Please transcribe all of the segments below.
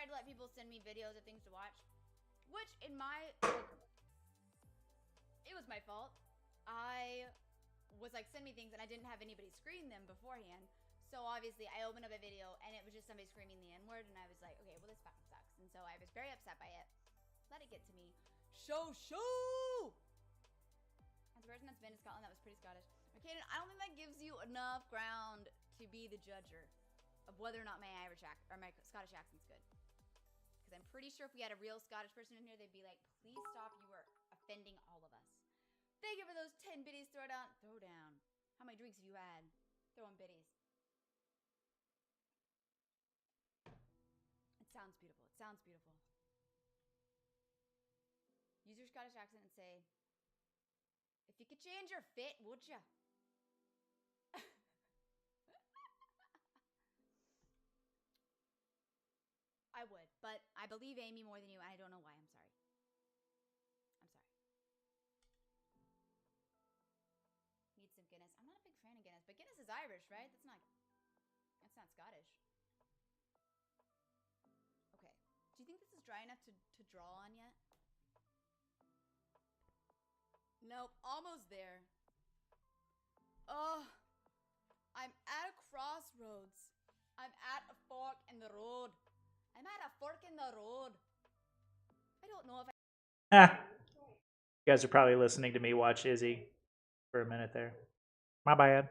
to let people send me videos of things to watch, which it was my fault. I was like, send me things, and I didn't have anybody screen them beforehand. So obviously, I opened up a video, and it was just somebody screaming the N-word, and I was like, okay, well, this fucking sucks. And so I was very upset by it. Let it get to me. Shoo! As a person that's been to Scotland, that was pretty Scottish. Okay, I don't think that gives you enough ground to be the judger of whether or not my Scottish accent's good. Because I'm pretty sure if we had a real Scottish person in here, they'd be like, please stop, you are offending all of us. Thank you for those 10 biddies. Throw down. How many drinks have you had? Throwing biddies. It sounds beautiful. Use your Scottish accent and say, if you could change your fit, would ya? I would, but I believe Amy more than you, and I don't know why. I'm sorry. Need some Guinness. I'm not a big fan of Guinness, but Guinness is Irish, right? That's not Scottish. Okay. Do you think this is dry enough to draw on yet? Nope, almost there. Oh, I'm at a crossroads. I'm at a fork in the road. I don't know if Ah, you guys are probably listening to me watch Izzy for a minute there. My bad.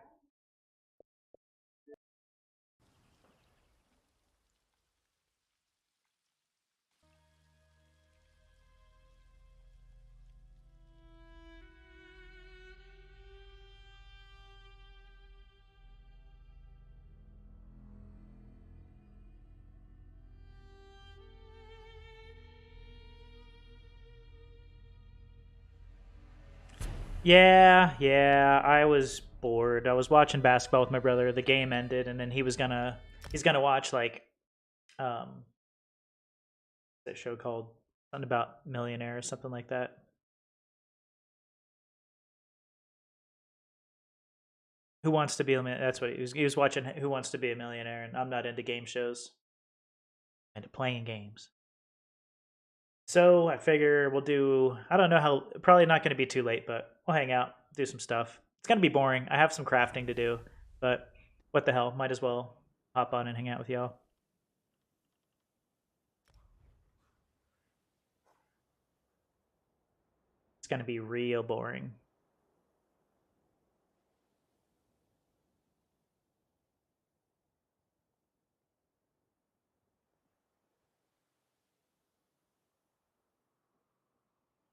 Yeah, I was bored. I was watching basketball with my brother. The game ended, and then he's gonna watch like that show called something about Millionaire or something like that. Who Wants to Be a Millionaire? That's what he was. He was watching Who Wants to Be a Millionaire, and I'm not into game shows. I'm into playing games. So I figure we'll do. I don't know how. Probably not going to be too late, but we'll hang out, do some stuff. It's gonna be boring. I have some crafting to do, but what the hell? Might as well hop on and hang out with y'all. It's gonna be real boring.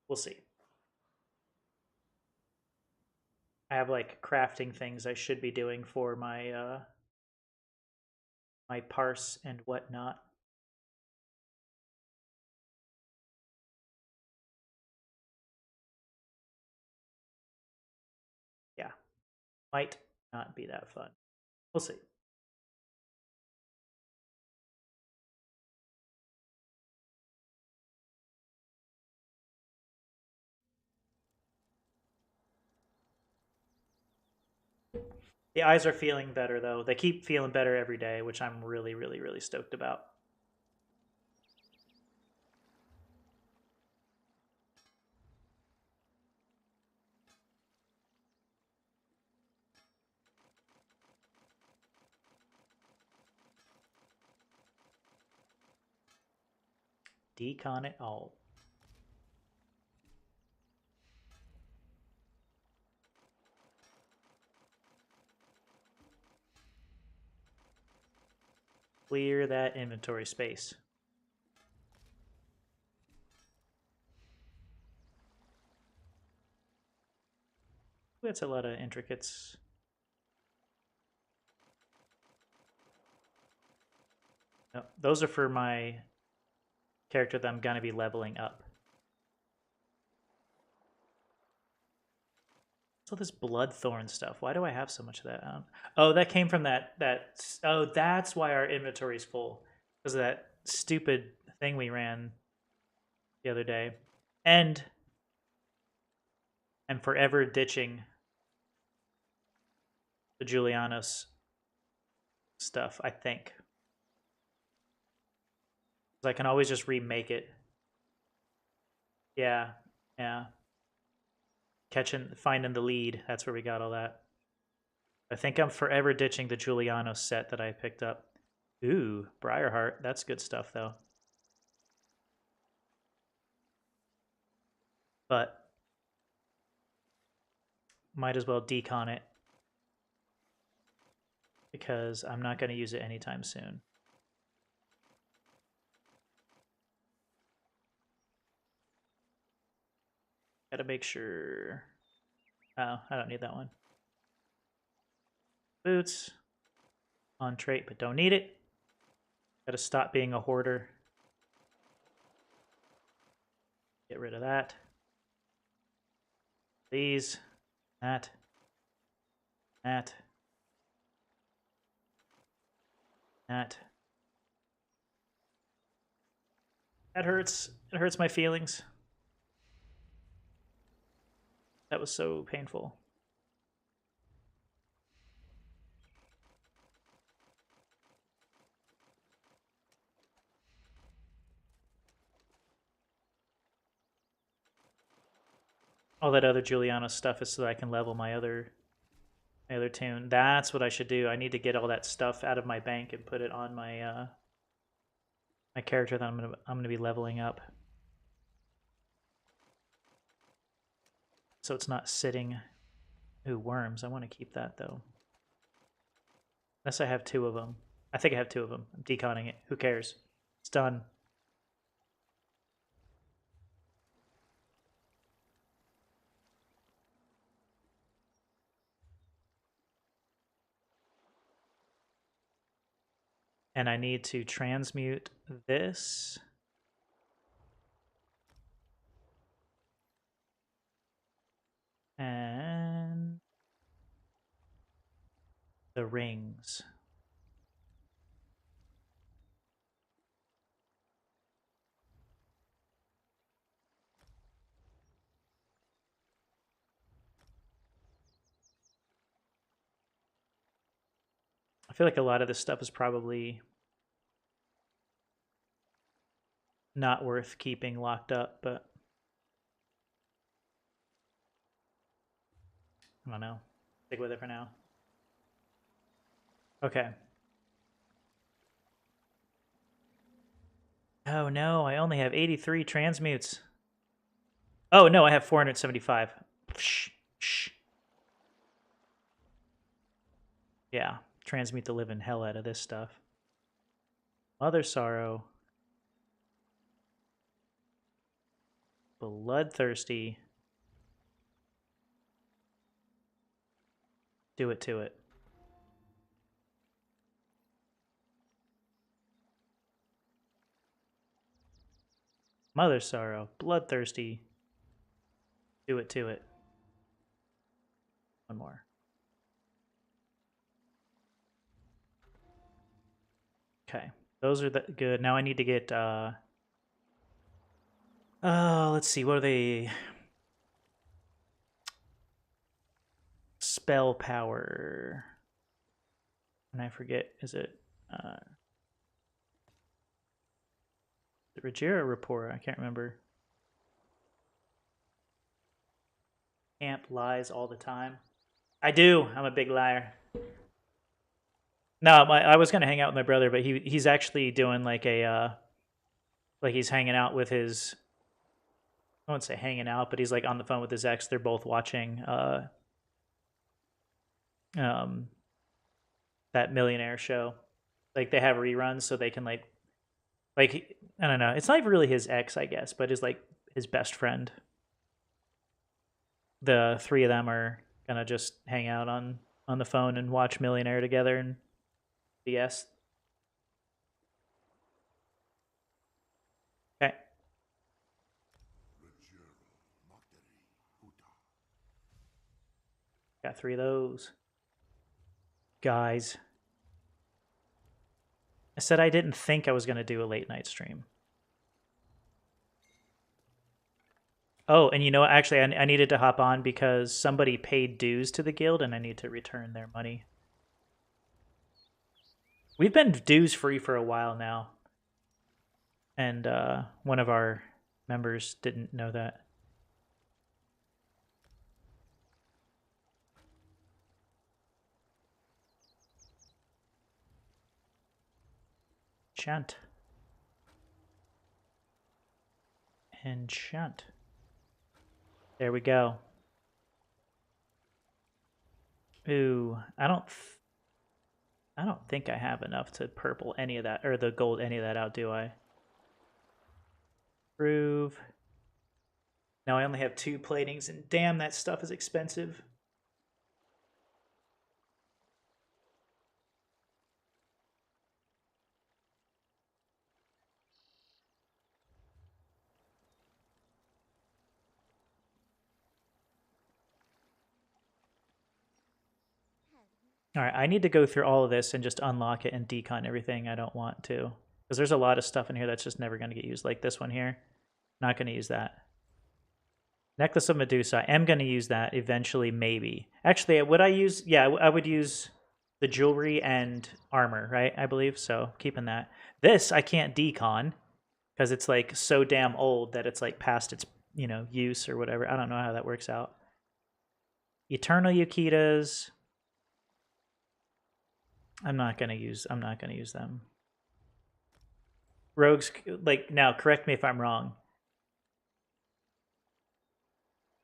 We'll see. I have like crafting things I should be doing for my my parse and whatnot. Yeah, might not be that fun. We'll see. The eyes are feeling better though. They keep feeling better every day, which I'm really stoked about. Decon it all. Clear that inventory space. That's a lot of intricates. No, those are for my character that I'm gonna be leveling up. So this bloodthorn stuff. Why do I have so much of that? Oh, that came from that. Oh, that's why our inventory is full, because of that stupid thing we ran the other day, and I'm forever ditching the Julianos stuff. I think. I can always just remake it. Yeah, yeah. Finding the lead. That's where we got all that. I think I'm forever ditching the Giuliano set that I picked up. Ooh, Briarheart. That's good stuff, though. But might as well decon it because I'm not going to use it anytime soon. Gotta make sure. Oh, I don't need that one. Boots. On trait, but don't need it. Gotta stop being a hoarder. Get rid of that. These. That. That. That. That hurts. It hurts my feelings. That was so painful. All that other Giuliano stuff is so that I can level my other tune. That's what I should do. I need to get all that stuff out of my bank and put it on my my character that I'm gonna be leveling up. So it's not sitting. Ooh, worms. I want to keep that though. Unless I have 2 of them. I think I have 2 of them. I'm deconning it. Who cares? It's done. And I need to transmute this. And the rings. I feel like a lot of this stuff is probably not worth keeping locked up, but I don't know. Stick with it for now. Okay. Oh no, I only have 83 transmutes. Oh no, I have 475. Shh, shh. Yeah, transmute the living hell out of this stuff. Mother Sorrow. Bloodthirsty. Do it to it. Mother Sorrow. Bloodthirsty. Do it to it. One more. Okay. Those are good. Now I need to get let's see, what are they? Spell power. And I forget, is it Ruggiero Report? I can't remember. Amp lies all the time. I do. I'm a big liar. No, I was gonna hang out with my brother, but he's actually doing like a like he's hanging out with his. I wouldn't say hanging out, but he's like on the phone with his ex. They're both watching that millionaire show. Like they have reruns, so they can like I don't know. It's not really his ex, I guess, but is like his best friend. The 3 of them are gonna just hang out on the phone and watch Millionaire together and BS. Okay. Got 3 of those. Guys. I said I didn't think I was going to do a late night stream. Oh, and you know what? Actually, I needed to hop on because somebody paid dues to the guild and I need to return their money. We've been dues free for a while now. and one of our members didn't know that. Enchant. Enchant. There we go. Ooh, I don't think I have enough to purple any of that, or the gold any of that out, do I? Prove. Now I only have 2 platings, and damn, that stuff is expensive. All right, I need to go through all of this and just unlock it and decon everything I don't want to. Because there's a lot of stuff in here that's just never going to get used. Like this one here. Not going to use that. Necklace of Medusa. I am going to use that eventually, maybe. Actually, would I use... Yeah, I would use the jewelry and armor, right? I believe. So, keeping that. This, I can't decon. Because it's like so damn old that it's like past its, use or whatever. I don't know how that works out. Eternal Yukitas... I'm not gonna use them. Rogues, like, now correct me if I'm wrong.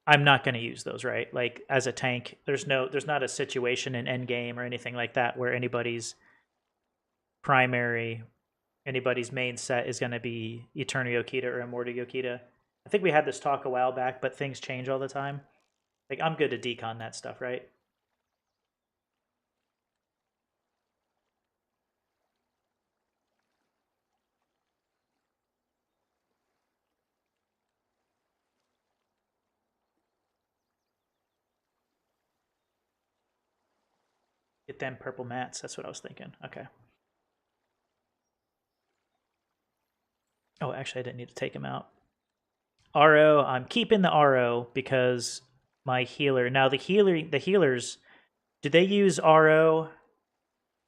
I'm not gonna use those, right? Like as a tank, there's not a situation in endgame or anything like that where anybody's main set is gonna be Eternal Yokita or Immortal Yokita. I think we had this talk a while back, but things change all the time. Like I'm good to decon that stuff, right? Get them purple mats. That's what I was thinking. Okay. Oh, actually, I didn't need to take him out. RO, I'm keeping the RO because my healer. Now the healers, do they use RO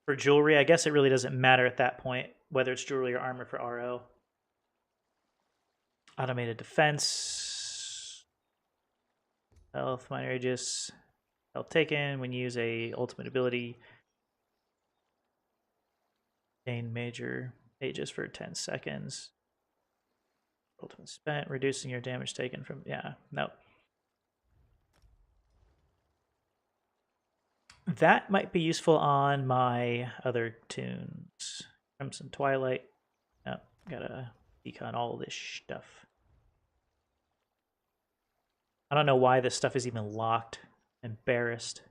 for jewelry? I guess it really doesn't matter at that point whether it's jewelry or armor for RO. Automated defense. Health, minor aegis. Health taken when you use a ultimate ability. Gain major aegis for 10 seconds. Ultimate spent, reducing your damage taken from... Yeah, no. That might be useful on my other tunes. Crimson Twilight. Oh, gotta decon all this stuff. I don't know why this stuff is even locked. Embarrassed.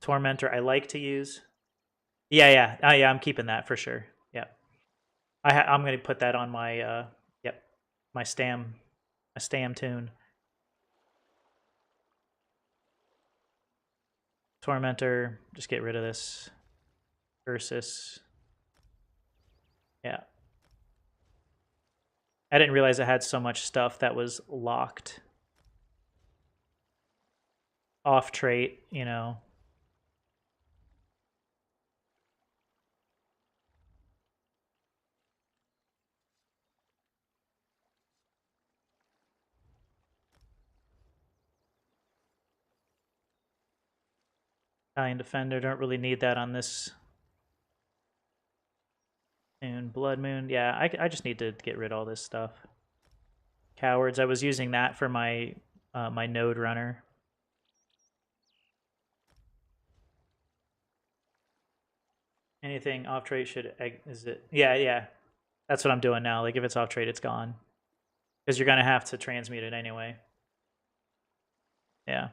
Tormentor I like to use. Yeah. Oh, yeah, I'm keeping that for sure. Yeah. I'm going to put that on my, my stam tune. Tormentor, just get rid of this. Ursus. Yeah. I didn't realize I had so much stuff that was locked. Off trait, Italian Defender, don't really need that on this. And Blood Moon, yeah, I just need to get rid of all this stuff. Cowards, I was using that for my my node runner. Anything off trait should is it? Yeah. That's what I'm doing now. Like if it's off trait, it's gone. Because you're gonna have to transmute it anyway. Yeah.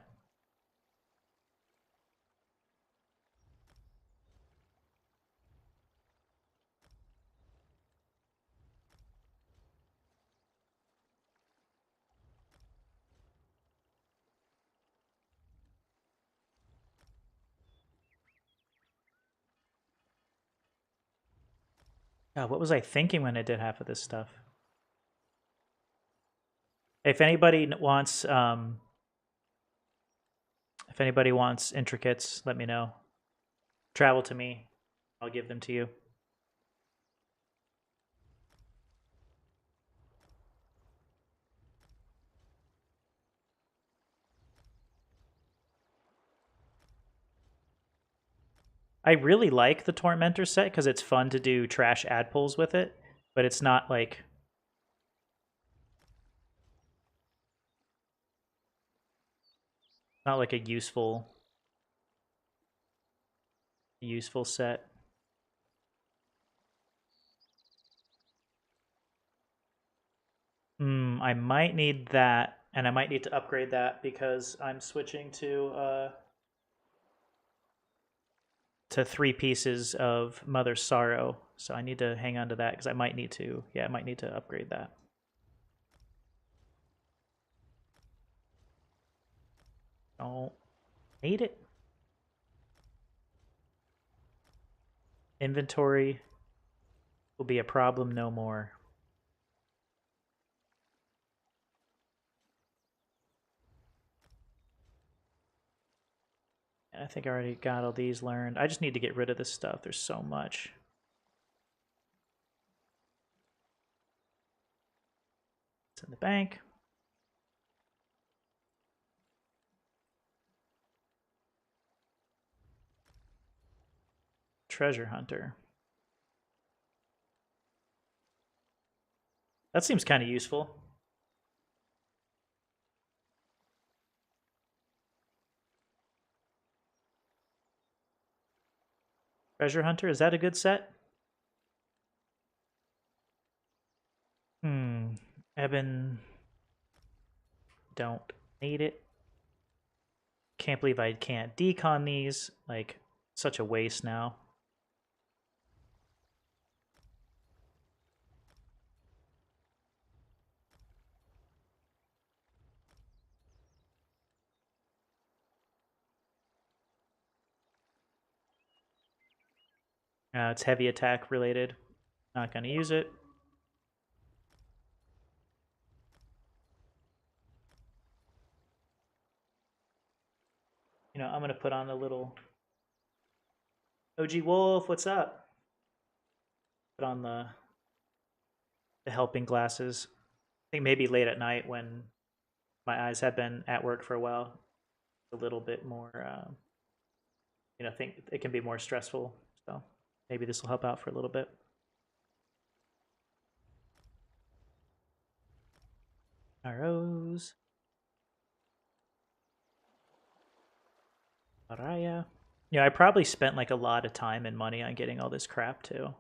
God, what was I thinking when I did half of this stuff? If anybody wants intricates, let me know. Travel to me. I'll give them to you. I really like the Tormentor set because it's fun to do trash ad pulls with it, but it's not like a useful set. I might need that, and I might need to upgrade that because I'm switching to 3 pieces of Mother's Sorrow. So I need to hang on to that because I might need to. Yeah, I might need to upgrade that. Don't need it. Inventory will be a problem no more. And I think I already got all these learned. I just need to get rid of this stuff. There's so much. It's in the bank. Treasure Hunter. That seems kind of useful. Treasure Hunter, is that a good set? Eben, don't need it. Can't believe I can't decon these. Like, such a waste now. It's heavy attack related. Not going to use it. You know, I'm going to put on a little OG Wolf, what's up? Put on the helping glasses. I think maybe late at night when my eyes have been at work for a while, a little bit more, you know, think it can be more stressful. So maybe this will help out for a little bit. Arrows. Araya. Yeah, I probably spent like a lot of time and money on getting all this crap too.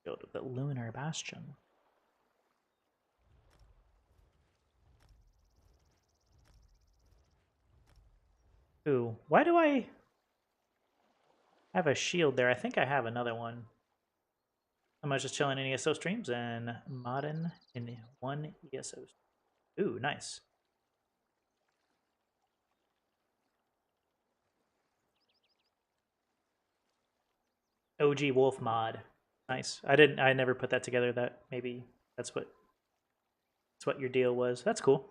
Go to the Lunar Bastion. Ooh, why do I have a shield there? I think I have another one. I'm just chilling in ESO streams and modding in one ESO. Ooh, nice. OG Wolf mod. Nice. I never put that together. That maybe that's what your deal was. That's cool.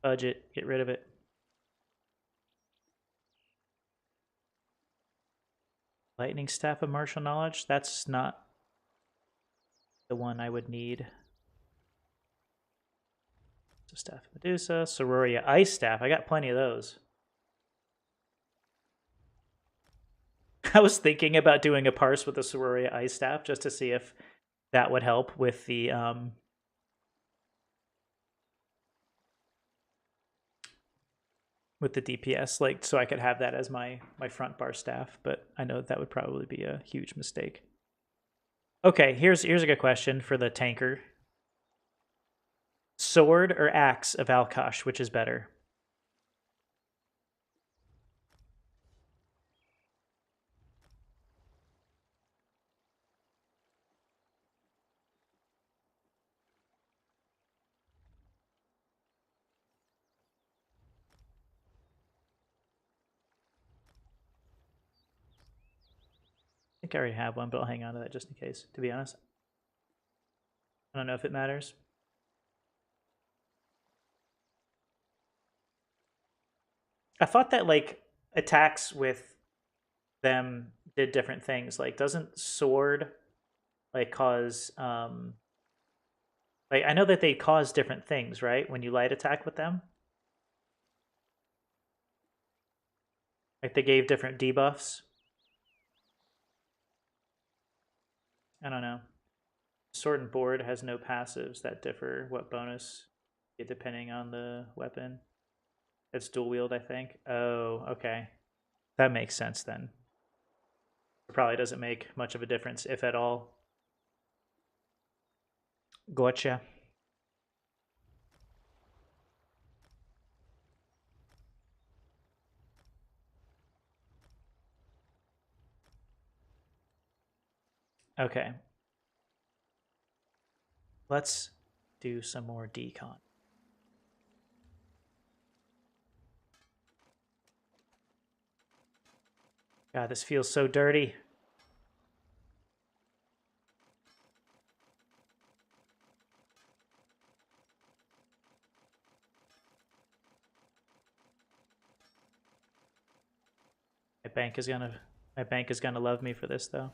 Budget, get rid of it. Lightning Staff of Martial Knowledge. That's not the one I would need. So Staff of Medusa, Sororia Ice Staff. I got plenty of those. I was thinking about doing a parse with the Sororia Ice Staff just to see if that would help with the DPS, like so I could have that as my front bar staff, but I know that would probably be a huge mistake. Okay, here's a good question for the tanker. Sword or axe of Alkosh, which is better? think I already have one, but I'll hang on to that just in case, to be honest. I don't know if it matters. I thought that, like, attacks with them did different things. Like, doesn't sword, like, cause, like, I know that they cause different things, right? When you light attack with them? Like, they gave different debuffs. I don't know. Sword and board has no passives that differ what bonus you get depending on the weapon. It's dual wield, I think. Oh, okay. That makes sense then. It probably doesn't make much of a difference, if at all. Gotcha. Okay. Let's do some more decon. God, this feels so dirty. My bank is gonna love me for this though.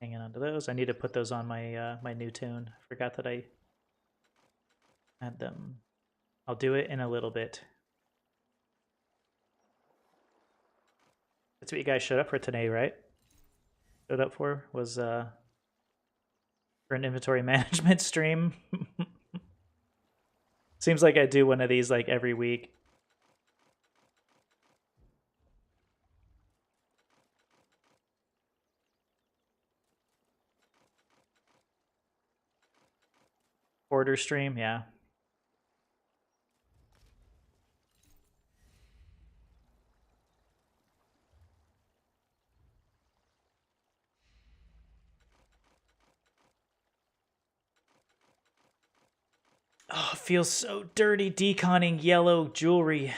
Hanging on to those. I need to put those on my my new tune. I forgot that I had them. I'll do it in a little bit. That's what you guys showed up for today, right? Showed up for was for an inventory management stream. Seems like I do one of these like every week. Order stream, yeah. Oh, it feels so dirty deconning yellow jewelry.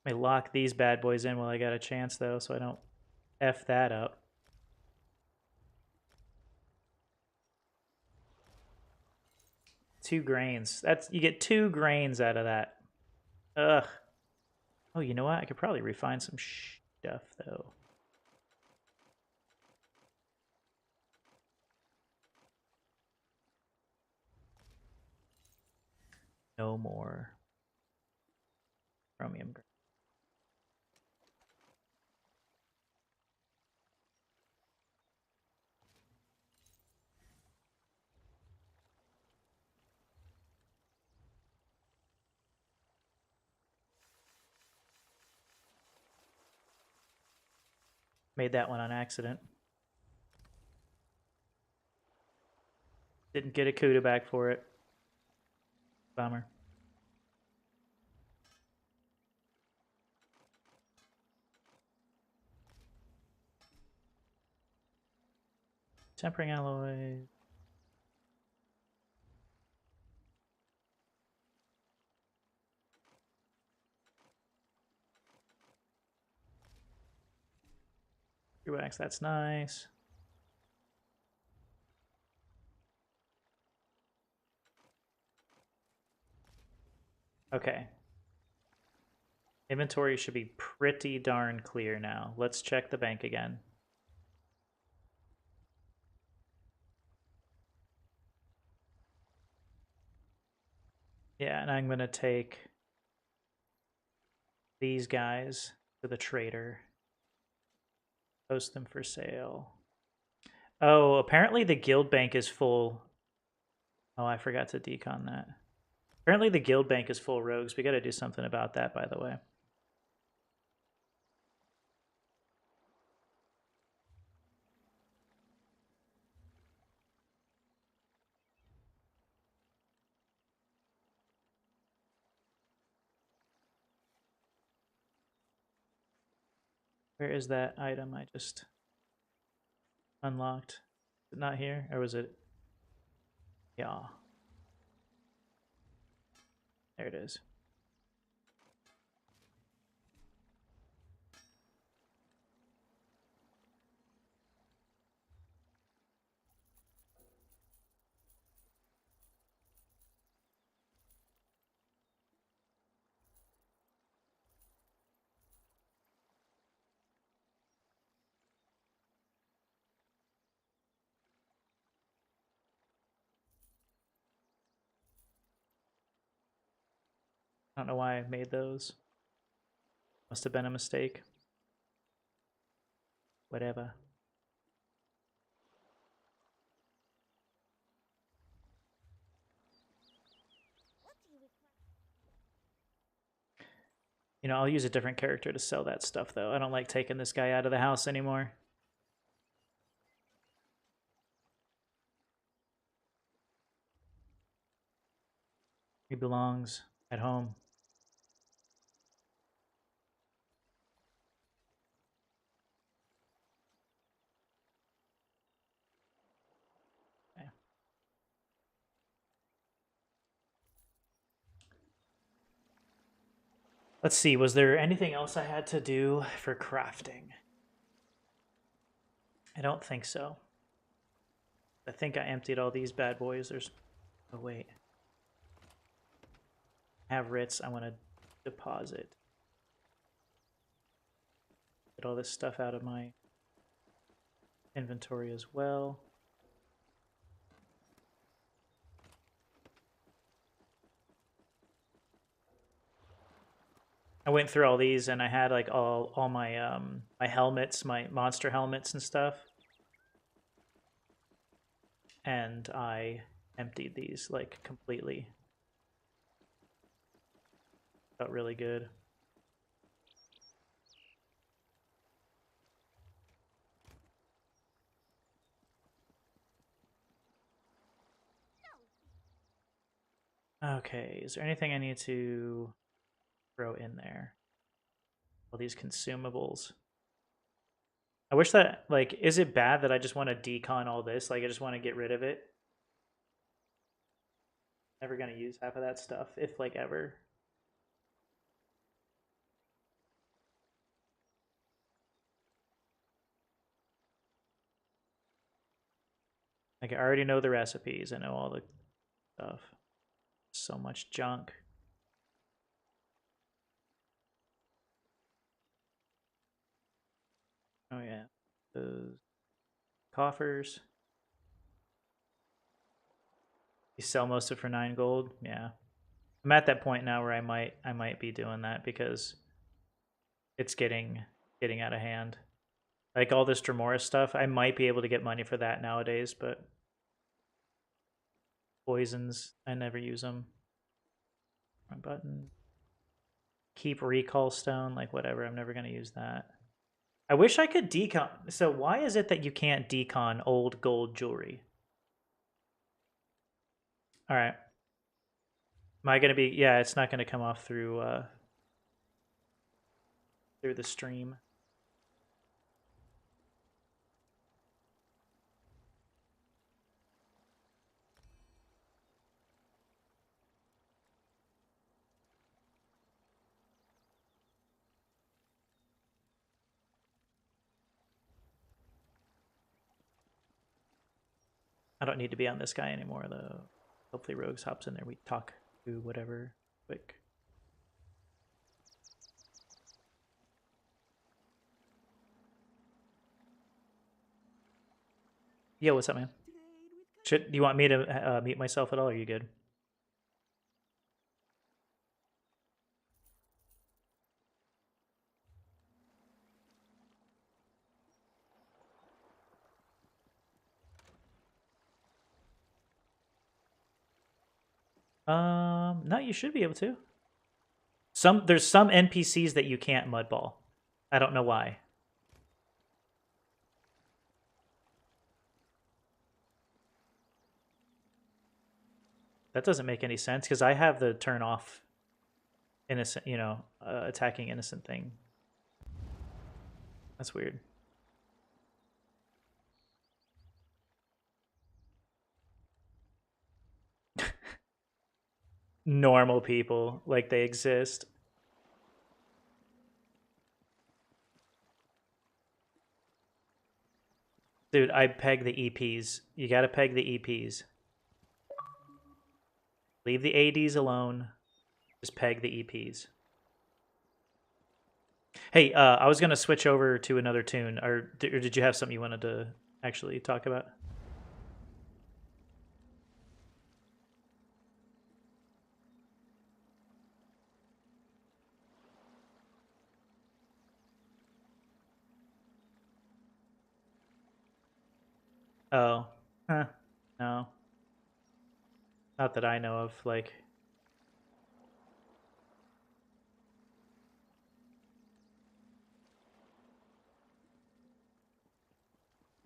Let me lock these bad boys in while I got a chance, though, so I don't F that up. Two grains. You get 2 grains out of that. Ugh. Oh, you know what? I could probably refine some stuff, though. No more chromium. Made that one on accident. Didn't get a CUDA back for it. Bummer. Tempering alloy. Wax, that's nice. Okay. Inventory should be pretty darn clear now. Let's check the bank again. Yeah, and I'm going to take these guys to the trader. Post them for sale. Oh, apparently the guild bank is full. Oh, I forgot to decon that. Apparently the guild bank is full rogues. We got to do something about that, by the way. Where is that item I just unlocked? Is it not here? Or was it? Yeah. There it is. I don't know why I made those. Must have been a mistake. Whatever. You know, I'll use a different character to sell that stuff, though. I don't like taking this guy out of the house anymore. He belongs at home. Okay. Let's see, was there anything else I had to do for crafting? I don't think so. I think I emptied all these bad boys. There's... Oh, wait. I have writs. I want to deposit. Get all this stuff out of my inventory as well. I went through all these and I had like all my my helmets, my monster helmets and stuff. And I emptied these like completely. Felt really good. Okay, is there anything I need to throw in there? All these consumables. I wish that, like, is it bad that I just want to decon all this? Like, I just want to get rid of it? Never gonna use half of that stuff, if, like, ever. Like, I already know the recipes. I know all the stuff. So much junk. Oh, yeah. Those coffers. You sell most of it for 9 gold? Yeah. I'm at that point now where I might be doing that because it's getting out of hand. Like all this Dremora stuff, I might be able to get money for that nowadays, but poisons, I never use them. Wrong button. Keep recall stone, like whatever, I'm never gonna use that. I wish I could decon. So why is it that you can't decon old gold jewelry? All right. Am I gonna be? Yeah, it's not gonna come off through through the stream. I don't need to be on this guy anymore though. Hopefully Rogues hops in there. We talk to whatever quick. Yo, what's up, man? Do you want me to mute myself at all? Or are you good? No, you should be able to. There's some NPCs that you can't mudball. I don't know why. That doesn't make any sense because I have the turn off innocent, attacking innocent thing. That's weird. normal people like they exist. Dude, I peg the EPs. You gotta peg the EPs. Leave the ADs alone. Just peg the EPs. Hey, I was gonna switch over to another tune, or did you have something you wanted to actually talk about? Oh, huh. No, not that I know of. Like,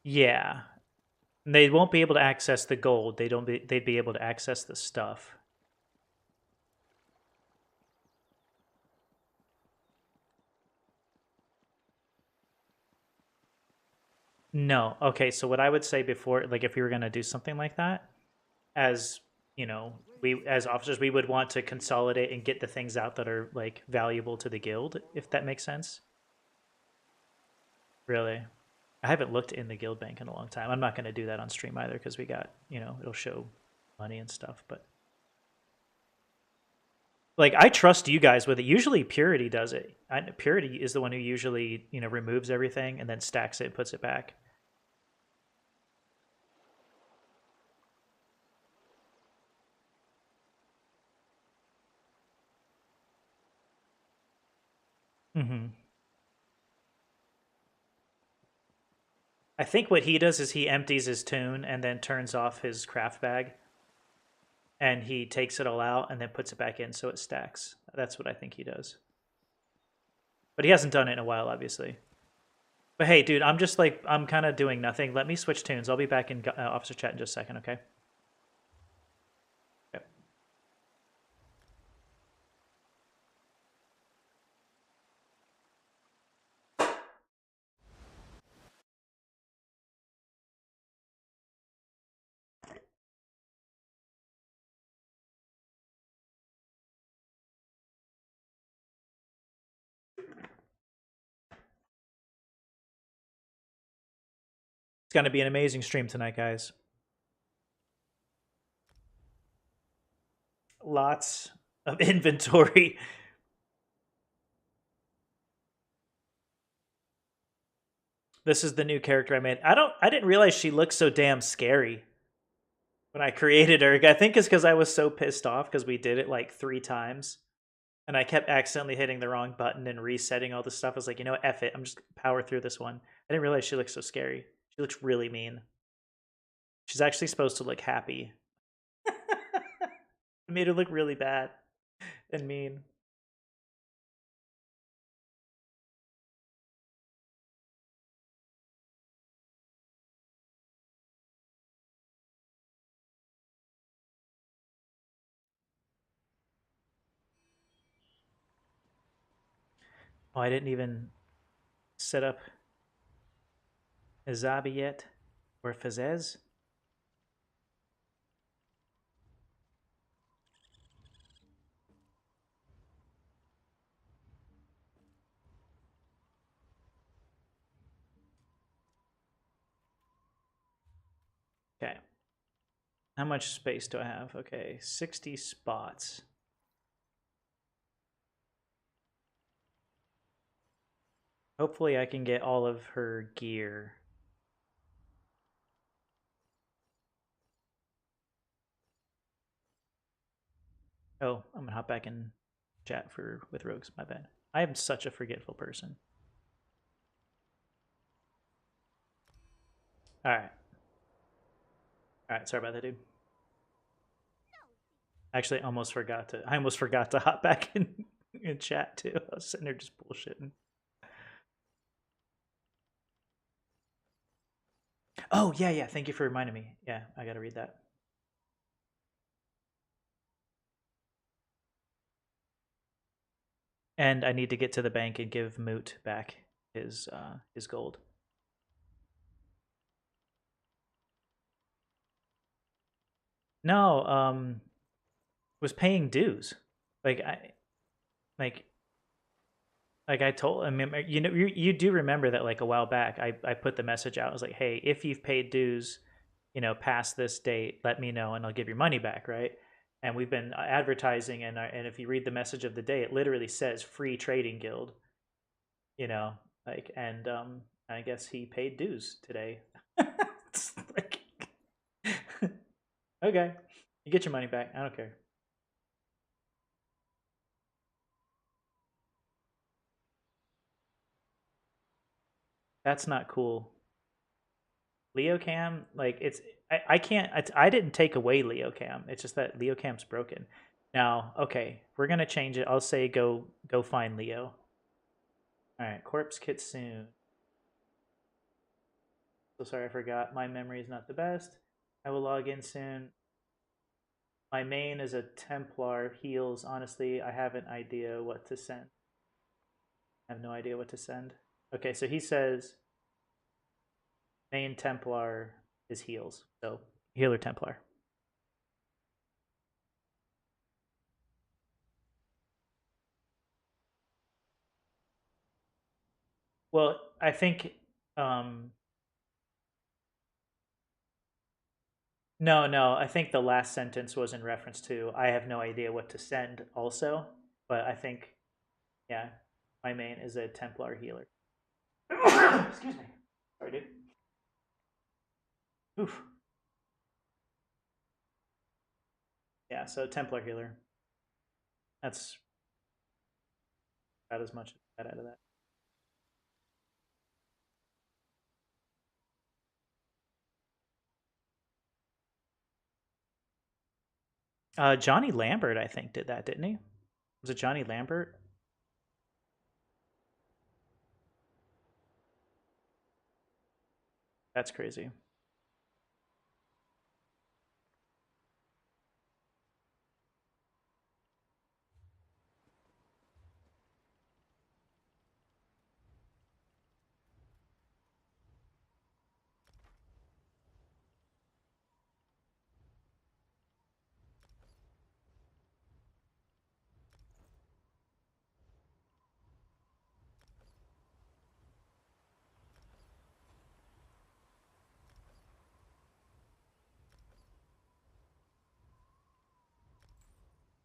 yeah, they won't be able to access the gold. They don't. They'd be able to access the stuff. No. Okay, so what I would say before, like, if we were gonna do something like that, as you know, we as officers, we would want to consolidate and get the things out that are like valuable to the guild, if that makes sense. Really, I haven't looked in the guild bank in a long time. I'm not going to do that on stream either because we got, it'll show money and stuff. But like, I trust you guys with it. Usually, Purity does it. Purity is the one who usually, removes everything and then stacks it, and puts it back. Mm-hmm. I think what he does is he empties his tune and then turns off his craft bag, and he takes it all out and then puts it back in so it stacks. That's what I think he does. But he hasn't done it in a while, obviously. But hey, dude, I'm just like, I'm kind of doing nothing. Let me switch tunes. I'll be back in officer chat in just a second, okay? Yep. It's going to be an amazing stream tonight, guys. Lots of inventory. This is the new character I made. I didn't realize she looked so damn scary when I created her. I think it's because I was so pissed off because we did it like 3 times. And I kept accidentally hitting the wrong button and resetting all the stuff. I was like, F it. I'm just gonna power through this one. I didn't realize she looks so scary. She looks really mean. She's actually supposed to look happy. I made her look really bad and mean. Oh, I didn't even set up Azabi yet. Or Fazez. Okay. How much space do I have? Okay, 60 spots. Hopefully I can get all of her gear. Oh, I'm gonna hop back in chat with Rogues. My bad. I am such a forgetful person. All right. All right. Sorry about that, dude. Actually, I almost forgot to hop back in chat too. I was sitting there just bullshitting. Oh yeah, yeah. Thank you for reminding me. Yeah, I gotta read that. And I need to get to the bank and give Moot back his gold. No, was paying dues. Like like I told, I mean, you know, you do remember that like a while back, I put the message out. I was like, hey, if you've paid dues, you know, past this date, let me know and I'll give your money back, right? And we've been advertising, and if you read the message of the day, it literally says free trading guild, you know, like, and I guess he paid dues today. It's like, okay, you get your money back. I don't care. That's not cool. Leo Cam, like it's I can't I didn't take away Leo Cam. It's just that Leo Cam's broken. Now, okay, we're gonna change it. I'll say go find Leo. All right, corpse kit soon. So sorry, I forgot. My memory is not the best. I will log in soon. My main is a Templar heals. Honestly, I have an idea what to send. I have no idea what to send. Okay, so he says main Templar is heals. So healer Templar. Well, I think no. I think the last sentence was in reference to I have no idea what to send also, but I think yeah, my main is a Templar healer. Excuse me. Sorry, dude. Oof. Yeah, so Templar healer. That's about as much as I got out of that. Johnny Lambert, I think, did that, didn't he? Was it Johnny Lambert? That's crazy.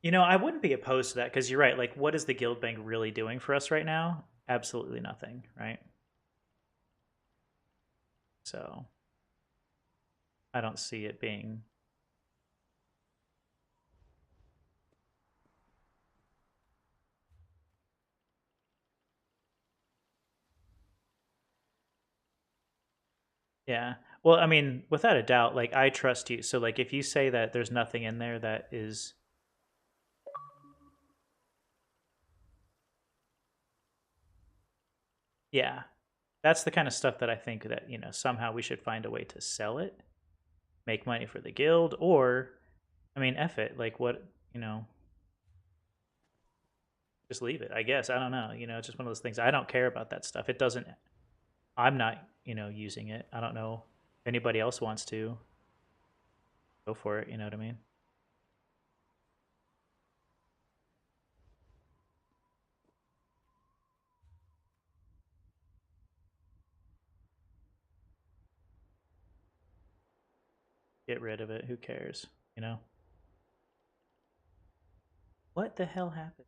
You know, I wouldn't be opposed to that because you're right. Like, what is the guild bank really doing for us right now? Absolutely nothing, right? So I don't see it being. Yeah. Well, I mean, without a doubt, like I trust you. So like if you say that there's nothing in there that is yeah. That's the kind of stuff that I think that, you know, somehow we should find a way to sell it, make money for the guild, or I mean, F it. Like what, you know, just leave it. I guess. I don't know. You know, it's just one of those things. I don't care about that stuff. It doesn't I'm not, you know, using it. I don't know if anybody else wants to go for it, you know what I mean? Get rid of it. Who cares? You know? What the hell happened?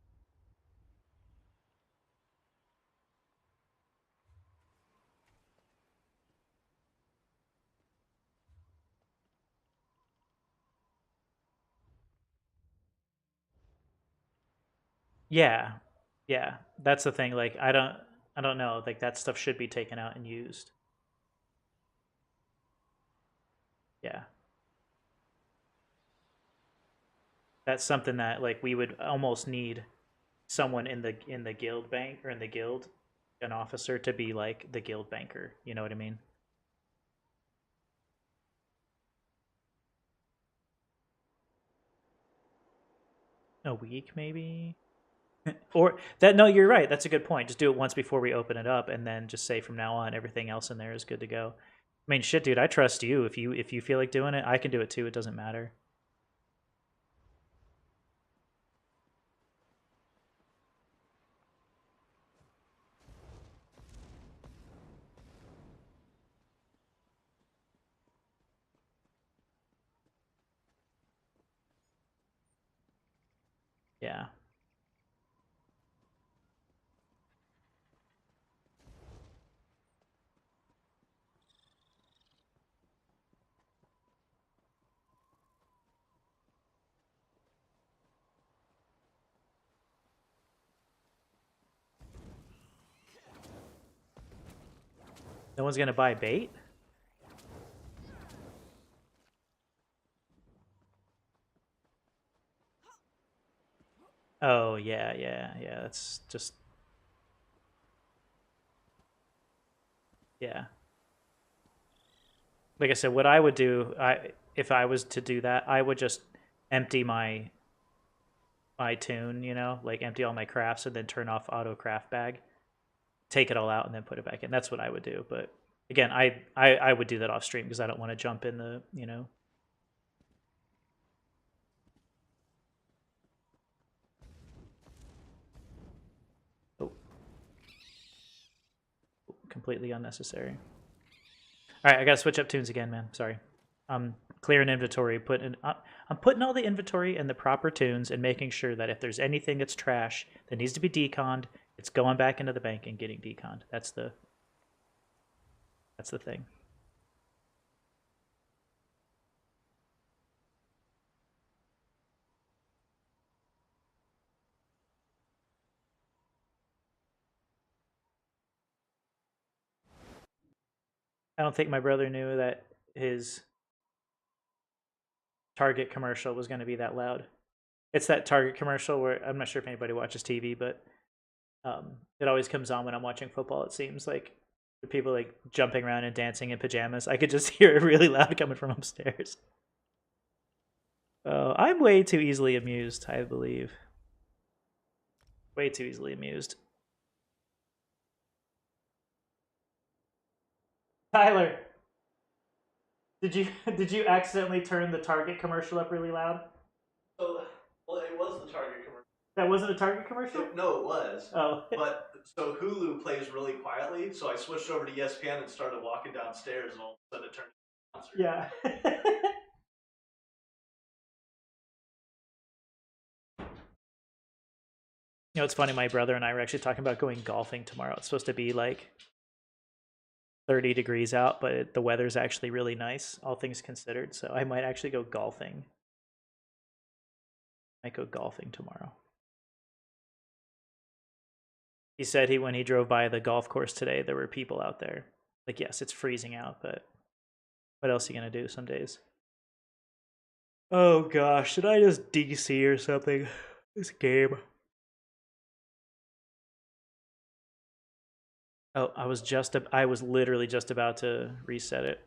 Yeah. Yeah. That's the thing. Like I don't know. Like that stuff should be taken out and used. Yeah. That's something that like we would almost need someone in the guild bank or in the guild, an officer to be like the guild banker. You know what I mean? A week maybe? Or that no, you're right. That's a good point. Just do it once before we open it up and then just say from now on everything else in there is good to go. I mean, shit, dude, I trust you. If you feel like doing it, I can do it too. It doesn't matter. Yeah. No one's gonna buy bait? Oh yeah, yeah. That's just yeah. Like I said, what I would do, if I was to do that, I would just empty my tune, you know, like empty all my crafts and then turn off auto craft bag, take it all out and then put it back in. That's what I would do. But again, I would do that off stream because I don't want to jump in the, you know. Oh, completely unnecessary. All right, I gotta switch up tunes again, man. Sorry. Clear an inventory. I'm putting all the inventory in the proper tunes and making sure that if there's anything that's trash that needs to be deconned, it's going back into the bank and getting deconned. That's the thing. I don't think my brother knew that his Target commercial was going to be that loud. It's that Target commercial where I'm not sure if anybody watches TV, but it always comes on when I'm watching football. It seems like people like jumping around and dancing in pajamas. I could just hear it really loud coming from upstairs. I'm way too easily amused, I believe. Way too easily amused. Tyler, did you accidentally turn the Target commercial up really loud? So, well, it was the Target commercial. That wasn't a Target commercial? No, it was. Oh. But so Hulu plays really quietly, so I switched over to ESPN and started walking downstairs, and all of a sudden it turned into a concert. Yeah. You know, it's funny. My brother and I were actually talking about going golfing tomorrow. It's supposed to be like 30 degrees out, but the weather's actually really nice, all things considered. So I might actually go golfing. Might go golfing tomorrow. He said when he drove by the golf course today, there were people out there. Like, yes, it's freezing out, but what else are you gonna do some days? Oh gosh, should I just DC or something? This game. Oh, I was literally just about to reset it.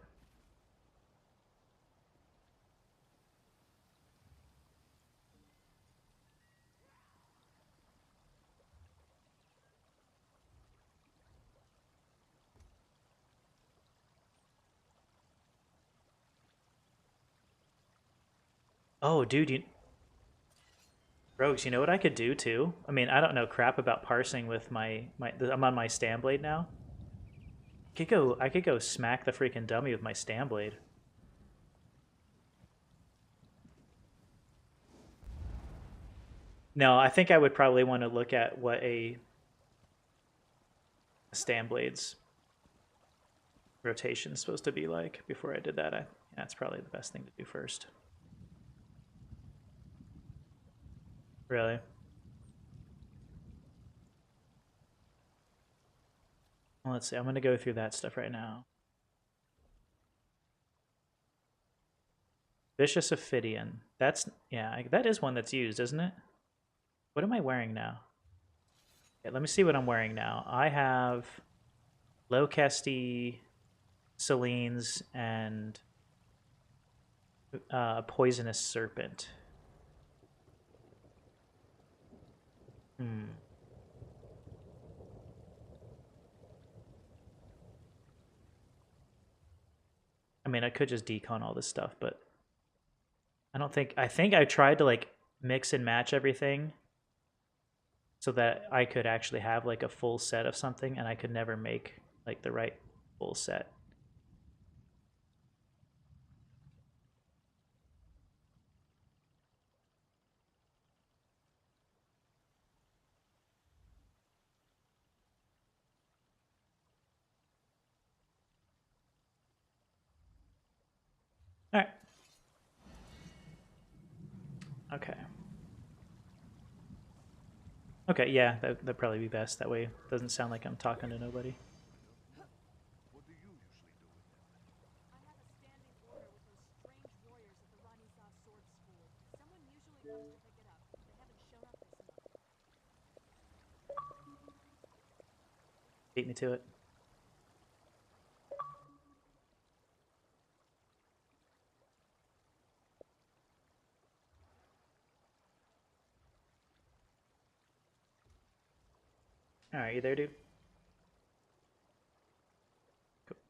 Oh, dude, Rogues, you know what I could do too? I mean, I don't know crap about parsing with I'm on my stand blade now. I could go smack the freaking dummy with my stand blade. No, I think I would probably want to look at what a stand blade's rotation is supposed to be like before I did that. That's probably the best thing to do first. Really? Well, let's see. I'm going to go through that stuff right now. Vicious Ophidian. Yeah, that is one that's used, isn't it? What am I wearing now? Okay, let me see what I'm wearing now. I have low casty Selines and Poisonous Serpent. I mean, I could just decon all this stuff, but I think I tried to like mix and match everything so that I could actually have like a full set of something, and I could never make like the right full set. Okay. Okay, yeah, that'd probably be best. That way it doesn't sound like I'm talking to nobody. What do you usually do with them? I have a standing order with those strange warriors at the Ranisa Sword School. Someone usually comes to pick it up, but they haven't shown up this month. Beat me to it. Alright, you there, dude?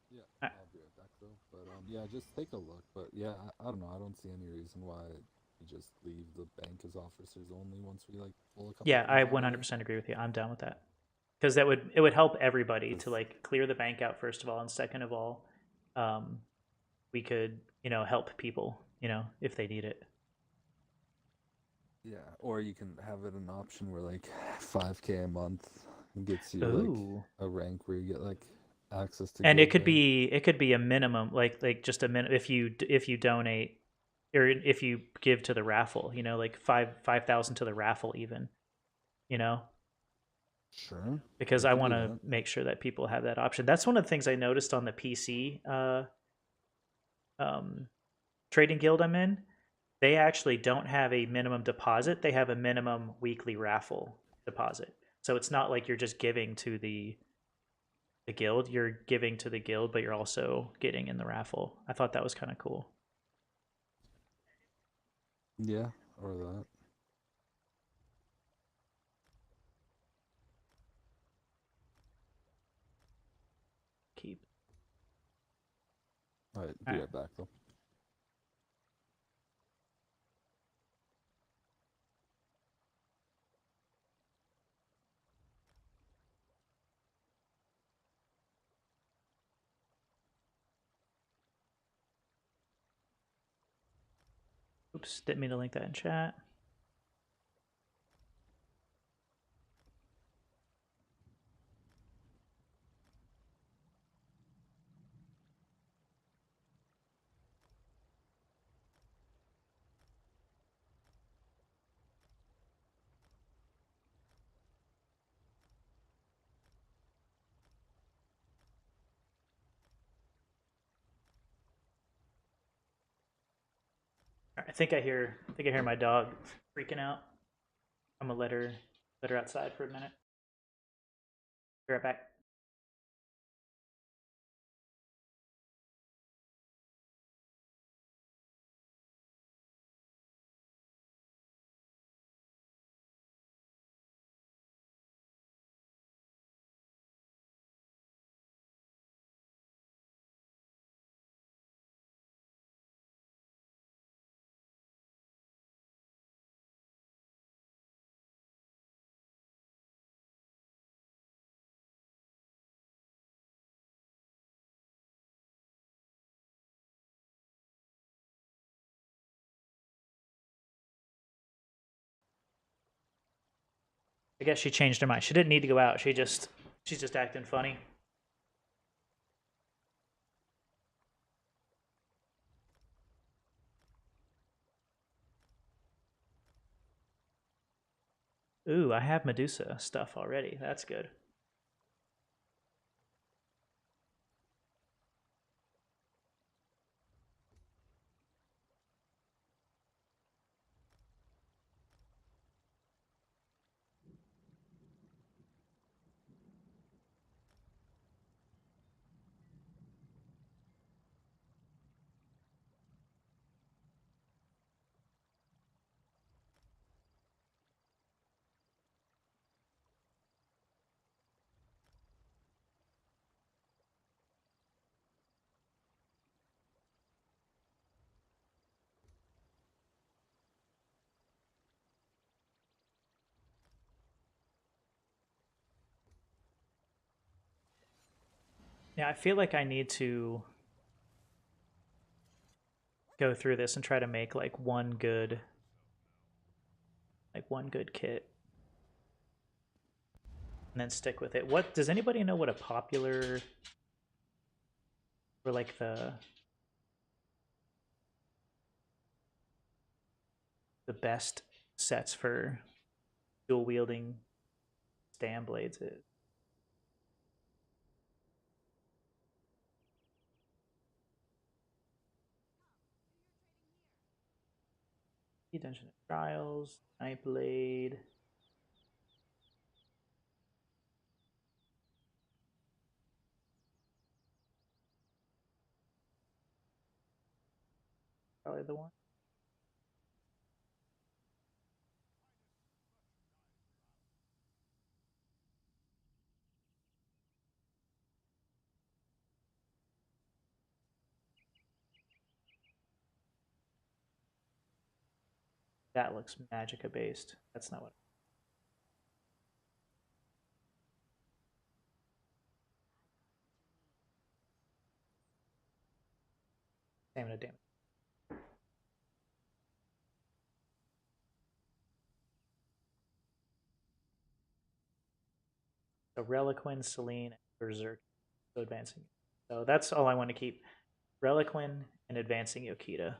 Yeah, Alright. I'll be right back though. But yeah, just take a look. But yeah, I don't know. I don't see any reason why we just leave the bank as officers only once we like pull a couple. Yeah, I things out of 100% agree with you. I'm down with that. Because it would help everybody to Cause- like clear the bank out first of all, and second of all, we could help people if they need it. Yeah, or you can have it an option where like 5K a month gets you Ooh. like a rank where you get like access to. And guild it could be a minimum, like just a minute if you donate or if you give to the raffle, like 5,000 to the raffle even, Sure. because we I could do want to that. make sure that people have that option. That's one of the things I noticed on the PC trading guild I'm in. They actually don't have a minimum deposit. They have a minimum weekly raffle deposit. So it's not like you're just giving to the guild. You're giving to the guild, but you're also getting in the raffle. I thought that was kind of cool. Yeah, or that. Keep. All right, be All right. right back though. Oops, didn't mean to link that in chat. All right, I think I hear my dog freaking out. I'm gonna let her outside for a minute. Be right back. I guess she changed her mind. She didn't need to go out. She's just acting funny. Ooh, I have Medusa stuff already. That's good. Yeah, I feel like I need to go through this and try to make like one good kit and then stick with it. What does anybody know what a popular or like the the best sets for dual wielding stand blades is. Dungeon of Trials, Night Blade. Probably the one. That looks Magicka based. That's not what. Stamina damage. So Reliquin, Selene, and Berserk. So advancing. So that's all I want to keep. Reliquin and advancing Yokita.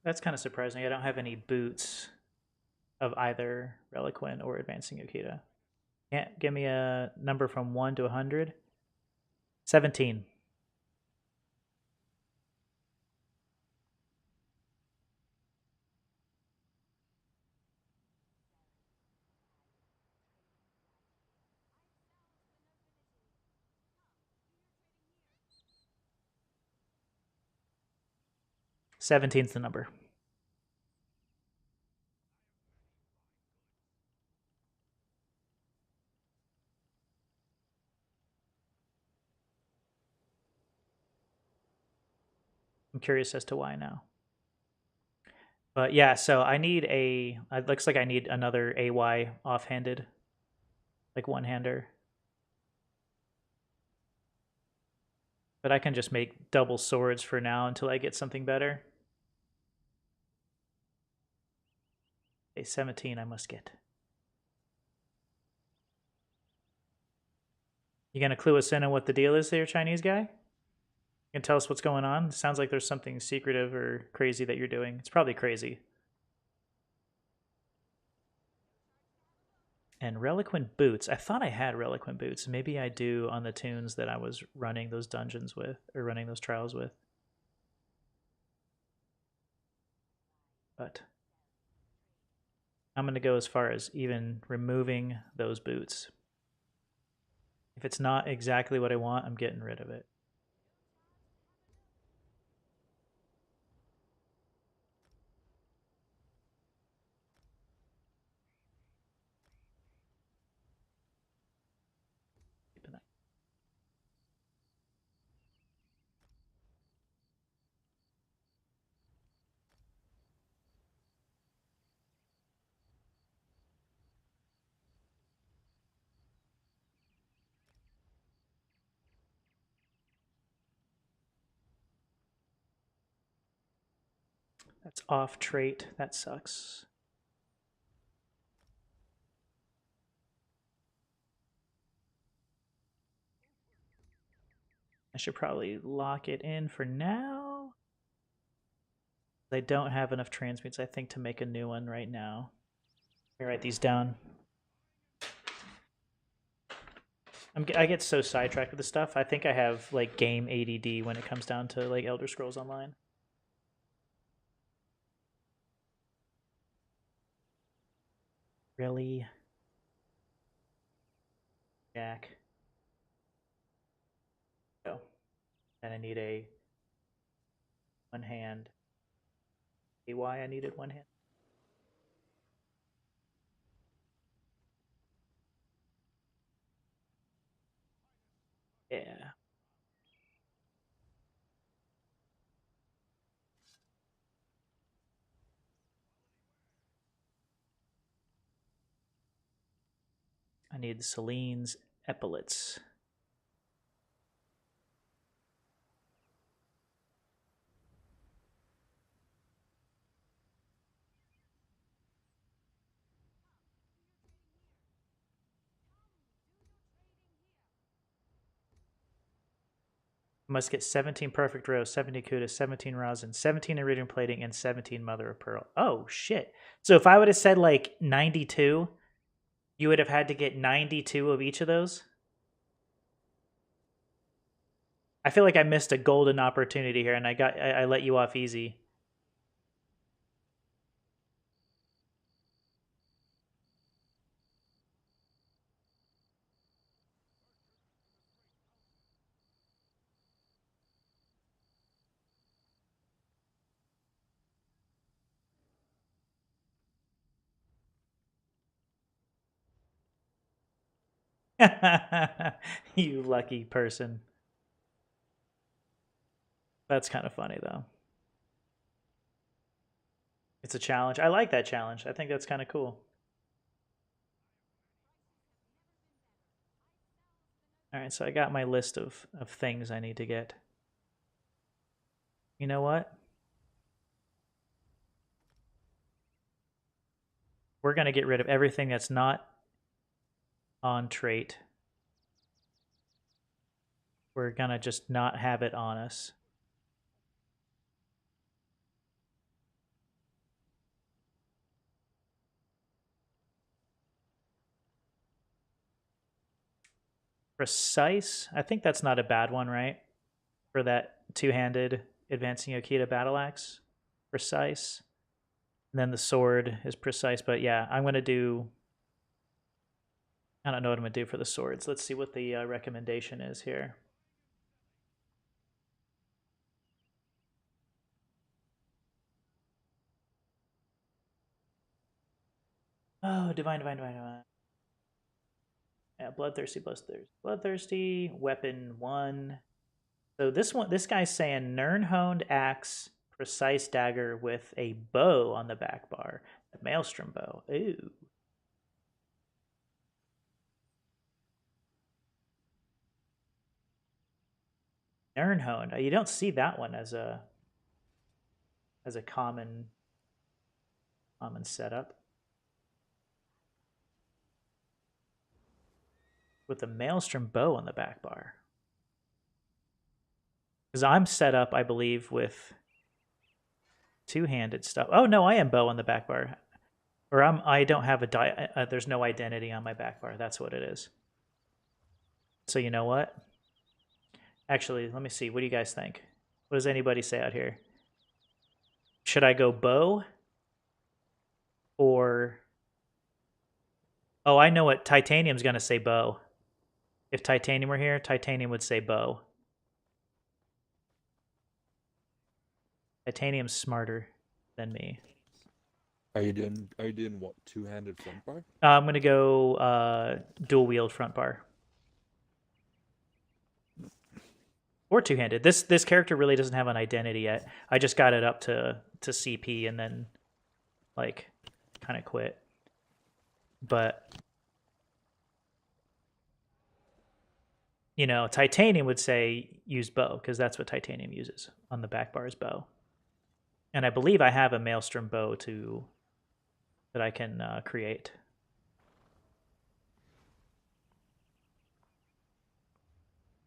That's kind of surprising. I don't have any boots of either Reliquin or advancing Yokita. Can't give me a number from 1 to 100. 17. Seventeen's the number. I'm curious as to why now. But yeah, so I need a. It looks like I need another AY offhanded, like one-hander. But I can just make double swords for now until I get something better. A 17 I must get. You gonna clue us in on what the deal is there, Chinese guy? You can tell us what's going on? It sounds like there's something secretive or crazy that you're doing. It's probably crazy. And Reliquin boots. I thought I had Reliquin boots. Maybe I do on the tunes that I was running those dungeons with, or running those trials with. But I'm going to go as far as even removing those boots. If it's not exactly what I want, I'm getting rid of it. Keeping that. That's off trait. That sucks. I should probably lock it in for now. I don't have enough transmutes, I think, to make a new one right now. Let me write these down. I get so sidetracked with this stuff. I think I have like game ADD when it comes down to like Elder Scrolls Online. Really? Jack. Oh. And I need a one hand. Why I needed one hand? Yeah. I need Celine's epaulets. Must get 17 perfect rows, 70 kudos, 17 rosin, 17 iridium plating, and 17 mother of pearl. Oh, shit. So if I would have said like 92, you would have had to get 92 of each of those? I feel like I missed a golden opportunity here, and I let you off easy. You lucky person. That's kind of funny, though. It's a challenge. I like that challenge. I think that's kind of cool. All right, so I got my list of things I need to get. You know what? We're going to get rid of everything that's not on trait. We're going to just not have it on us. Precise. I think that's not a bad one, right? For that two-handed advancing Yokita battle axe. Precise. And then the sword is precise, but yeah, I'm going to do... I don't know what I'm going to do for the swords. Let's see what the recommendation is here. Oh, divine. Yeah, bloodthirsty, weapon 1. So this guy's saying Nirn-honed axe, precise dagger with a bow on the back bar. A maelstrom bow. Ooh. Nirn-honed. You don't see that one as a common setup. With a maelstrom bow on the back bar. Because I'm set up, I believe, with two-handed stuff. Oh no, I am bow on the back bar. Or I don't have there's no identity on my back bar. That's what it is. So you know what? Actually, let me see. What do you guys think? What does anybody say out here? Should I go bow? Or... Oh, I know what Titanium's going to say bow. If Titanium were here, Titanium would say bow. Titanium's smarter than me. Are you doing what, two-handed front bar? I'm gonna go dual wield front bar. Or two-handed. This character really doesn't have an identity yet. I just got it up to CP and then like kind of quit. But you know, Titanium would say use bow because that's what Titanium uses on the back bar is bow. And I believe I have a Maelstrom bow that I can create.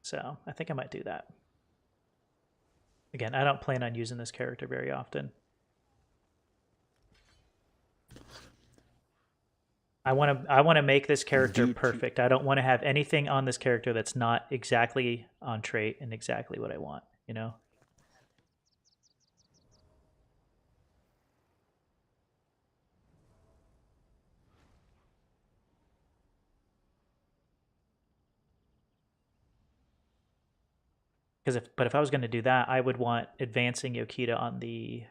So I think I might do that. Again, I don't plan on using this character very often. I want to make this character perfect. I don't want to have anything on this character that's not exactly on trait and exactly what I want, you know? But if I was going to do that, I would want advancing Yokita on the...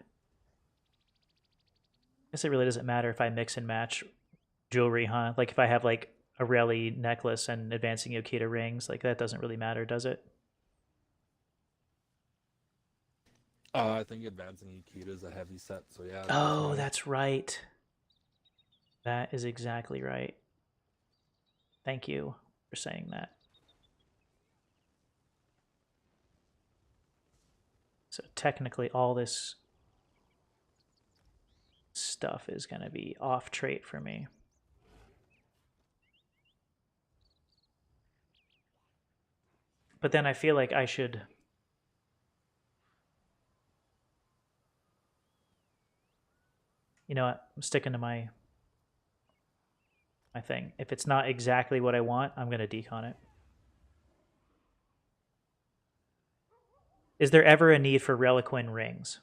I guess it really doesn't matter if I mix and match jewelry, huh? Like if I have like a Rally necklace and advancing Yokita rings, like that doesn't really matter, does it? I think advancing Yokita is a heavy set, so yeah. Oh, that's right. That is exactly right. Thank you for saying that. So technically all this stuff is going to be off trait for me. But then I feel like I should... You know what? I'm sticking to my thing. If it's not exactly what I want, I'm going to decon it. Is there ever a need for Reliquin rings?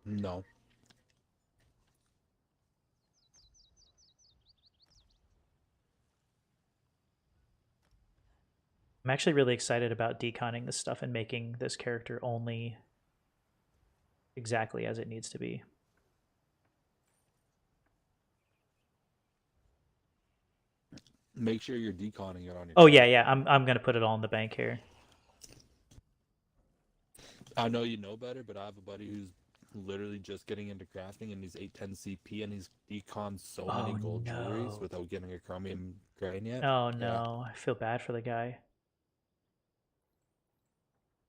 No. I'm actually really excited about deconning this stuff and making this character only exactly as it needs to be. Make sure you're deconning it on your... Oh yeah. I'm gonna put it all in the bank here. I know you know better, but I have a buddy who's literally just getting into crafting, and he's 810 CP, and he's deconned so many gold jewelries without getting a chromium grain yet. Oh no, I feel bad for the guy.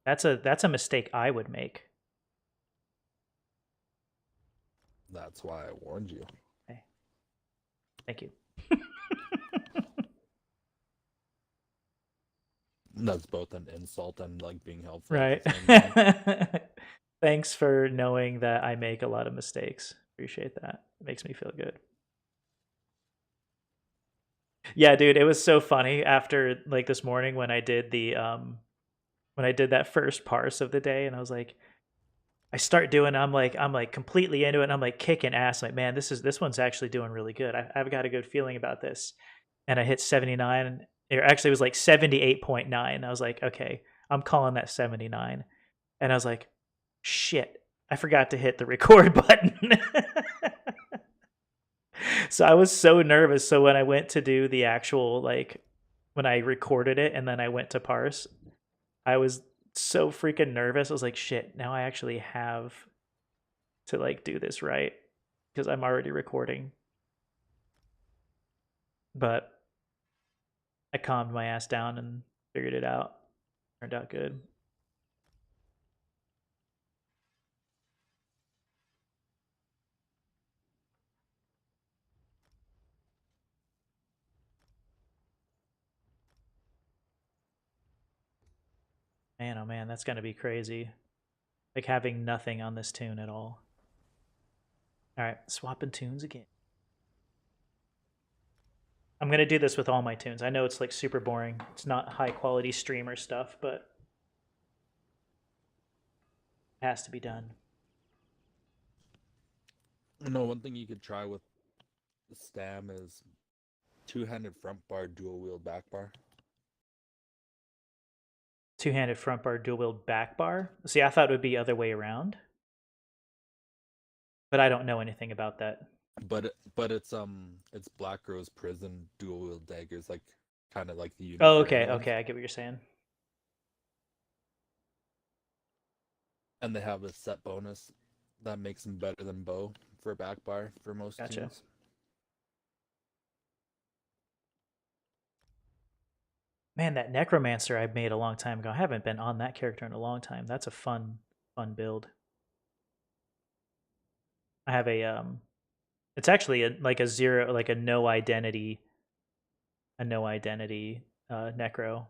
That's a mistake I would make. That's why I warned you. Okay. Thank you. That's both an insult and like being helpful. Right. Thanks for knowing that I make a lot of mistakes. Appreciate that. It makes me feel good. Yeah, dude, it was so funny after like this morning when I did the when I did that first parse of the day, and I was like, I start doing, I'm like completely into it, and I'm like kicking ass, like, man, this one's actually doing really good. I've got a good feeling about this. And I hit 79, or actually it was like 78.9. I was like, okay, I'm calling that 79. And I was like, shit, I forgot to hit the record button. So I was so nervous. So when I went to do the actual, like, when I recorded it and then I went to parse, I was so freaking nervous. I was like, shit, now I actually have to like do this right because I'm already recording. But I calmed my ass down and figured it out. Turned out good. Man, oh man, that's gonna be crazy. Like having nothing on this tune at all. Alright, swapping tunes again. I'm gonna do this with all my tunes. I know it's like super boring. It's not high quality streamer stuff, but it has to be done. No, one thing you could try with the stam is two-handed front bar, dual wheel back bar. Two-handed front bar, dual wheel back bar. See, I thought it would be other way around, but I don't know anything about that. But it's Black Rose Prison dual wheel daggers, like kind of like the unique. Oh, okay, okay, I get what you're saying. And they have a set bonus that makes them better than bow for back bar for most teams. Man, that Necromancer I made a long time ago. I haven't been on that character in a long time. That's a fun build. I have a it's actually like a no identity necro.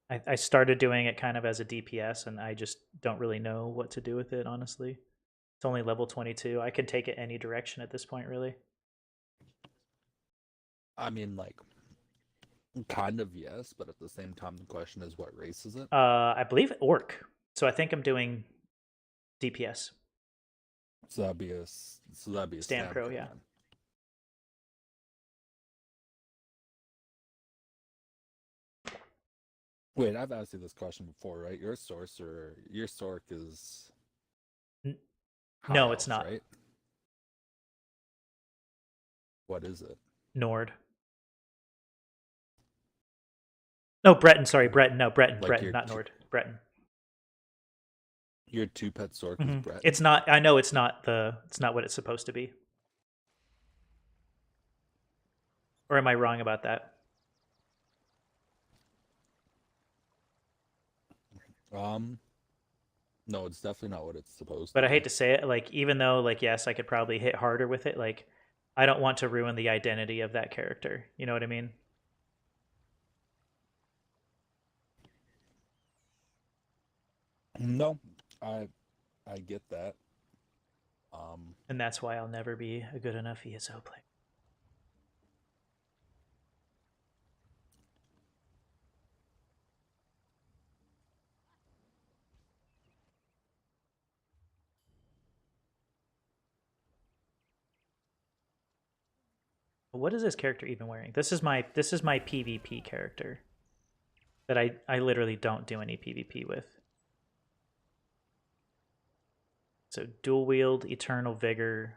I started doing it kind of as a DPS, and I just don't really know what to do with it, honestly. It's only level 22. I can take it any direction at this point, really. I mean, like, kind of yes, but at the same time, the question is, what race is it? I believe Orc. So I think I'm doing DPS. So that'd be a Stand Crow, yeah. Then. Wait, I've asked you this question before, right? Your sorcerer, your Sork is no, it's not. Right? What is it? Nord. No, Breton. Sorry, Breton. No, Breton. Like Breton, not Nord. Breton. Your 2-pet Sork is Breton. It's not. I know it's not It's not what it's supposed to be. Or am I wrong about that? No, it's definitely not what it's supposed to But be. I hate to say it, like, even though, like, yes, I could probably hit harder with it, like, I don't want to ruin the identity of that character. You know what I mean? No, I get that. And that's why I'll never be a good enough ESO player. What is this character even wearing? This is my PvP character that I literally don't do any PvP with. So dual wield Eternal Vigor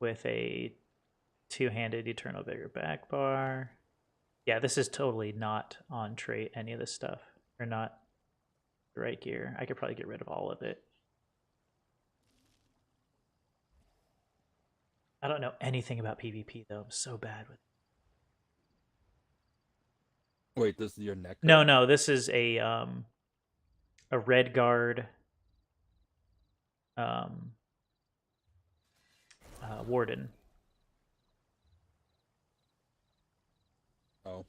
with a two-handed Eternal Vigor back bar. Yeah, this is totally not on trait, any of this stuff. Or not the right gear. I could probably get rid of all of it. I don't know anything about PvP, though. I'm so bad with it. Wait, this is your neck? No, this is a Red Guard Warden. Oh.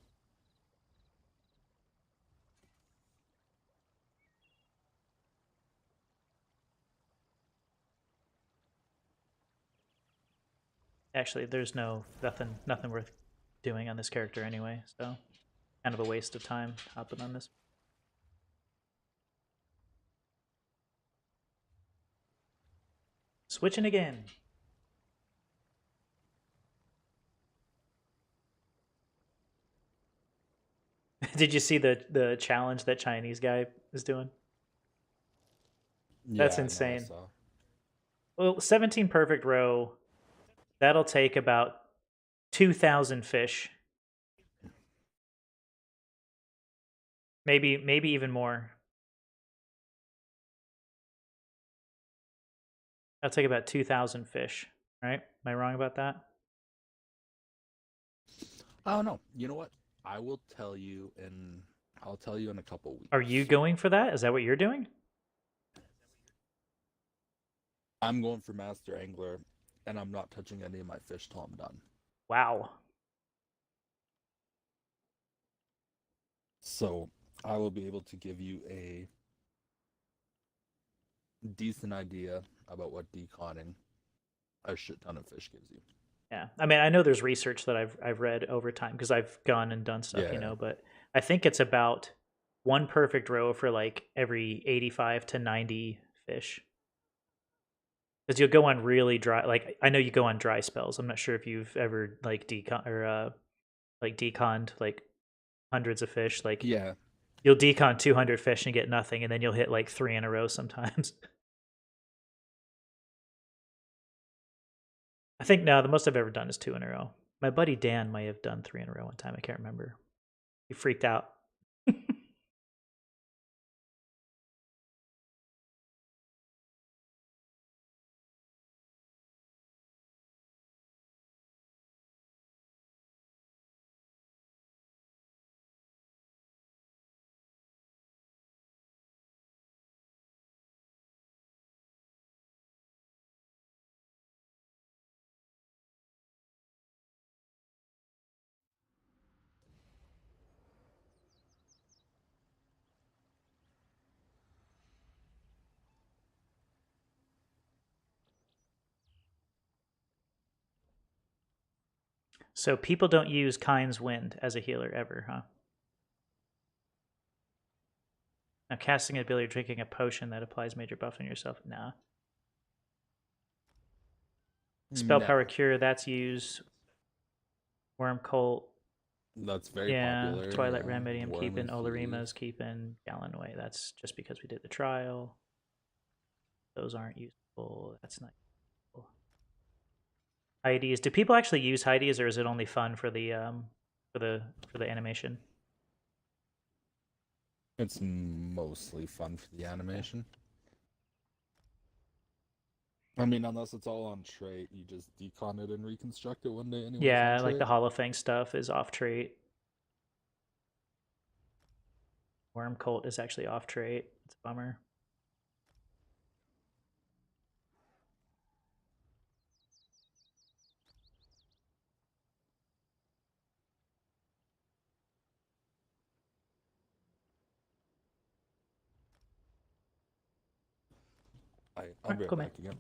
Actually, there's nothing worth doing on this character anyway, so kind of a waste of time hopping on this. Switching again. Did you see the challenge that Chinese guy is doing? Yeah, That's insane. I saw. Well, 17 perfect row. That'll take about 2,000 fish. Maybe even more. That'll take about 2,000 fish, right? Am I wrong about that? I don't know. You know what? I'll tell you in a couple weeks. Are you going for that? Is that what you're doing? I'm going for Master Angler, and I'm not touching any of my fish till I'm done. Wow. So I will be able to give you a decent idea about what deconning a shit ton of fish gives you. Yeah, I mean, I know there's research that I've read over time because I've gone and done stuff, you know. But I think it's about one perfect row for like every 85 to 90 fish. Because you'll go on really dry, like I know you go on dry spells. I'm not sure if you've ever like deconned like hundreds of fish. Like you'll decon 200 fish and get nothing, and then you'll hit like 3 in a row sometimes. I think no, the most I've ever done is 2 in a row. My buddy Dan might have done 3 in a row one time. I can't remember. He freaked out. So people don't use Kind's Wind as a healer ever, huh? Now casting an ability or drinking a potion that applies major buff on yourself. Nah. Spell Never. Power Cure, that's used. Worm Cult. That's very Yeah, popular. Twilight yeah. Remedy, I'm Worm keeping. Olarima's infused. keeping. Gallenway, that's just because we did the trial. Those aren't useful. That's not useful. Heidi's. Do people actually use Heidi's, or is it only fun for the animation? It's mostly fun for the animation. I mean, unless it's all on trait, you just decon it and reconstruct it one day anyway. Yeah, like the Hollow Fang stuff is off trait. Worm Cult is actually off trait. It's a bummer. I'll be right Cool, man. back again.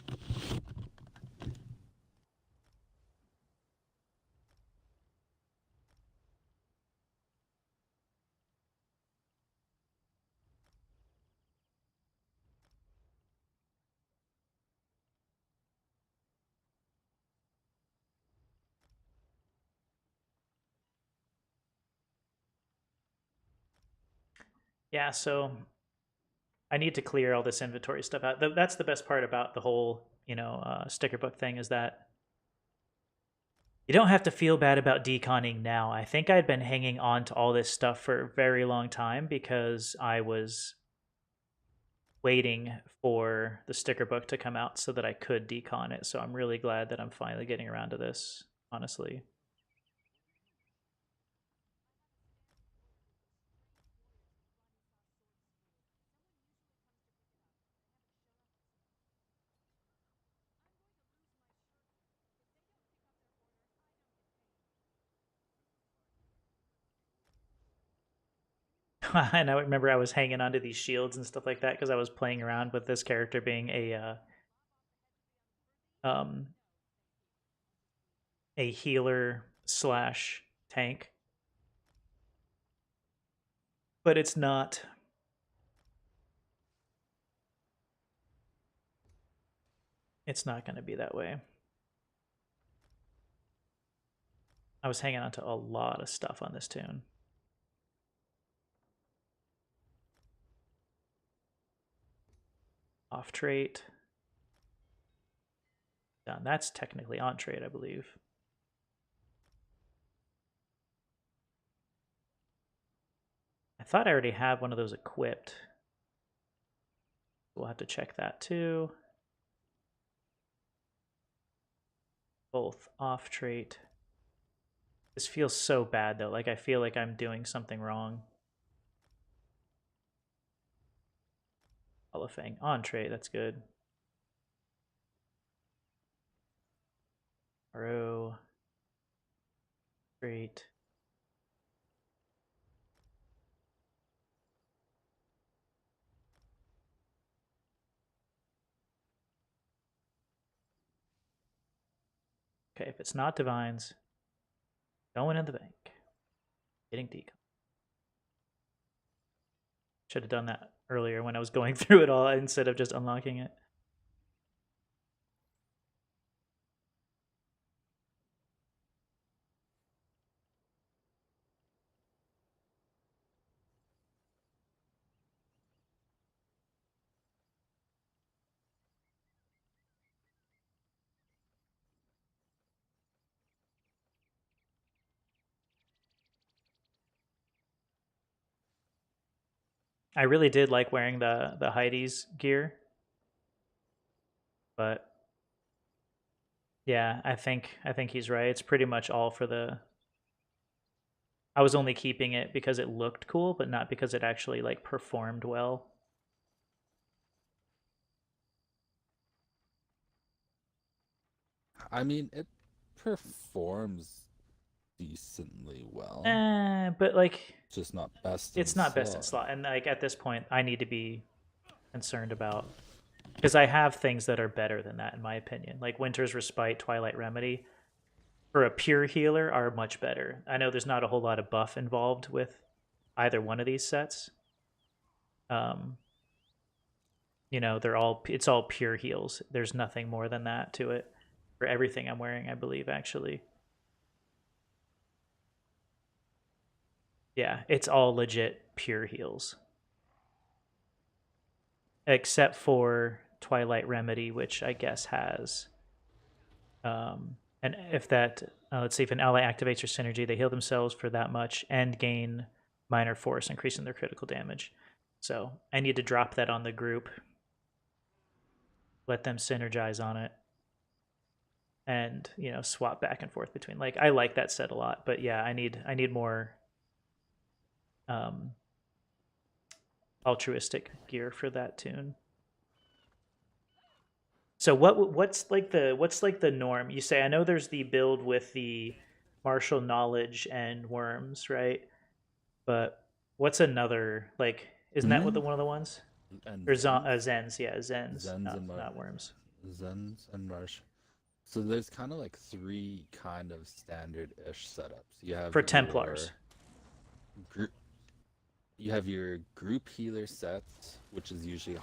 Yeah, so I need to clear all this inventory stuff out. That's the best part about the whole, sticker book thing, is that you don't have to feel bad about deconning now. I think I'd been hanging on to all this stuff for a very long time because I was waiting for the sticker book to come out so that I could decon it. So I'm really glad that I'm finally getting around to this, honestly. And I remember I was hanging onto these shields and stuff like that because I was playing around with this character being a healer slash tank. But it's not. It's not going to be that way. I was hanging on to a lot of stuff on this tune. Off trait. Done. That's technically on trait, I believe. I thought I already had one of those equipped. We'll have to check that too. Both off trait. This feels so bad though. Like I feel like I'm doing something wrong. Hollow Fang on trait. That's good. Row. Trait. Okay, if it's not divines, going in the bank. Getting decon. Should have done that earlier when I was going through it all instead of just unlocking it. I really did like wearing the Heidi's gear, but yeah, I think he's right. It's pretty much all for the. I was only keeping it because it looked cool, but not because it actually like performed well. I mean, it performs decently well. But like, it's just not best. It's not best in slot, and like at this point, I need to be concerned about, because I have things that are better than that in my opinion, like Winter's Respite, Twilight Remedy. for a pure healer are much better. I know there's not a whole lot of buff involved with either one of these sets. You know, it's all pure heals. There's nothing more than that to it for everything I'm wearing, I believe, actually. Yeah, it's all legit pure heals. Except for Twilight Remedy, which I guess has and if that let's see, if an ally activates your synergy, they heal themselves for that much and gain minor force, increasing their critical damage. So I need to drop that on the group, let them synergize on it, and you know, swap back and forth between. Like, I like that set a lot, but yeah, I need more altruistic gear for that tune. So what's like the norm? You say, I know there's the build with the martial knowledge and worms, right? But what's another, like, isn't that what one of the ones? And Or Zens, yeah, Zens, and not worms. Zens and Marsh. So there's kind of like 3 kind of standard-ish setups. You have For Templars. You have your group healer set, which is usually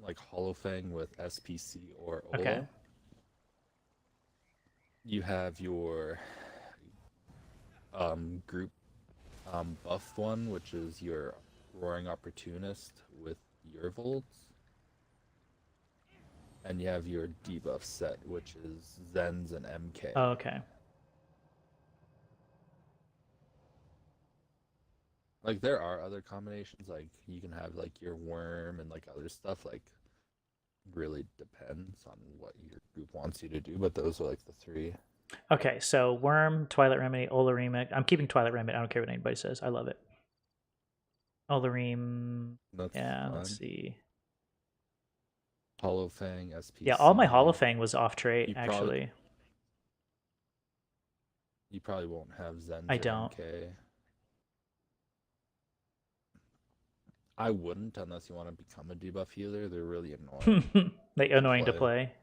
like Holofang with SPC or Ola. Okay. You have your group buff one, which is your Roaring Opportunist with Yervolds. And you have your debuff set, which is Zens and MK. Oh, okay. Like, there are other combinations, like you can have like your worm and like other stuff, like really depends on what your group wants you to do, but those are like the 3. Okay, so Worm, Twilight Remedy, Olarim. I'm keeping Twilight Remedy. I don't care what anybody says. I love it. Olarim. That's yeah, fine. let's see. Holofang, SPC. Yeah, all my Holofang was off trait, actually. You probably won't have Zen. I don't. MK. I wouldn't unless you want to become a debuff healer. They're really annoying. Like, annoying to play.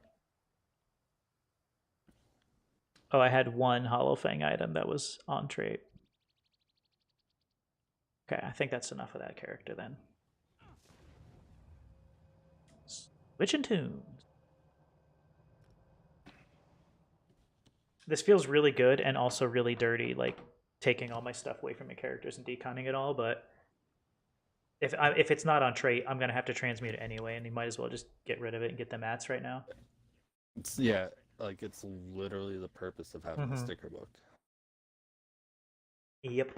Oh, I had one Holofang item that was on trait. Okay, I think that's enough of that character then. Switching tunes. This feels really good and also really dirty, like taking all my stuff away from my characters and deconning it all, but if it's not on trait, I'm gonna have to transmute it anyway, and you might as well just get rid of it and get the mats right now. Yeah, like, it's literally the purpose of having the sticker book. Yep.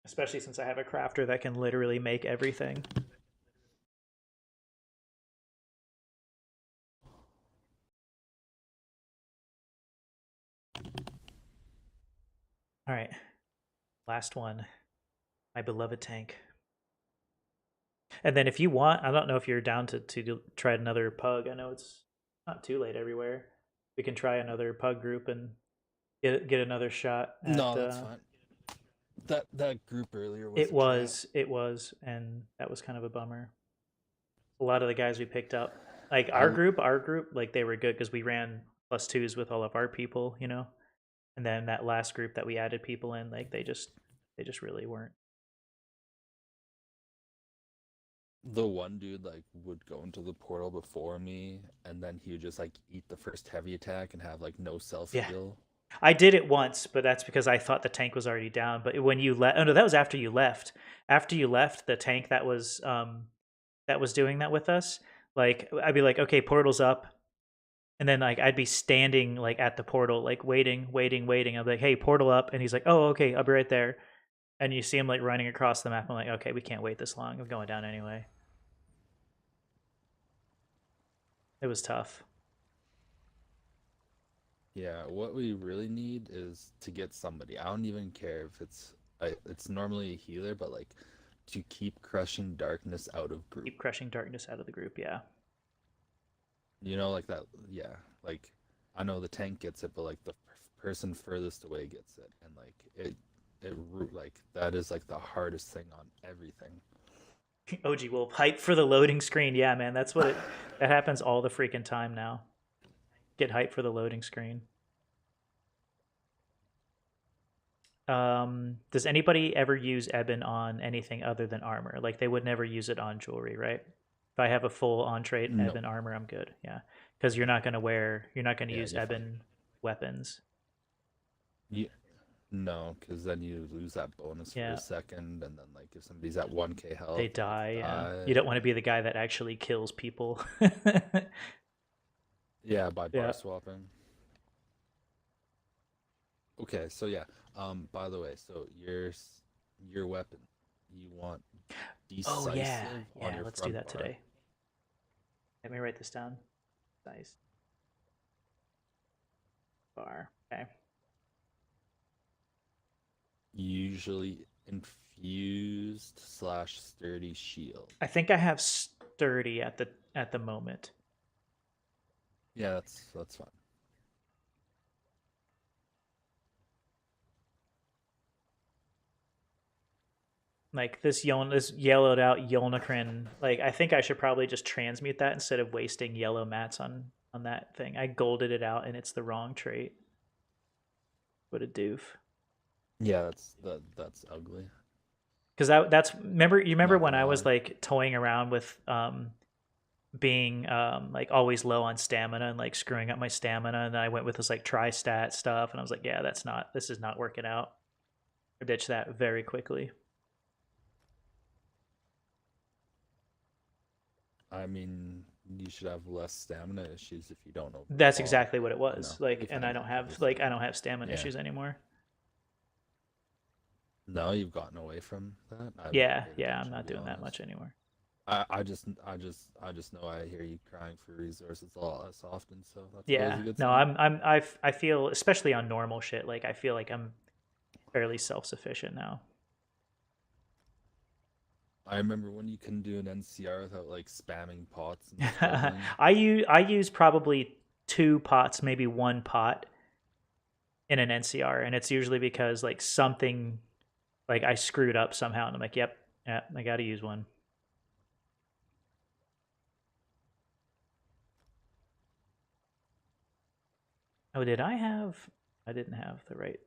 Especially since I have a crafter that can literally make everything. All right. Last one. My beloved tank. And then if you want, I don't know if you're down to try another pug. I know it's not too late everywhere. We can try another pug group and get another shot at, no, that's fine. That group earlier was it was, and that was kind of a bummer. A lot of the guys we picked up, like our group, like, they were good because we ran +2s with all of our people, you know. And then that last group that we added people in, like, they just really weren't. The one dude, like, would go into the portal before me, and then he would just, like, eat the first heavy attack and have, like, no self-heal. Yeah. I did it once, but that's because I thought the tank was already down. But when you left, oh no, that was after you left. After you left, the tank that was doing that with us, like, I'd be like, okay, portal's up. And then, like, I'd be standing, like, at the portal, like, waiting. I'd be like, hey, portal up. And he's like, oh, okay, I'll be right there. And you see him, like, running across the map. I'm like, okay, we can't wait this long. I'm going down anyway. It was tough. Yeah, what we really need is to get somebody. I don't even care if it's normally a healer, but, like, to keep crushing darkness out of group. Keep crushing darkness out of the group, yeah. You know, like that, yeah. Like, I know the tank gets it, but, like, the person furthest away gets it. And, like, like, that is, like, the hardest thing on everything. OG Wolf, hype for the loading screen. Yeah, man, that's what that happens all the freaking time now. Get hype for the loading screen. does anybody ever use Ebon on anything other than armor? Like they would never use it on jewelry, right? If I have a full on trait No. Ebon armor, I'm good. Yeah, because you're not gonna use you're fine. Ebon weapons. No, because then you lose that bonus for Yeah. a second, and then like if somebody's at 1k health, They die. Yeah. You don't want to be the guy that actually kills people. Yeah, by bar Yeah. swapping. Okay, so yeah. By the way, so your weapon, you want decisive Oh yeah, on yeah. your Let's do front that bar. today. Let me write this down. Nice. Bar. Okay. Usually infused / sturdy shield. I think I have sturdy at the moment. Yeah, that's fine. Like this yellowed out Yolnacrin. Like I think I should probably just transmute that instead of wasting yellow mats on that thing. I golded it out and it's the wrong trait. What a doof. Yeah, that's ugly. Because that's you remember Not when gonna I was lie. like toying around with being like always low on stamina and like screwing up my stamina, and then I went with this like tri-stat stuff, and I was like, yeah, this is not working out. I ditched that very quickly. I mean, you should have less stamina issues if you don't know. That's exactly what it was. No, Like, you're and fine. I don't have stamina Yeah. issues anymore. No, you've gotten away from that. I Yeah, haven't paid yeah, I'm attention, not to be doing that honest. much anymore. I just know I hear you crying for resources a lot less often, so that's Yeah, always a good no, sign. I feel, especially on normal shit, like I feel like I'm fairly self-sufficient now. I remember when you couldn't do an NCR without like spamming pots and stuff. I use probably 2 pots, maybe 1 pot in an NCR, and it's usually because like something, like I screwed up somehow, and I'm like, yep, yeah, I got to use one. Oh, did I have? I didn't have the right.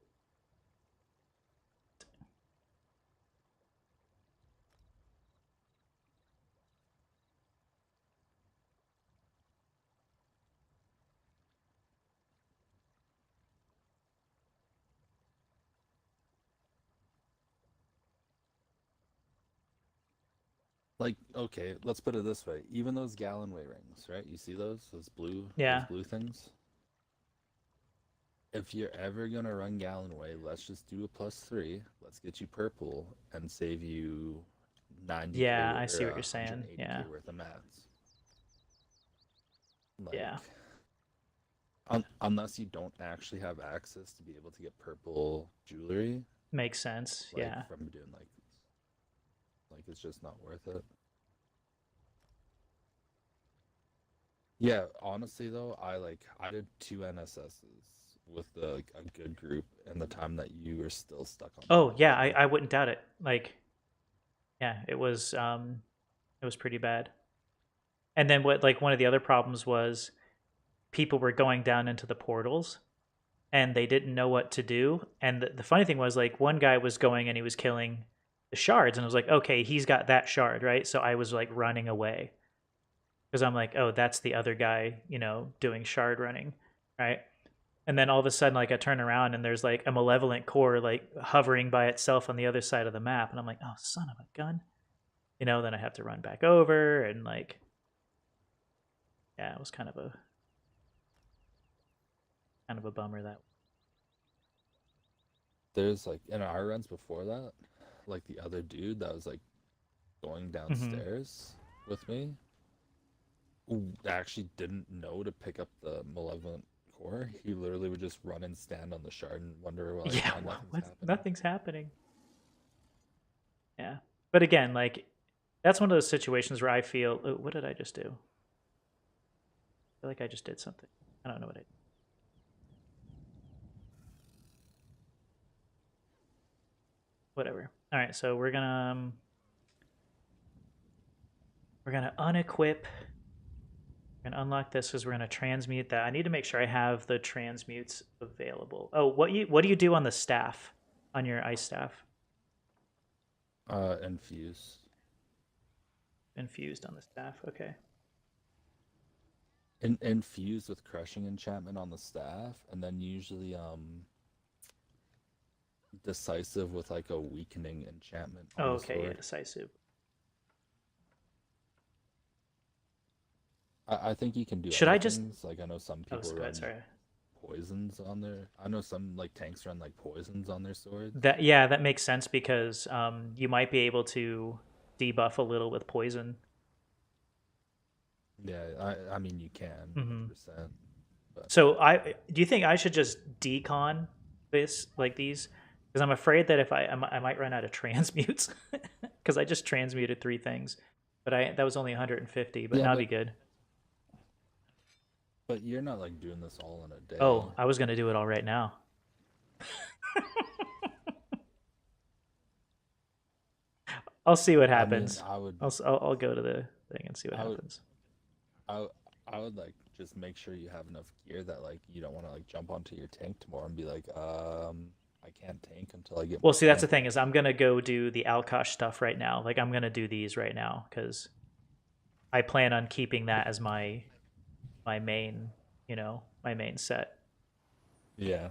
Like, okay, let's put it this way. Even those Gallonway rings, right? You see those? Those blue things? If you're ever gonna run Gallonway, let's just do a +3. Let's get you purple and save you 90k. Yeah, I see what you're saying. 180k Yeah. worth of mats. Like, Yeah. Unless you don't actually have access to be able to get purple jewelry. Makes sense. Like, yeah. From doing like it's just not worth it. Yeah, honestly though, I did 2 NSSs with a good group in the time that you were still stuck on. Oh yeah, I wouldn't doubt it. Like, yeah, it was pretty bad. And then what, like, one of the other problems was people were going down into the portals and they didn't know what to do. And the funny thing was, like, one guy was going and he was killing the shards, and I was like, okay, he's got that shard, right? So I was like running away because I'm like, oh, that's the other guy, doing shard running, right? And then all of a sudden, like, I turn around and there's like a malevolent core like hovering by itself on the other side of the map, and I'm like, oh, son of a gun, then I have to run back over, and like, yeah, it was kind of a bummer that. There's like in our runs before that, like the other dude that was like going downstairs with me, who actually didn't know to pick up the malevolent core. He literally would just run and stand on the shard and wonder why nothing's happening. Yeah, but again, like, that's one of those situations where I feel, oh, what did I just do? I feel like I just did something. I don't know what I did. Whatever. All right, so we're gonna unequip. We're gonna unlock this because we're gonna transmute that. I need to make sure I have the transmutes available. Oh, what do you do on the staff? on your ice staff? Infuse. Infused on the staff. Okay. Infused with crushing enchantment on the staff, and then usually decisive with like a weakening enchantment on Oh, the okay. Yeah, sword. decisive. I think you can do Should other I just? things. Like I know some Oh, people go ahead. run Sorry. poisons on their. I know some like tanks run like poisons on their swords. That makes sense because you might be able to debuff a little with poison. Yeah, I mean you can Mm-hmm. 100%. But So do you think I should just decon this like these? Because I'm afraid that if I might run out of transmutes because I just transmuted 3 things, but that was only 150, but yeah, that'll be good. but you're not like doing this all in a day. Oh, I was gonna do it all right now. I'll see what happens. I mean, I would. I'll go to the thing and see what I would. happens. I would like just make sure you have enough gear that like you don't want to like jump onto your tank tomorrow and be like, I can't tank until I get. Well, see, that's the thing is I'm gonna go do the Alkosh stuff right now. Like I'm gonna do these right now because I plan on keeping that as my main, my main set. Yeah.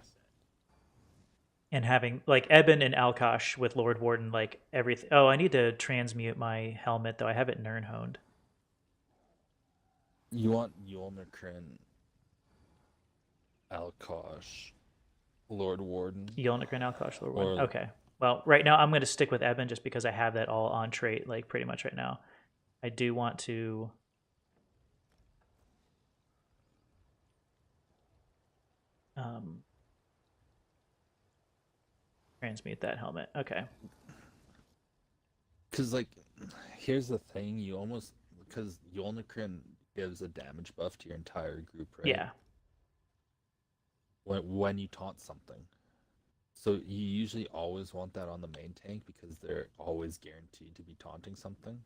And having like Eben and Alkosh with Lord Warden, like everything. Oh, I need to transmute my helmet though. I have it Nern honed. You want Yulnukrin, Alkosh, Lord Warden. Yolnikrin, Alkosh, Lord Warden. Or- Okay. Well, right now I'm going to stick with Eben just because I have that all on trait, like pretty much right now. I do want to. Transmute that helmet. Okay. Because like, here's the thing: you almost because Yulnukrin gives a damage buff to your entire group, right? Yeah. When you taunt something, so you usually always want that on the main tank because they're always guaranteed to be taunting something.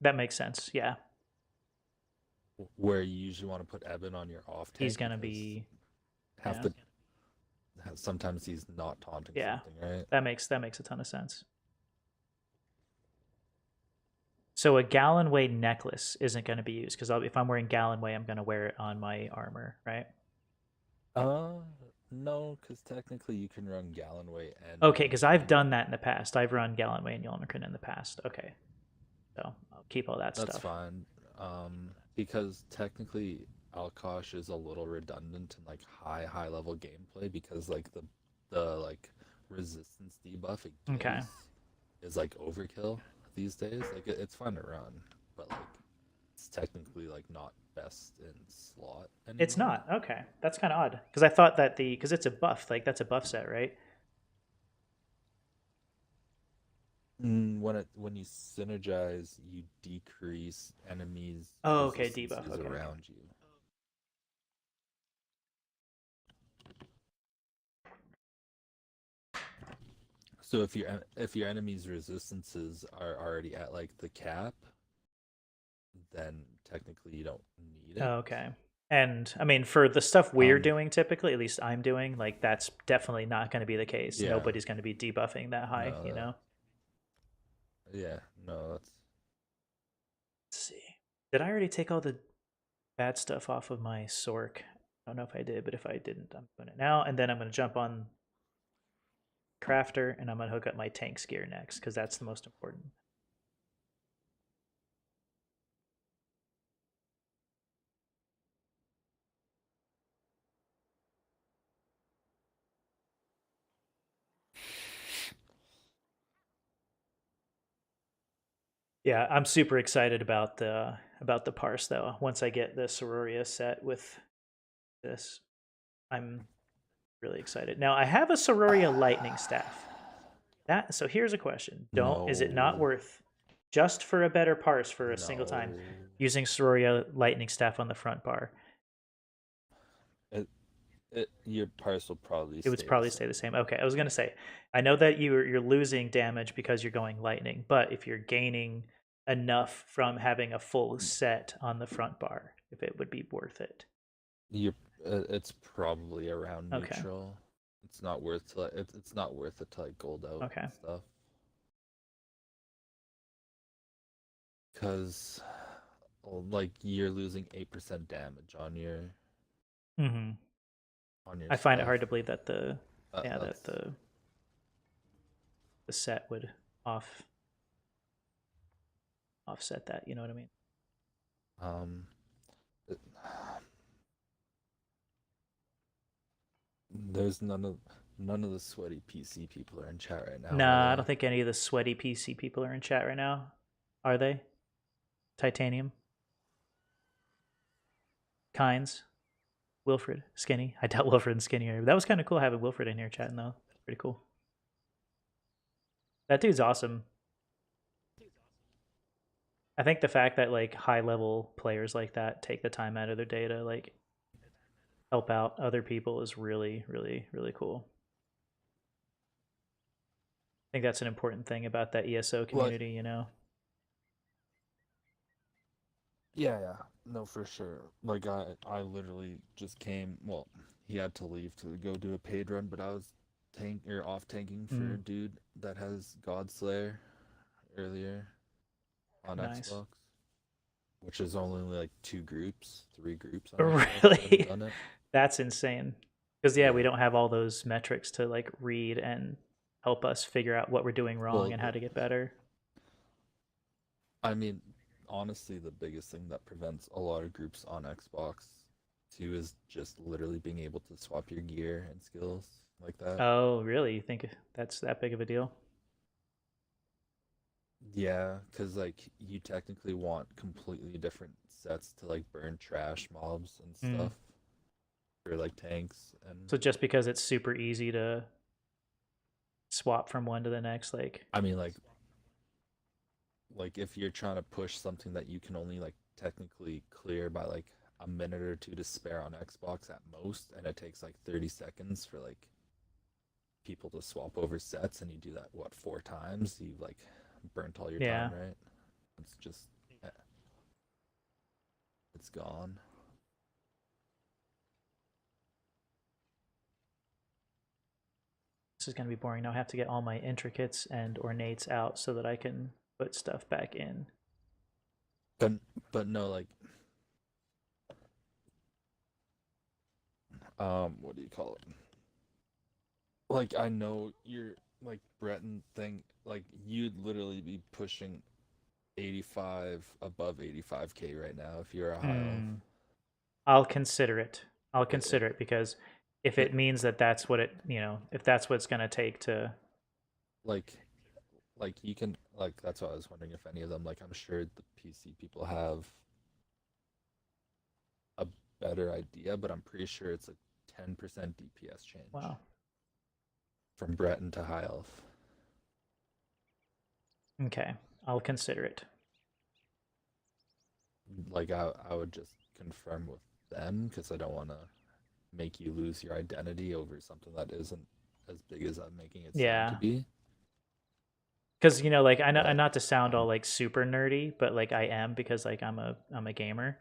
That makes sense. Yeah. Where you usually want to put Eben on your off tank. He's going to be. Half yeah. the. Sometimes he's not taunting something, right? That makes a ton of sense. So a Gallonway necklace isn't going to be used because if I'm wearing Gallonway, I'm going to wear it on my armor, right? No, because technically you can run Gallonway and. Okay, because I've done that in the past. I've run Gallonway and Yolnikrin in the past. Okay, so I'll keep all that stuff. That's fine. Because technically Alkosh is a little redundant in like high level gameplay because like the like resistance debuff it gives is like overkill these days. Like it's fun to run, but like it's technically like not best in slot anymore. It's not. Okay, that's kind of odd because I thought that because it's a buff, like that's a buff set, right? When you synergize, you decrease enemies. Oh, okay, debuff around you. So if your enemy's resistances are already at like the cap, then technically you don't need it. Oh, okay. And I mean, for the stuff we're doing typically, at least I'm doing, like that's definitely not going to be the case. Yeah. Nobody's going to be debuffing that high, No, you know? Yeah, no, that's. Let's see. Did I already take all the bad stuff off of my Sork? I don't know if I did, but if I didn't, I'm doing it now. And then I'm going to jump on Crafter, and I'm going to hook up my tanks gear next, because that's the most important. Yeah, I'm super excited about the parse though. Once I get the Sororia set with this, I'm really excited. Now I have a Sororia lightning staff. So here's a question: is it not worth just for a better parse for a single time using Sororia lightning staff on the front bar? Your parse will probably. It would probably stay the same. Okay, I was gonna say, I know that you're losing damage because you're going lightning, but if you're gaining enough from having a full set on the front bar, if it would be worth it. It's probably around neutral. It's not worth to it's not worth it to like gold out Okay. and stuff. Because like you're losing 8% damage Mm-hmm. on your I find it stuff. hard to believe that the That's that the set would offset that. You know what I mean? um it- there's none of the sweaty PC people are in chat right now, Nah, are I they? don't think any of the sweaty PC people are in chat right now. Are they? Titanium, Kynes, Wilfred, Skinny. I doubt Wilfred and Skinny are. That was kind of cool having Wilfred in here chatting though. That's pretty cool. That dude's awesome. I think the fact that like high level players like that take the time out of their day to like help out other people is really, really, really cool. I think that's an important thing about that ESO community, you know? Yeah, no, for sure. Like I literally just came. Well, he had to leave to go do a paid run, but I was off tanking for a dude that has Godslayer earlier on Nice. Xbox, which is only like 3 groups on Xbox that have Really? done it. That's insane. Because yeah, we don't have all those metrics to like read and help us figure out what we're doing wrong Well, and how to get better. I mean, honestly, the biggest thing that prevents a lot of groups on Xbox too is just literally being able to swap your gear and skills like that. Oh, really? You think that's that big of a deal? Yeah, because like you technically want completely different sets to like burn trash mobs and stuff for like tanks and So just because it's super easy to swap from one to the next, like I mean like if you're trying to push something that you can only like technically clear by like a minute or two to spare on Xbox at most, and it takes like 30 seconds for like people to swap over sets, and you do that what 4 times, you've like burnt all your yeah. time, right? It's just it's gone. This is going to be boring. Now I have to get all my intricates and ornates out so that I can put stuff back in. But no, like what do you call it? Like I know you're like Breton thing, like you'd literally be pushing 85 above 85k right now if you're a high elf. I'll consider it. I'll It, it, consider it because if it it means that that's what it, you know, if that's what it's going to take to like you can like that's why I was wondering if any of them, like I'm sure the PC people have a better idea, but I'm pretty sure it's a 10% DPS change. Wow. From Breton to high elf. Okay, I'll consider it. Like I would just confirm with them because I don't want to make you lose your identity over something that isn't as big as I'm making it sound to be. Because you know, like I know, not to sound all like super nerdy, but like I am because like I'm a gamer.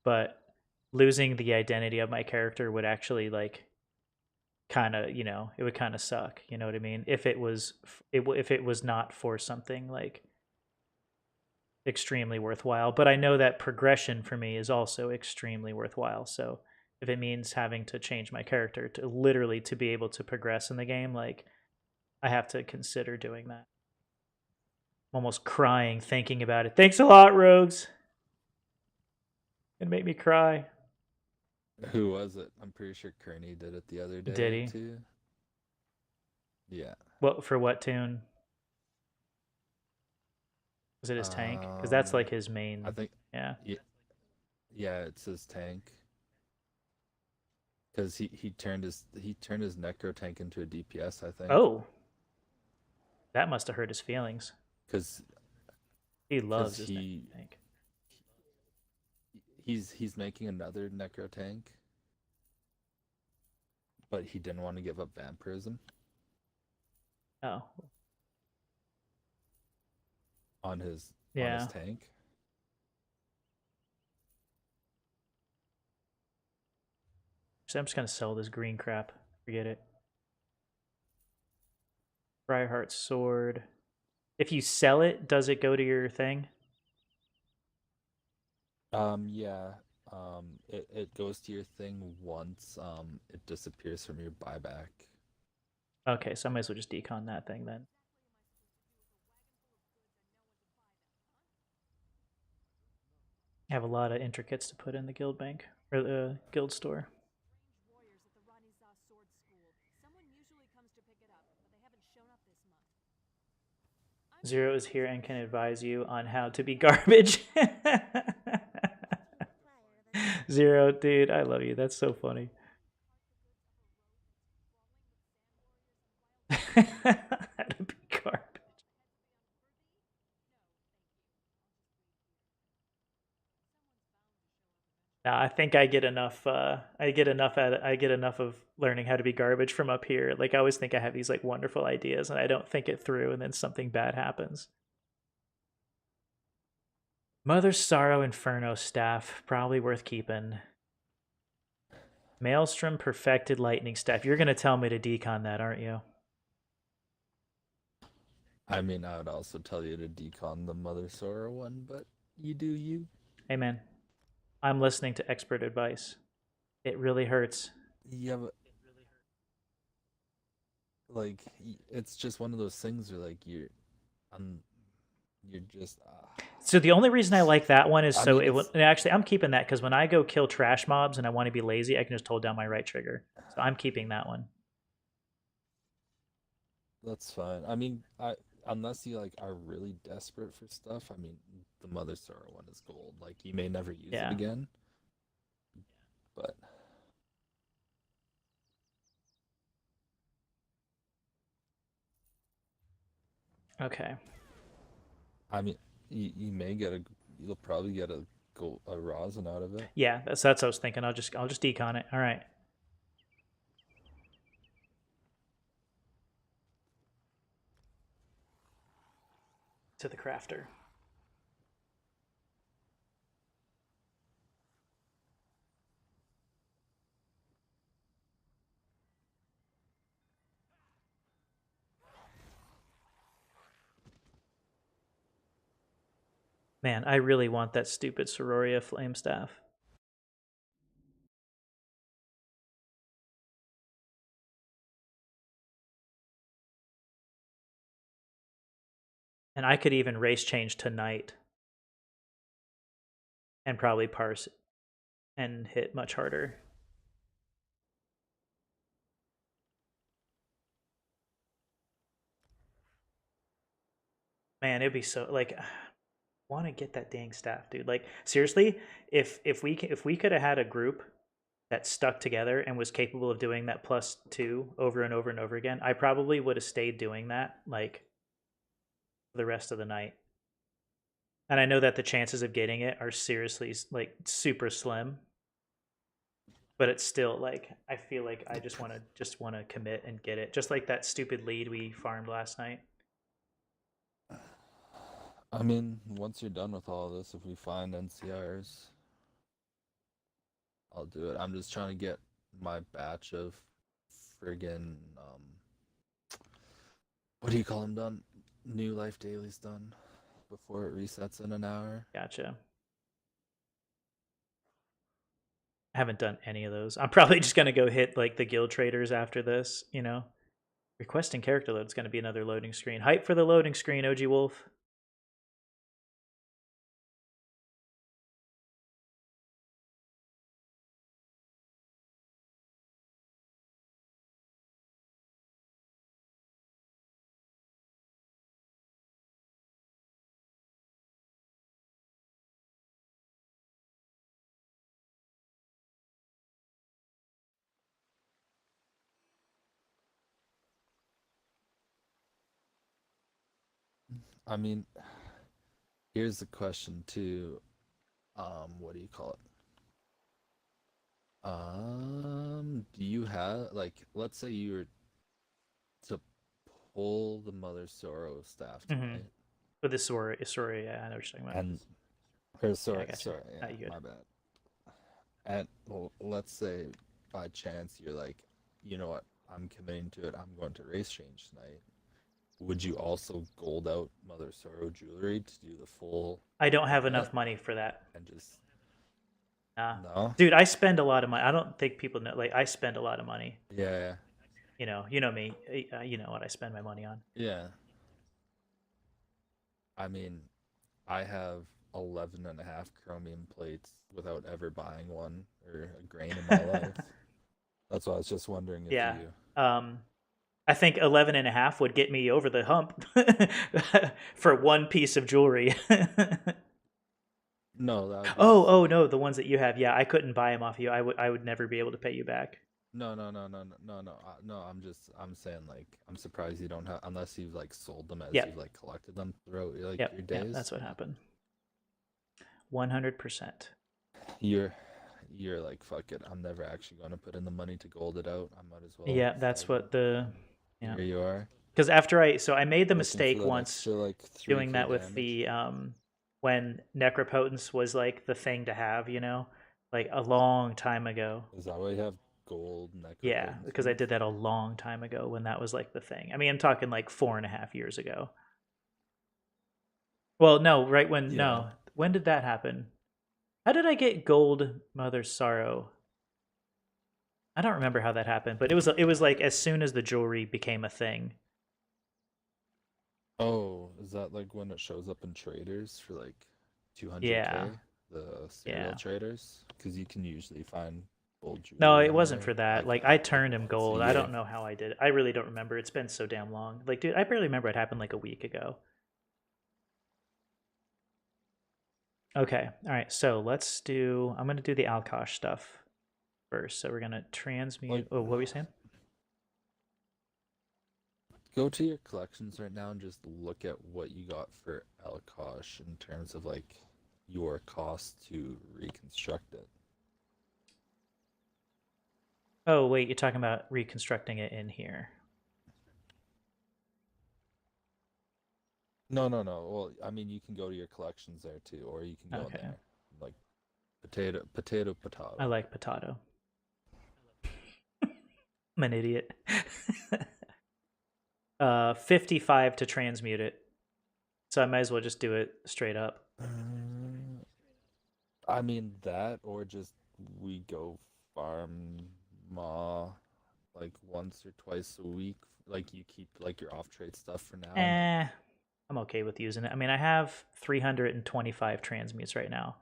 But losing the identity of my character would actually like kind of, you know, it would kind of suck. You know what I mean? If it was if it was not for something like extremely worthwhile. But I know that progression for me is also extremely worthwhile. So if it means having to change my character to literally to be able to progress in the game, like I have to consider doing that. I'm almost crying thinking about it. Thanks a lot, Rogues. It made me cry. Who was it? I'm pretty sure Kearney did it the other day. Did he? Too. Yeah. What for? What tune? Was it his tank? Because that's like his main. I think. Yeah. Yeah, it's his tank. Because he turned his necro tank into a DPS, I think. Oh. That must have hurt his feelings. Because he loves his tank. He's making another necro tank, but he didn't want to give up vampirism. Oh. On his tank. So I'm just gonna sell this green crap. Forget it. Briarheart sword. If you sell it, does it go to your thing? Yeah. It goes to your thing once. It disappears from your buyback. Okay, so I might as well just decon that thing then. I have a lot of intricates to put in the guild bank or the guild store. Warriors at the Ranisa Sword School. Someone usually comes to pick it up, but they haven't shown up this month. Zero is here and can advise you on how to be garbage. Zero, dude, I love you. That's so funny. How to be garbage. Now, I think I get enough. I get enough of learning how to be garbage from up here. Like I always think I have these like wonderful ideas, and I don't think it through, and then something bad happens. Mother's Sorrow Inferno staff, probably worth keeping. Maelstrom Perfected Lightning staff. You're gonna tell me to decon that, aren't you? I mean, I would also tell you to decon the Mother Sorrow one, but you do you. Hey man, I'm listening to expert advice. It really hurts. Yeah, but like it's just one of those things where like you're just. So the only reason I like that one is I so mean, it will actually I'm keeping that because when I go kill trash mobs and I want to be lazy, I can just hold down my right trigger. So I'm keeping that one. That's fine. I mean, unless you like are really desperate for stuff, I mean, the Mother Sorrow one is gold. Like you may never use it again, but okay. I mean, you may get you'll probably get a rosin out of it. Yeah, that's what I was thinking. I'll just decon it. All right. To the crafter. Man, I really want that stupid Sororia flame staff. And I could even race change tonight and probably parse and hit much harder. Man, it'd be so like want to get that dang staff, dude. Like seriously, if we could have had a group that stuck together and was capable of doing that +2 over and over and over again, I probably would have stayed doing that like the rest of the night. And I know that the chances of getting it are seriously like super slim. But it's still like I feel like I just want to commit and get it. Just like that stupid lead we farmed last night. I mean, once you're done with all this, if we find NCRs, I'll do it. I'm just trying to get my batch of friggin' what do you call them done? New life dailies done before it resets in an hour. Gotcha. I haven't done any of those. I'm probably just gonna go hit like the guild traders after this, you know. Requesting character load is gonna be another loading screen. Hype for the loading screen, OG Wolf. I mean, here's the question too. What do you call it? Do you have like, let's say you were to pull the Mother Sorrow staff tonight, But this sorry, yeah, I know what you're talking about. and or sorry, Yeah, sorry, yeah, my bad. And let's say by chance you're like, you know what, I'm committing to it. I'm going to race change tonight. would you also gold out Mother Sorrow jewelry to do the full I don't have set enough money for that. and just Nah. no? Dude, I spend a lot of money. I don't think people know. Like, I spend a lot of money. Yeah, You know me. You know what I spend my money on. yeah. I mean, I have 11 and a half chromium plates without ever buying one or a grain in my life. That's why I was just wondering if Yeah. you. I think 11 and a half would get me over the hump for one piece of jewelry. No, that would be Oh silly. no, the ones that you have. Yeah, I couldn't buy them off you. I would never be able to pay you back. No. I'm saying like I'm surprised you don't have unless you've like sold them as Yeah. you've like collected them throughout like Yep. your days. Yeah, that's what happened. 100%. You're like fuck it. I'm never actually going to put in the money to gold it out. I might as well. Yeah, that's sell what them. yeah. Here you are. Because after I made the Looking mistake for that once extra, like, doing 3K that with damage. the when necropotence was like the thing to have, like a long time ago. Is that why you have gold necropotence? Yeah, because I did that a long time ago when that was like the thing. I mean, I'm talking like 4.5 years ago. Well, no, right when no, when did that happen? How did I get gold Mother's Sorrow? I don't remember how that happened, but it was like as soon as the jewelry became a thing. Oh, is that like when it shows up in traders for like 200K? Yeah. The serial Yeah. traders? Because you can usually find gold jewelry. No, it in wasn't there. for that. Like I turned him So gold. I yeah. don't know how I did it. I really don't remember. It's been so damn long. Like, dude, I barely remember it happened like a week ago. Okay. All right. So let's do. I'm gonna do the Alkosh stuff first. So we're gonna transmute. Like- Oh, what were you saying? Go to your collections right now and just look at what you got for Elkosh in terms of like your cost to reconstruct it. Oh, wait. You're talking about reconstructing it in here. No. Well, I mean, you can go to your collections there too, or you can go in there. Like potato. I like potato. I'm an idiot. 55 to transmute it. So I might as well just do it straight up. I mean that, or just we go farm like once or twice a week. Like you keep like your off trade stuff for now. I'm okay with using it. I mean, I have 325 transmutes right now.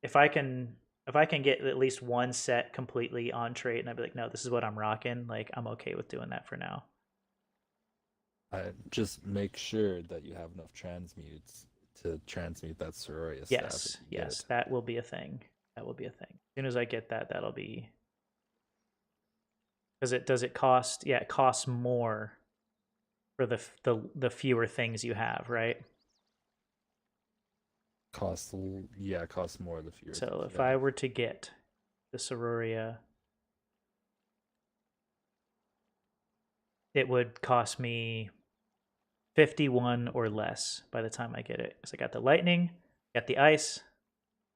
If I can get at least one set completely on trade, and I'd be like, no, this is what I'm rocking. Like, I'm okay with doing that for now. Just make sure that you have enough transmutes to transmute that Soraya staff. Yes, that will be a thing. That will be a thing. As soon as I get that, that'll be. Does it cost? Yeah, it costs more for the fewer things you have, right? Costs more the fewer. So if I were to get the Sororia, it would cost me 51 or less by the time I get it. So I got the lightning, got the ice.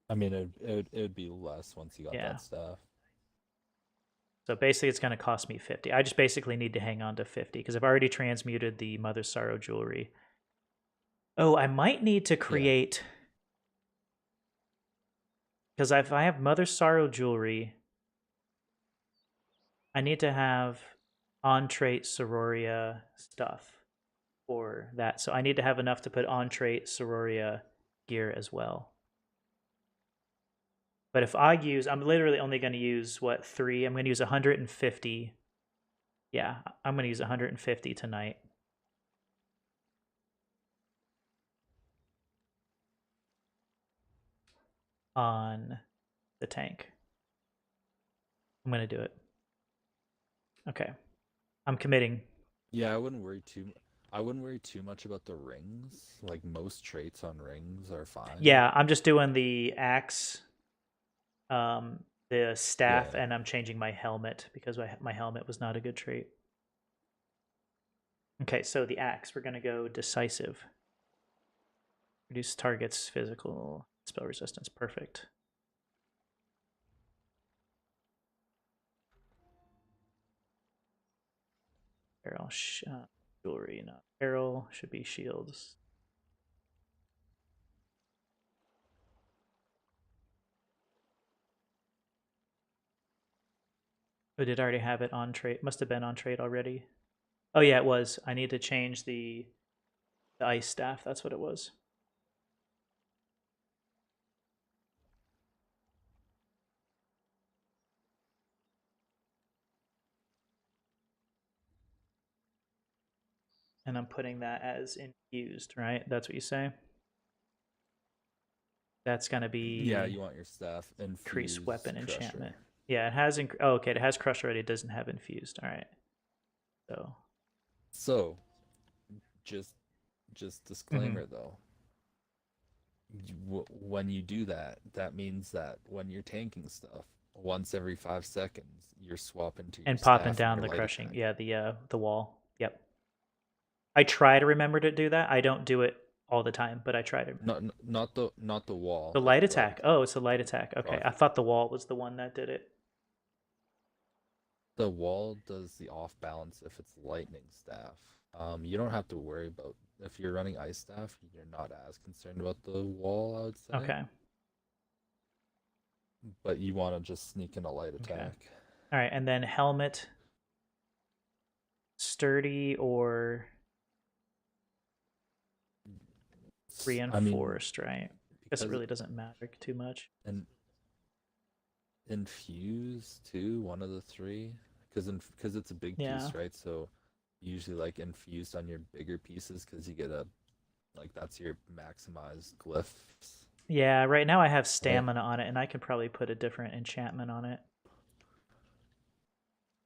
I mean, it would be less once you got that stuff. So basically, it's going to cost me 50. I just basically need to hang on to 50 because I've already transmuted the Mother's Sorrow jewelry. Oh, I might need to create. Because if I have Mother's Sorrow jewelry, I need to have on-trait Sororia stuff for that. So I need to have enough to put on-trait Sororia gear as well. But if I use, I'm literally only going to use, 3? I'm going to use 150. Yeah, I'm going to use 150 tonight. On the tank. I'm going to do it. Okay. I'm committing. Yeah, I wouldn't worry too much about the rings. Like most traits on rings are fine. Yeah, I'm just doing the axe, the staff, and I'm changing my helmet because my helmet was not a good trait. Okay, so the axe, we're going to go decisive. Reduce target's physical spell resistance. Perfect. Here, I'll Jewelry, not apparel. Should be shields. Oh, did I already have it on trade? Must have been on trade already. Oh yeah, it was. I need to change the ice staff. That's what it was. And I'm putting that as infused, right? That's what you say? That's gonna be Yeah, you want your staff increase infused weapon crusher. enchantment. Yeah, it has. Oh, okay, it has crush already. It doesn't have infused. All right. So, just disclaimer though. When you do that, that means that when you're tanking stuff, once every 5 seconds, you're swapping to your and staff popping and down your the light crushing. attack. Yeah, the wall. Yep. I try to remember to do that. I don't do it all the time, but I try to. Not the wall. The but light attack. Oh, it's the light attack. Okay, proc. I thought the wall was the one that did it. The wall does the off balance if it's lightning staff. You don't have to worry about if you're running ice staff. You're not as concerned about the wall, I would say. Okay. But you want to just sneak in a light attack. Okay. All right, and then helmet, sturdy or reinforced, right? I guess it really doesn't matter too much. And infuse too, one of the three, because it's a big piece, right? So usually like infused on your bigger pieces because you get that's your maximized glyphs. Yeah, right now I have stamina on it, and I can probably put a different enchantment on it.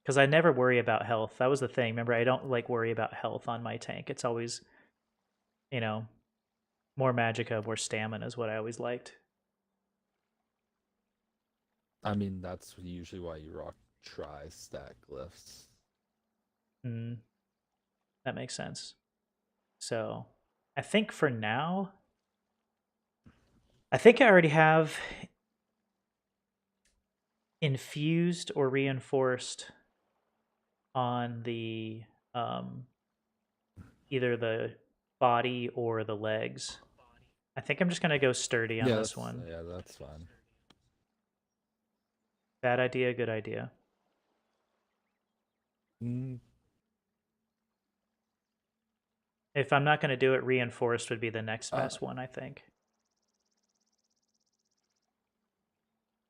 Because I never worry about health. That was the thing. Remember, I don't worry about health on my tank. It's always, more magicka, more stamina is what I always liked. I mean, that's usually why you rock tri-stack glyphs. That makes sense. So, I think for now, I think I already have infused or reinforced on the either the body or the legs. I think I'm just gonna go sturdy on this one. Yeah, that's fine. Bad idea, good idea. If I'm not gonna do it, reinforced would be the next best one, I think.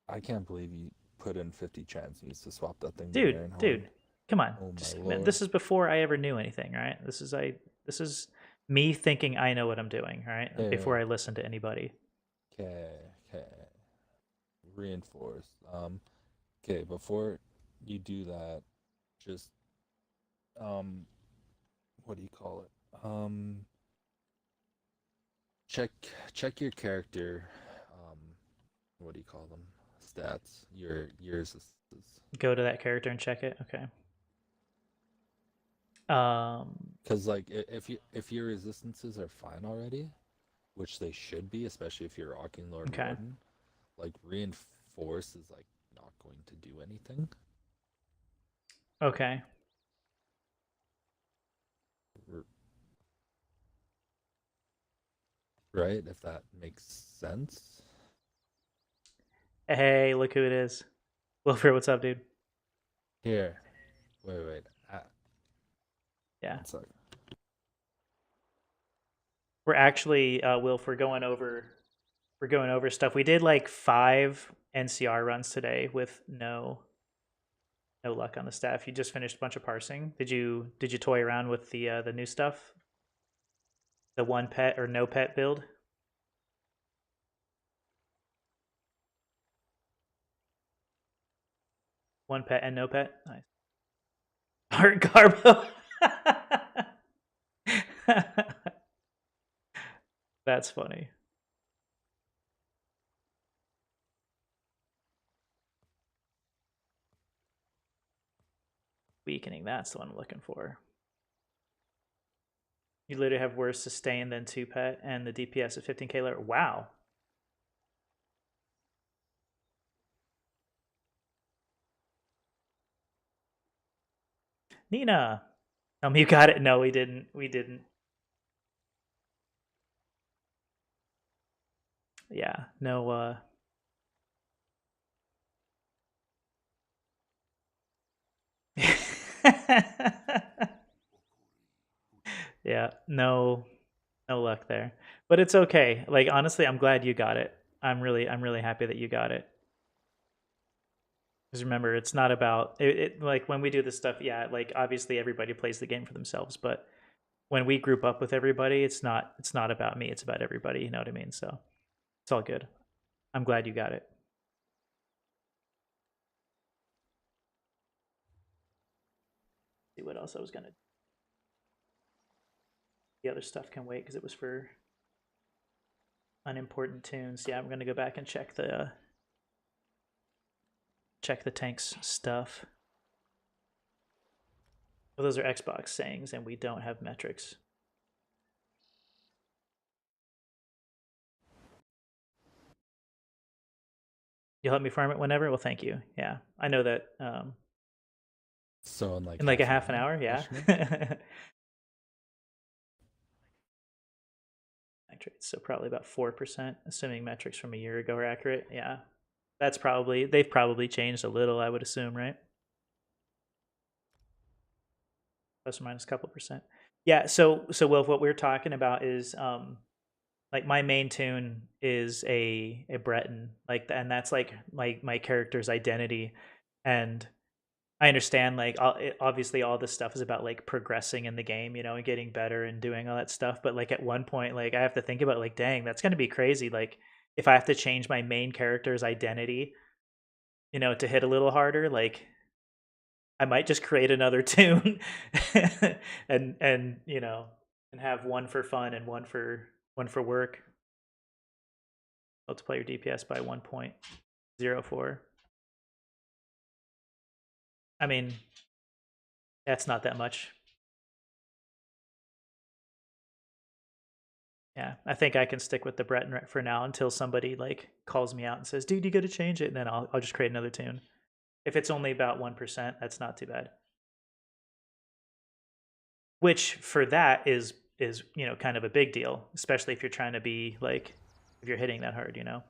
I can't believe you put in 50 chances to swap that thing. Dude, come on. Oh this is before I ever knew anything, right? This is me thinking I know what I'm doing, right? Yeah. Before I listen to anybody. Okay. Reinforced. Okay, before you do that, just what do you call it? Check your character. What do you call them? Stats. Your resistance. Go to that character and check it. Okay. Because if your resistances are fine already, which they should be, especially if you're rocking Lord Warden, reinforce is not going to do anything. Okay. Right, if that makes sense. Hey, look who it is. Wilfred, what's up, dude? Here. Wait. Yeah. 1 second. We're actually, Wilf, we're going over stuff. We did 5 NCR runs today with no luck on the staff. You just finished a bunch of parsing. Did you toy around with the new stuff? The 1 pet or no pet build? One pet and no pet? Nice. Art Garbo. That's funny. Weakening, that's the one I'm looking for. You literally have worse sustain than 2 pet and the DPS at 15k lower. Wow. Nina, You got it. No, we didn't. We didn't. Yeah, no. Yeah, no luck there. But it's okay. Like honestly, I'm glad you got it. I'm really happy that you got it. Because remember, it's not about it. Like when we do this stuff, yeah. Like obviously, everybody plays the game for themselves. But when we group up with everybody, it's not about me. It's about everybody. You know what I mean? So it's all good. I'm glad you got it. See what else I was gonna. The other stuff can wait because it was for unimportant tunes. Yeah, I'm gonna go back and check the tanks stuff. Well, those are Xbox sayings, and we don't have metrics. You'll help me farm it whenever? Well, thank you. Yeah, I know that. So in like a half an hour, yeah. So probably about 4%, assuming metrics from a year ago are accurate. Yeah, they've probably changed a little, I would assume, right? Plus or minus a couple percent. Yeah. So Will, what we're talking about is like my main tune is a Breton, like, and that's like my character's identity, and I understand like obviously all this stuff is about like progressing in the game, you know, and getting better and doing all that stuff. But like at one point, like I have to think about like, dang, that's gonna be crazy. Like if I have to change my main character's identity, you know, to hit a little harder, like I might just create another tune and you know, and have one for fun and one for work. Multiply your DPS by 1.04. I mean, that's not that much. Yeah, I think I can stick with the Breton for now until somebody like calls me out and says, "Dude, you got to change it," and then I'll just create another tune. If it's only about 1%, that's not too bad. Which for that is you know kind of a big deal, especially if you're trying to be like if you're hitting that hard, you know.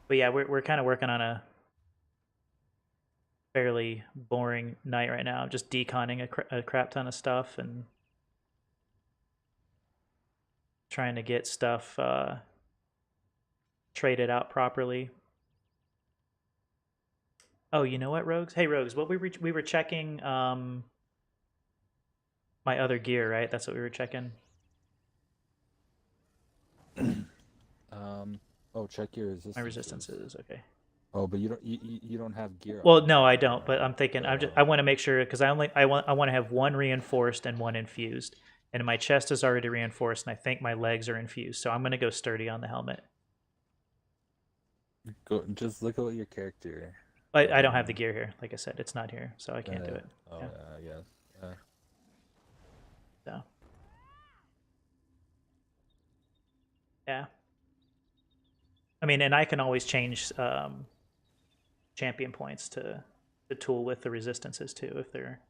But yeah, we're kind of working on a fairly boring night right now. Just deconning a crap ton of stuff and trying to get stuff traded out properly. Oh, you know what, Rogues? Hey, Rogues, what we were checking my other gear, right? That's what we were checking. Oh, check your resistance. My resistances, okay. Oh, but you don't have gear. Well, no, I don't. But I'm thinking I want to make sure because I want to have one reinforced and one infused, and my chest is already reinforced, and I think my legs are infused. So I'm gonna go sturdy on the helmet. Just look at your character. I don't have the gear here. Like I said, it's not here, so I can't do it. Oh yeah. So yeah. I mean, and I can always change champion points to tool with the resistances too if they're.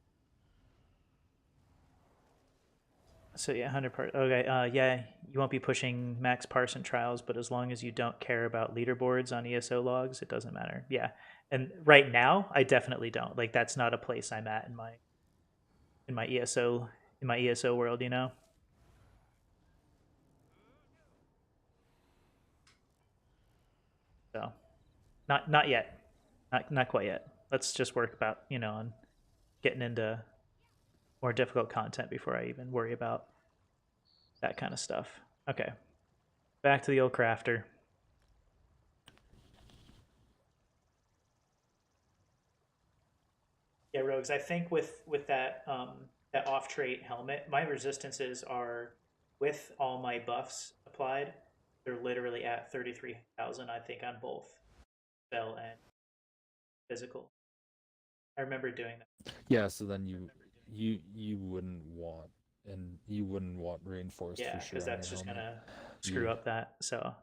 So yeah, 100 parts. Okay, yeah, you won't be pushing max parson trials, but as long as you don't care about leaderboards on ESO logs, it doesn't matter. Yeah, and right now I definitely don't. Like that's not a place I'm at in my ESO world, you know. So, not yet, not quite yet. Let's just work about on getting into more difficult content before I even worry about that kind of stuff. Okay, back to the old crafter. Yeah, Rogues. I think with that that off trait helmet, my resistances are with all my buffs applied. They're literally at 33,000. I think on both spell and physical. I remember doing that. Yeah, so then you wouldn't want and you wouldn't want reinforced Yeah, for sure because on that's your just helmet. gonna screw up that. So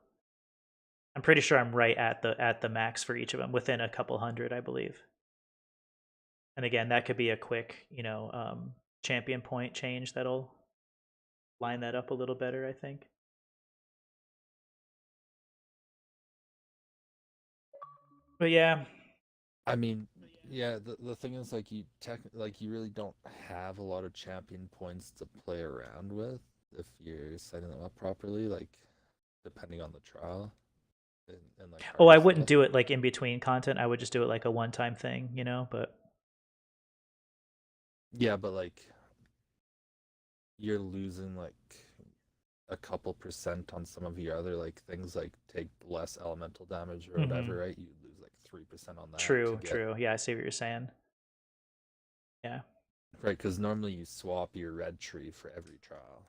I'm pretty sure I'm right at the max for each of them, within a couple hundred, I believe. And again, that could be a quick, champion point change that'll line that up a little better, I think. But yeah, I mean, yeah, the thing is like you really don't have a lot of champion points to play around with if you're setting them up properly, like depending on the trial and like oh, I harder wouldn't stuff. do it like in between content. I would just do it like a one-time thing, but Yeah, but like you're losing like a couple percent on some of your other like things like take less elemental damage or whatever, right? You lose like 3% on that to true, get true. Yeah, I see what you're saying. Yeah. right, because normally you swap your red tree for every trial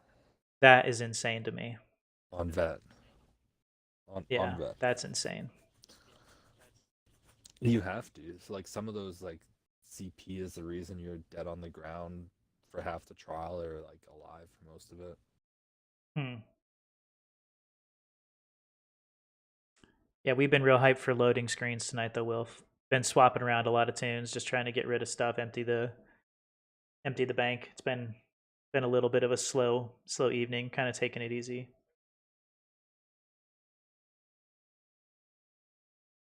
That is insane to me. on vet. On Yeah, vet. that's insane. You have to. So like some of those like CP is the reason you're dead on the ground for half the trial or like alive for most of it. Yeah, we've been real hyped for loading screens tonight though, Wilf. Been swapping around a lot of tunes, just trying to get rid of stuff, empty the bank. It's been a little bit of a slow evening, kind of taking it easy.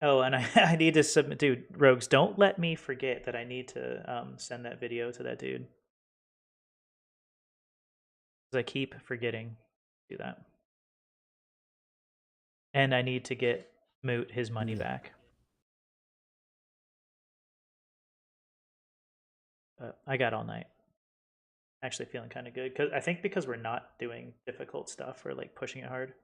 Oh, and I need to submit, dude. Rogues, don't let me forget that I need to send that video to that dude, because I keep forgetting to do that. And I need to get Moot his money back. But I got all night. Actually feeling kind of good, because I think because we're not doing difficult stuff or like pushing it hard,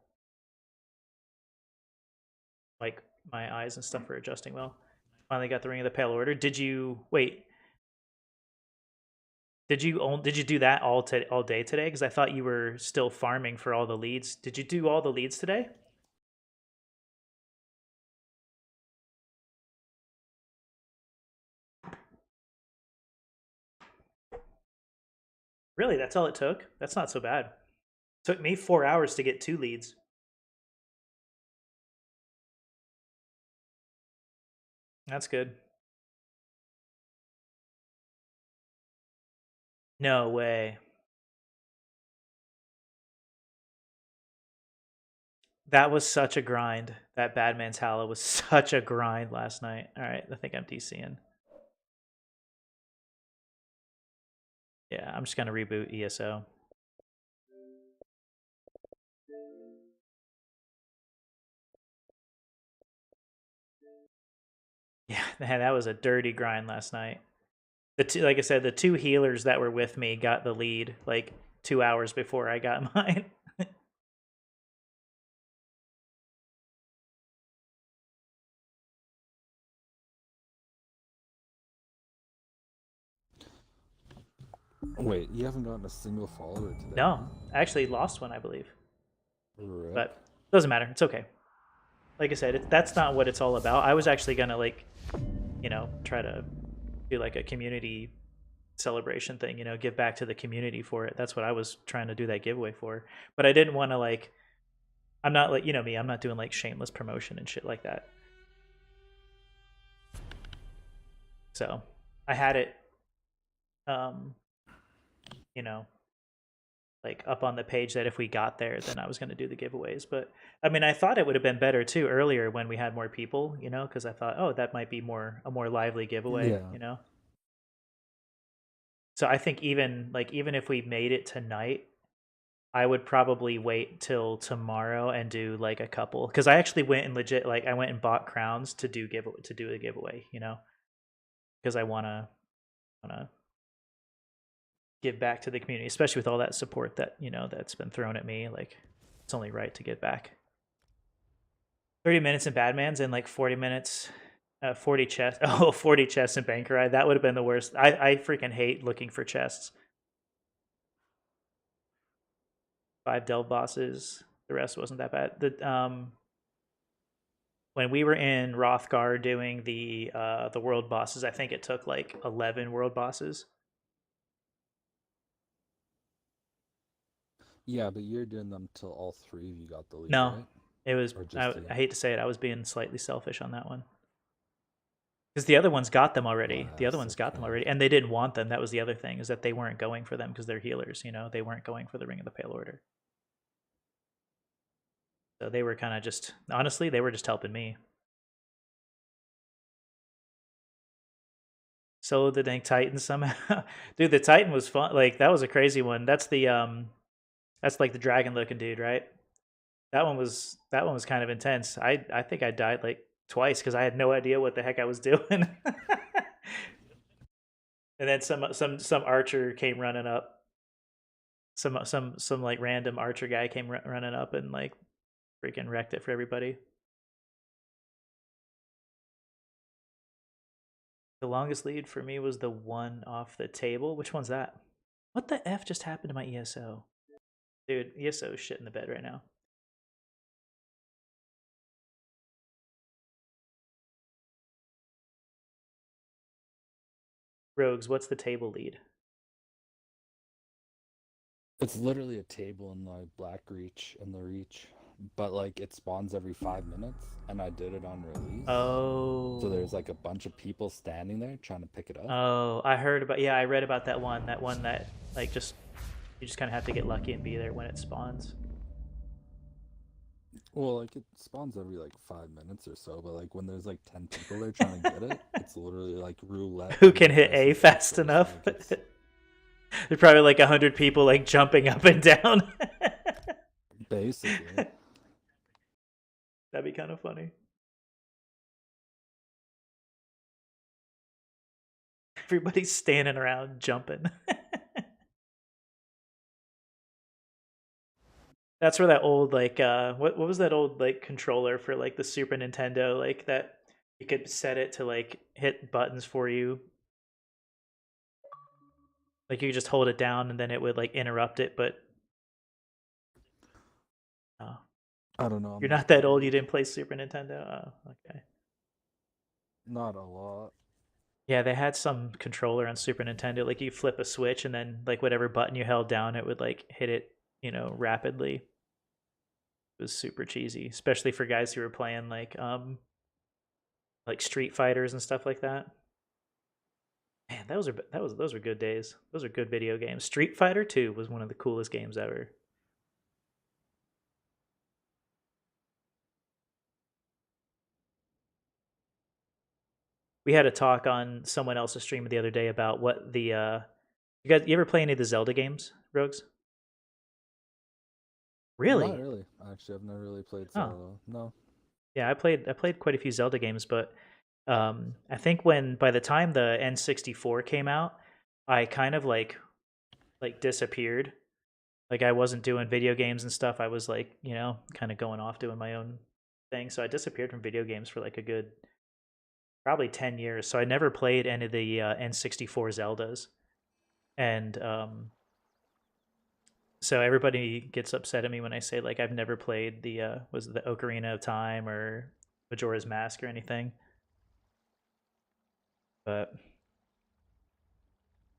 like my eyes and stuff are adjusting well. Finally got the Ring of the Pale Order. Did you wait? Did you do that all day today? Because I thought you were still farming for all the leads. Did you do all the leads today? Really? That's all it took? That's not so bad. It took me 4 hours to get 2 leads. That's good. No way. That was such a grind. That Badman's Hallow was such a grind last night. All right, I think I'm DCing. Yeah, I'm just going to reboot ESO. Yeah, man, that was a dirty grind last night. Like I said, the 2 healers that were with me got the lead like 2 hours before I got mine. Wait, you haven't gotten a single follower today? No, I actually lost one, I believe. Rip. But doesn't matter. It's okay. Like I said, that's not what it's all about. I was actually gonna try to do like a community celebration thing. Give back to the community for it. That's what I was trying to do that giveaway for. But I didn't want to I'm not like me. I'm not doing like shameless promotion and shit like that. So I had it, like up on the page that if we got there, then I was going to do the giveaways. But I mean, I thought it would have been better too earlier when we had more people, because I thought, oh, that might be a more lively giveaway, So I think even if we made it tonight, I would probably wait till tomorrow and do like a couple, because I actually went and I went and bought crowns to do a giveaway, because I wanna give back to the community, especially with all that support that that's been thrown at me. Like, it's only right to give back. 30 minutes in Badman's and like 40 minutes, 40 chests. Oh, 40 chests in Banker Eye. That would have been the worst. I freaking hate looking for chests. 5 delve bosses. The rest wasn't that bad. When we were in Rothgar doing the world bosses, I think it took like 11 world bosses. Yeah, but you're doing them till all three of you got the lead, No, right? it was. Or just you? I hate to say it, I was being slightly selfish on that one because the other ones got them already. The other ones got them already, and they didn't want them. That was the other thing, is that they weren't going for them because they're healers. You know, they weren't going for the Ring of the Pale Order. So they were kind of just, honestly, they were just helping me. So the dang Titan somehow, dude. The Titan was fun. Like that was a crazy one. That's that's like the dragon looking dude, right? That one was kind of intense. I think I died like twice because I had no idea what the heck I was doing. And then some archer came running up. Some like random archer guy came running up and like freaking wrecked it for everybody. The longest lead for me was the one off the table. Which one's that? What the F just happened to my ESO? Dude, ESO is shit in the bed right now. Rogues, what's the table lead? It's literally a table in the Black Reach and the Reach, but like it spawns every 5 minutes, and I did it on release. Oh. So there's like a bunch of people standing there trying to pick it up. Oh, I heard about. Yeah, I read about that one. That one that like just you just kind of have to get lucky and be there when it spawns. Well, like it spawns every like 5 minutes or so, but like when there's like 10 people there trying to get it, it's literally like roulette. Who can hit A fast enough? Like There's probably like 100 people like jumping up and down. Basically. That'd be kind of funny. Everybody's standing around jumping. That's where that old like what was that old like controller for like the Super Nintendo, like that you could set it to like hit buttons for you. Like you could just hold it down and then it would like interrupt it, but oh. I don't know. You're not that old, you didn't play Super Nintendo? Oh, okay. Not a lot. Yeah, they had some controller on Super Nintendo. Like you flip a switch and then like whatever button you held down, it would like hit it, you know, rapidly. It was super cheesy, especially for guys who were playing like Street Fighters and stuff like that. Man, those are good days. Those are good video games. Street Fighter 2 was one of the coolest games ever. We had a talk on someone else's stream the other day about what the you ever play any of the Zelda games, Rogues? Really? Not really. Actually, I've never really played Zelda. Oh. No. Yeah, I played quite a few Zelda games, but I think by the time the N64 came out, I kind of like disappeared. Like I wasn't doing video games and stuff. I was like, you know, kind of going off doing my own thing. So I disappeared from video games for like a good probably 10 years. So I never played any of the N64 Zeldas. And so everybody gets upset at me when I say like I've never played the was it the Ocarina of Time or Majora's Mask or anything. But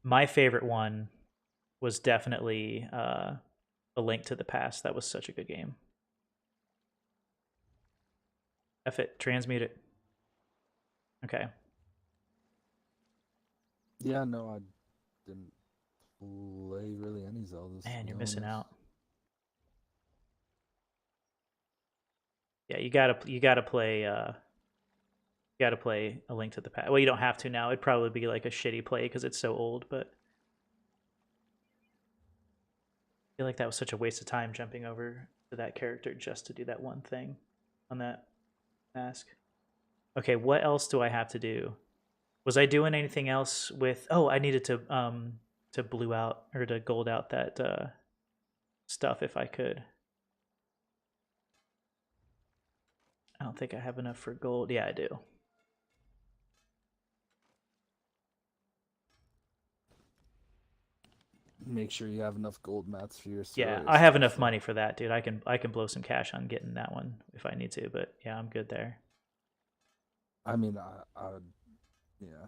my favorite one was definitely A Link to the Past. That was such a good game. F it, transmute it. Okay. Yeah, no, I didn't play really any Zeldas. Man, you're missing out. Yeah, you gotta play A Link to the Past. Well, you don't have to now. It'd probably be like a shitty play because it's so old, but I feel like that was such a waste of time jumping over to that character just to do that one thing on that mask. Okay, what else do I have to do? Was I doing anything else with? Oh, I needed to blue out or to gold out that stuff if I could. I don't think I have enough for gold. Yeah, I do. Make sure you have enough gold mats for your Yeah, I have enough money for that, dude. I can blow some cash on getting that one if I need to, but yeah, I'm good there. I mean, I yeah.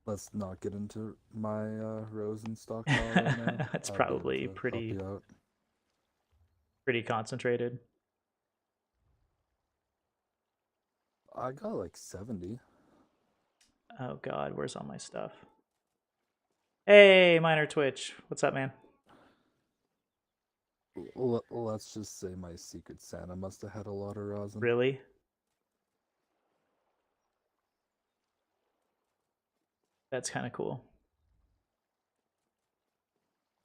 Let's not get into my rosin stockpile right now. That's I'll be able probably to help you out. pretty concentrated. I got like 70. Oh God, where's all my stuff? Hey, Minor Twitch, what's up, man? Let's just say my Secret Santa must have had a lot of rosin. Really? That's kind of cool.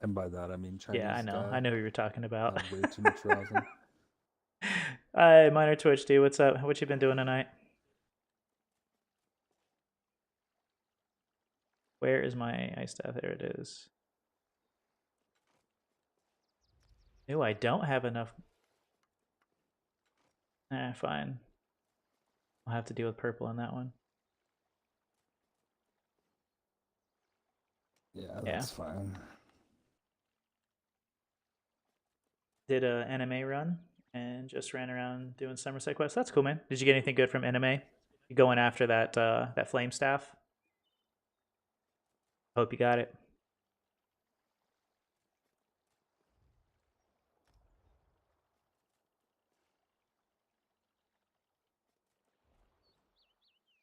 And by that I mean Chinese Yeah, I know. guy I know who you're talking about. had way too much rosin. Hi, Minor Twitch, dude. What's up? What you been doing tonight? Where is my ice staff? There it is. Ew, I don't have enough. Fine. I'll have to deal with purple on that one. Yeah, that's fine. Did a anime run and just ran around doing summer side quests. That's cool, man. Did you get anything good from anime? You going after that that flame staff? Hope you got it.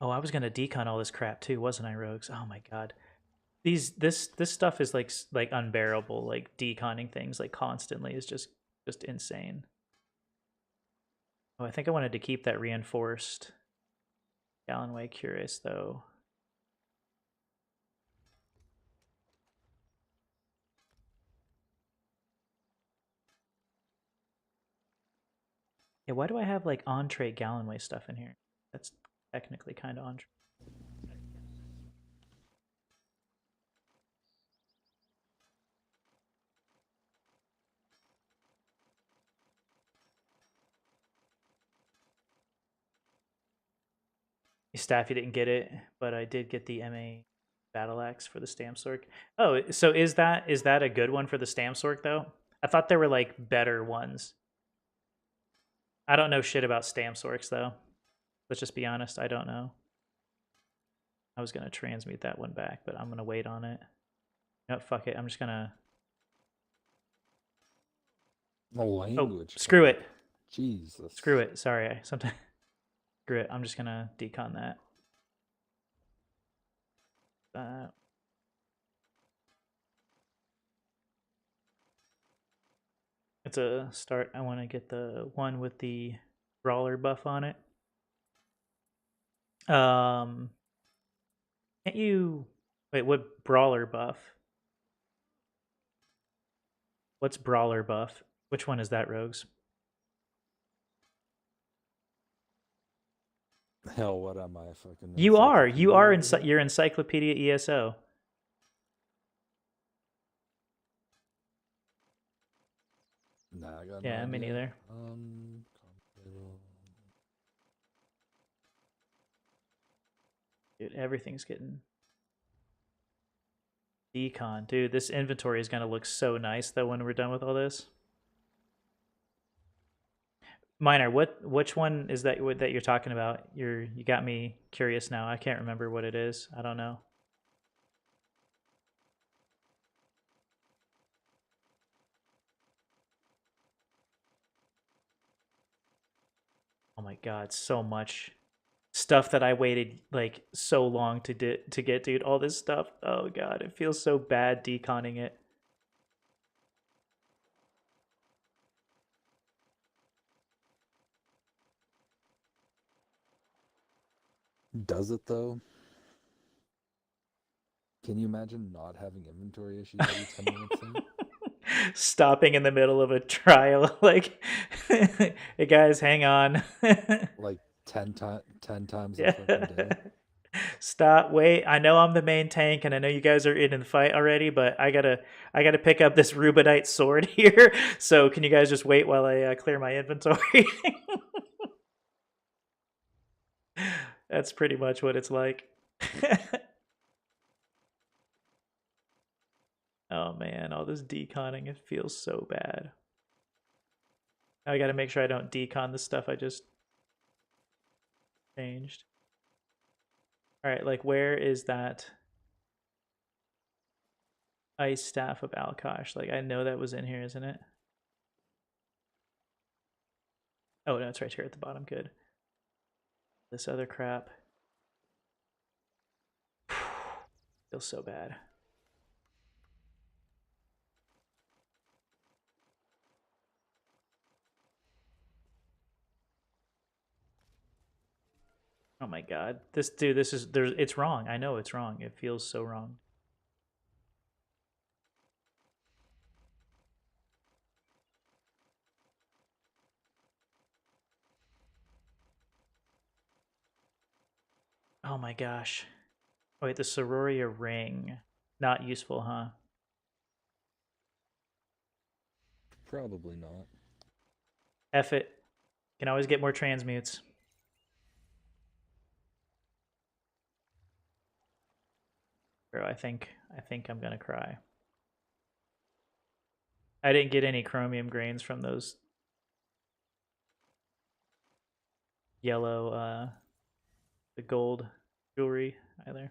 Oh, I was gonna decon all this crap too, wasn't I, Rogues? Oh my god, this stuff is like unbearable. Like deconning things like constantly is just insane. Oh, I think I wanted to keep that reinforced Gallonway Curious though. Yeah, why do I have like entree Gallonway stuff in here? That's technically kind of entree. Staff, you didn't get it, but I did get the MA battle axe for the Stamsork. Oh, so is that a good one for the Stamsork though? I thought there were like better ones. I don't know shit about Stamsorks though. Let's just be honest, I don't know. I was gonna transmute that one back, but I'm gonna wait on it. No, fuck it. I'm just gonna. The language. Oh, screw it. Jesus. Screw it. Sorry, sometimes. Screw it. I'm just gonna decon that. It's a start. I want to get the one with the brawler buff on it. Can't you wait? What brawler buff? What's brawler buff? Which one is that, Rogues? Hell, what am I fucking? You are you're Encyclopedia ESO. Nah, I got yeah, no me idea. neither. Dude, everything's getting decon. Dude, this inventory is gonna look so nice though when we're done with all this. Minor, which one is that you're talking about? You got me curious now. I can't remember what it is. I don't know. Oh my god, so much stuff that I waited like so long to get, dude. All this stuff. Oh god, it feels so bad deconning it. Does it though? Can you imagine not having inventory issues every 10 minutes in? Stopping in the middle of a trial, like, hey guys, hang on. Like 10 times a fucking day. Stop, wait. I know I'm the main tank, and I know you guys are in the fight already, but I gotta pick up this rubidite sword here. So can you guys just wait while I clear my inventory? That's pretty much what it's like. Oh man, all this deconning, it feels so bad. I gotta make sure I don't decon the stuff I just changed. All right, like where is that Ice Staff of Alkosh. Like, I know that was in here, isn't it? Oh, no, it's right here at the bottom. Good. This other crap. Feels so bad. Oh my god. This is it's wrong. I know it's wrong. It feels so wrong. Oh my gosh. Oh, wait, the Sororia ring. Not useful, huh? Probably not. F it. Can always get more transmutes. Bro, I think I'm gonna cry. I didn't get any chromium grains from those yellow the gold jewelry either.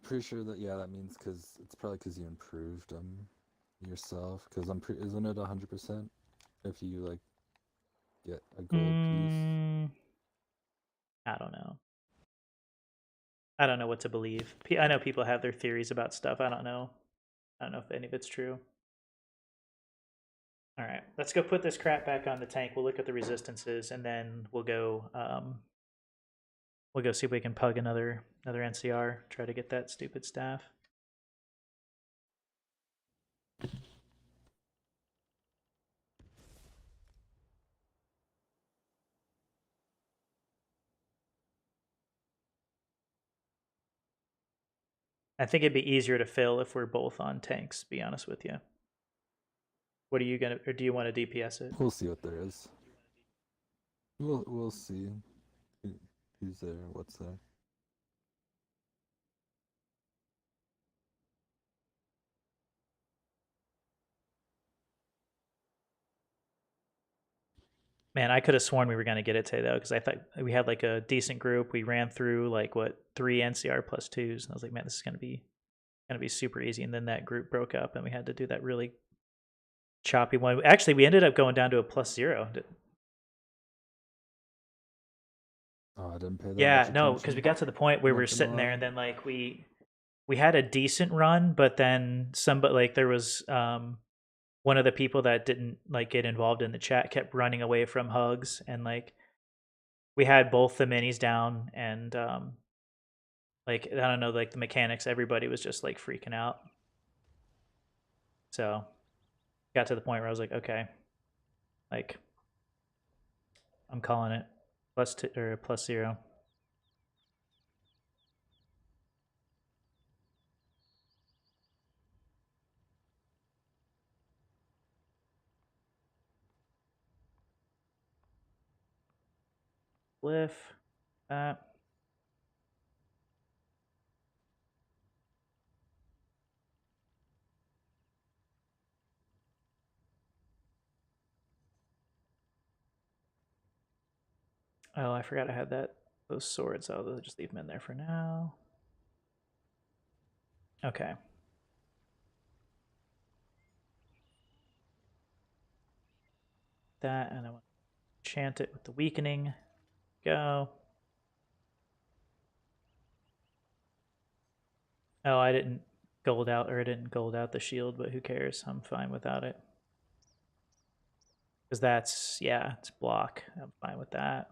Pretty sure that that means because it's probably because you improved yourself. Because isn't it 100% if you like get a gold piece? I don't know. I don't know what to believe. I know people have their theories about stuff. I don't know. I don't know if any of it's true. All right, let's go put this crap back on the tank. We'll look at the resistances, and then we'll go see if we can pug another NCR. Try to get that stupid staff. I think it'd be easier to fill if we're both on tanks, to be honest with you. What are you gonna, or do you want to DPS it? We'll see what there is. We'll see who's there, what's there. Man, I could have sworn we were gonna get it today though, because I thought we had like a decent group. We ran through like 3 NCR plus 2s, and I was like, man, this is gonna be super easy. And then that group broke up, and we had to do that really choppy one. Actually, we ended up going down to a +0. Oh, I didn't pay that Yeah, much no, because we got to the point where we're Not gonna sitting there, lie. and then like we had a decent run, but then somebody, like, there was one of the people that didn't like get involved in the chat kept running away from hugs, and like we had both the minis down, and like, I don't know, like the mechanics, everybody was just like freaking out. So got to the point where I was like, okay, like I'm calling it +2 or +0. Cliff, that. Oh, I forgot I had those swords. I'll just leave them in there for now. Okay. That, and I want to enchant it with the weakening. Go. Oh, I didn't gold out the shield, but who cares? I'm fine without it. Because that's, yeah, it's block. I'm fine with that.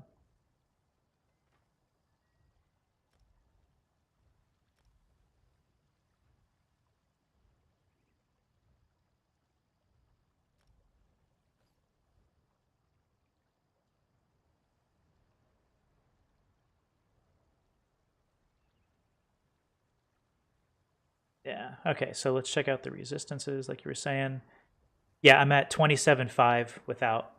Yeah. Okay, so let's check out the resistances, like you were saying. Yeah, I'm at 27.5 without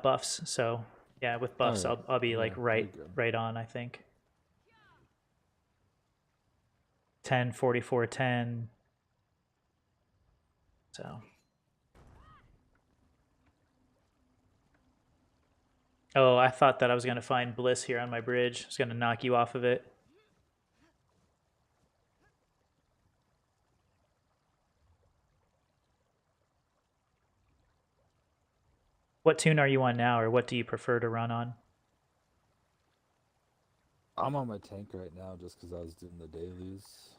buffs. So yeah, with buffs, Alright, I'll be yeah, like you're good. right on, I think. 10, 44, 10. So. Oh, I thought that I was going to find Bliss here on my bridge. I was going to knock you off of it. What tune are you on now, or what do you prefer to run on? I'm on my tank right now just because I was doing the dailies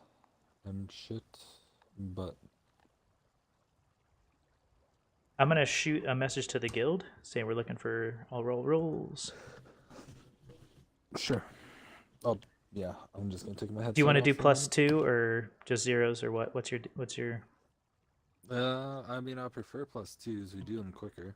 and shit. But I'm going to shoot a message to the guild saying we're looking for all rolls. sure. Oh, yeah. I'm just gonna take my headset. Do you want to do off for a +2 or just zeros, or what? What's your I mean, I prefer +2s. We do them quicker.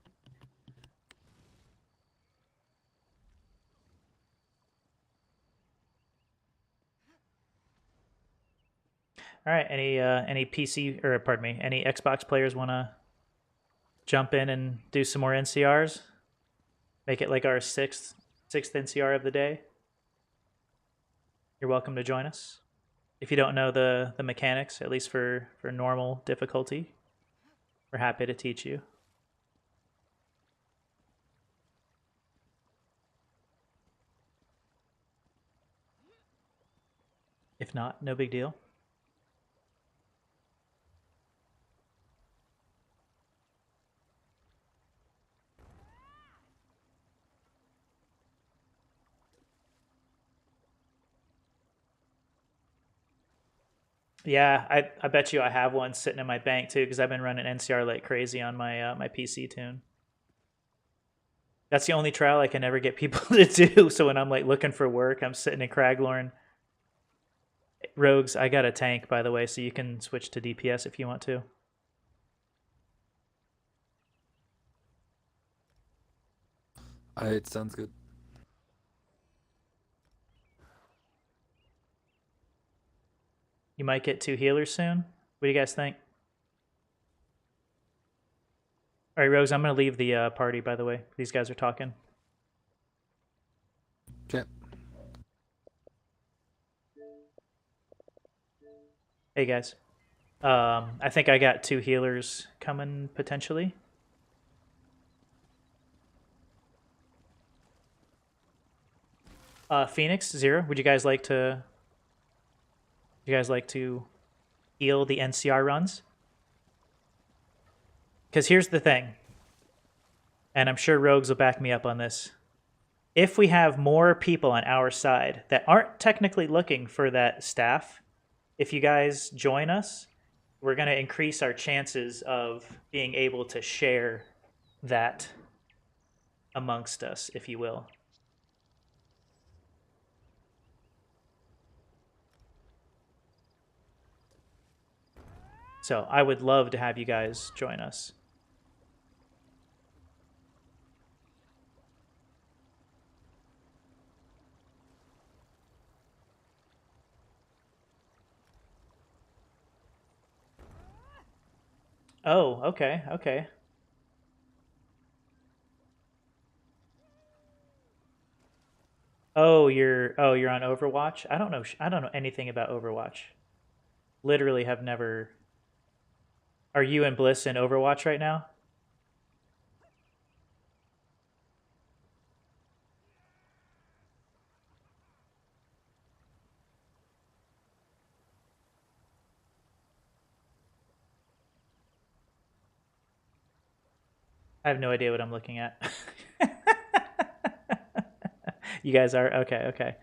All right, any PC, or pardon me, any Xbox players want to jump in and do some more NCRs? Make it like our sixth NCR of the day. You're welcome to join us. If you don't know the mechanics, at least for normal difficulty, we're happy to teach you. If not, no big deal. Yeah, I bet you I have one sitting in my bank too, because I've been running NCR like crazy on my my PC tune. That's the only trial I can ever get people to do. So when I'm like looking for work, I'm sitting in Craglorn. Rogues, I got a tank, by the way, so you can switch to DPS if you want to. It sounds good. You might get 2 healers soon. What do you guys think? All right, Rogues, I'm going to leave the party, by the way. These guys are talking. Okay. Hey, guys. I think I got 2 healers coming, potentially. Phoenix, Zero, would you guys like to... You guys like to heal the NCR runs? Because here's the thing, and I'm sure Rogues will back me up on this. If we have more people on our side that aren't technically looking for that staff, if you guys join us, we're going to increase our chances of being able to share that amongst us, if you will. So I would love to have you guys join us. Oh, okay, okay. Oh, you're on Overwatch? I don't know anything about Overwatch. Literally have never. Are you and Bliss in Overwatch right now? I have no idea what I'm looking at. You guys are? Okay, okay.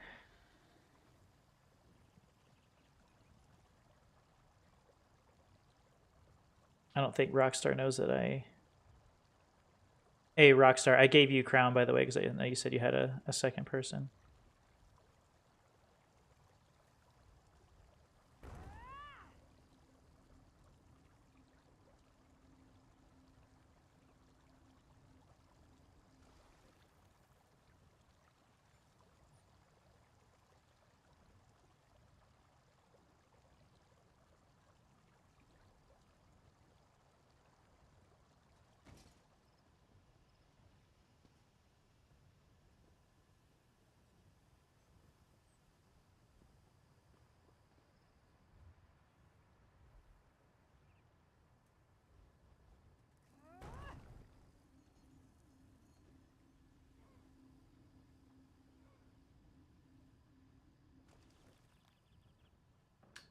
I don't think Rockstar knows that I... Hey, Rockstar, I gave you Crown, by the way, because I know you said you had a second person.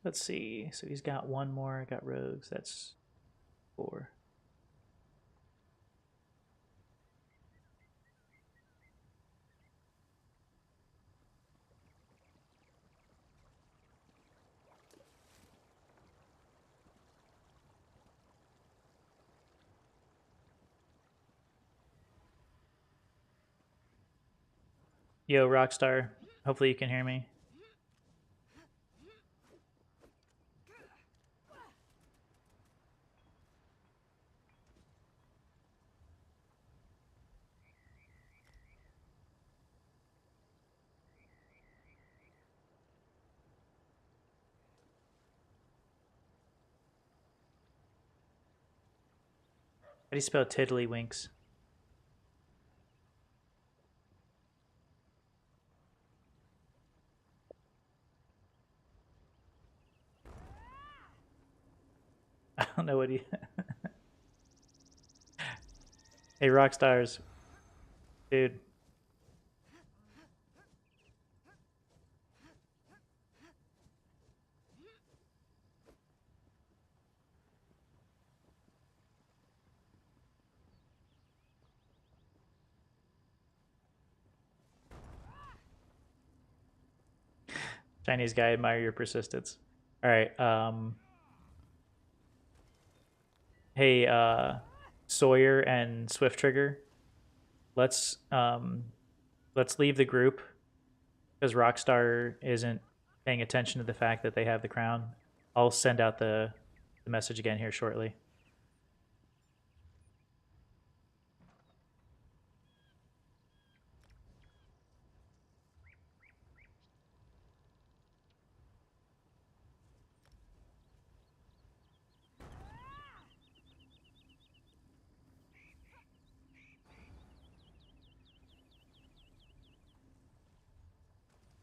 Let's see. So he's got one more. Got rogues. That's 4. Yo, Rockstar. Hopefully you can hear me. How do you spell tiddlywinks? I don't know what he... Hey, Rockstars. Dude. Chinese guy, admire your persistence. All right. Hey, Sawyer and Swift Trigger. Let's leave the group because Rockstar isn't paying attention to the fact that they have the crown. I'll send out the message again here shortly.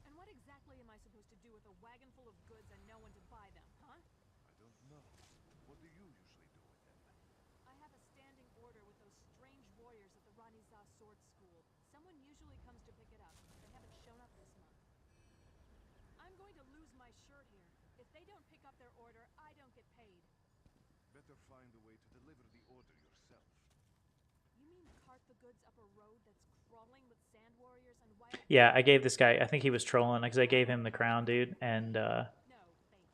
And what exactly am I supposed to do with a wagon full of goods and no one to buy them, huh? I don't know. What do you usually do with them? I have a standing order with those strange warriors at the Ranisa Sword School. Someone usually comes to pick it up. They haven't shown up this month. I'm going to lose my shirt here. If they don't pick up their order, I don't get paid. Better find a way to deliver the order yourself. You mean cart the goods up a road that's crawling with sand warriors and wild... Yeah, I gave this guy, I think he was trolling because I gave him the crown, dude, and No, thank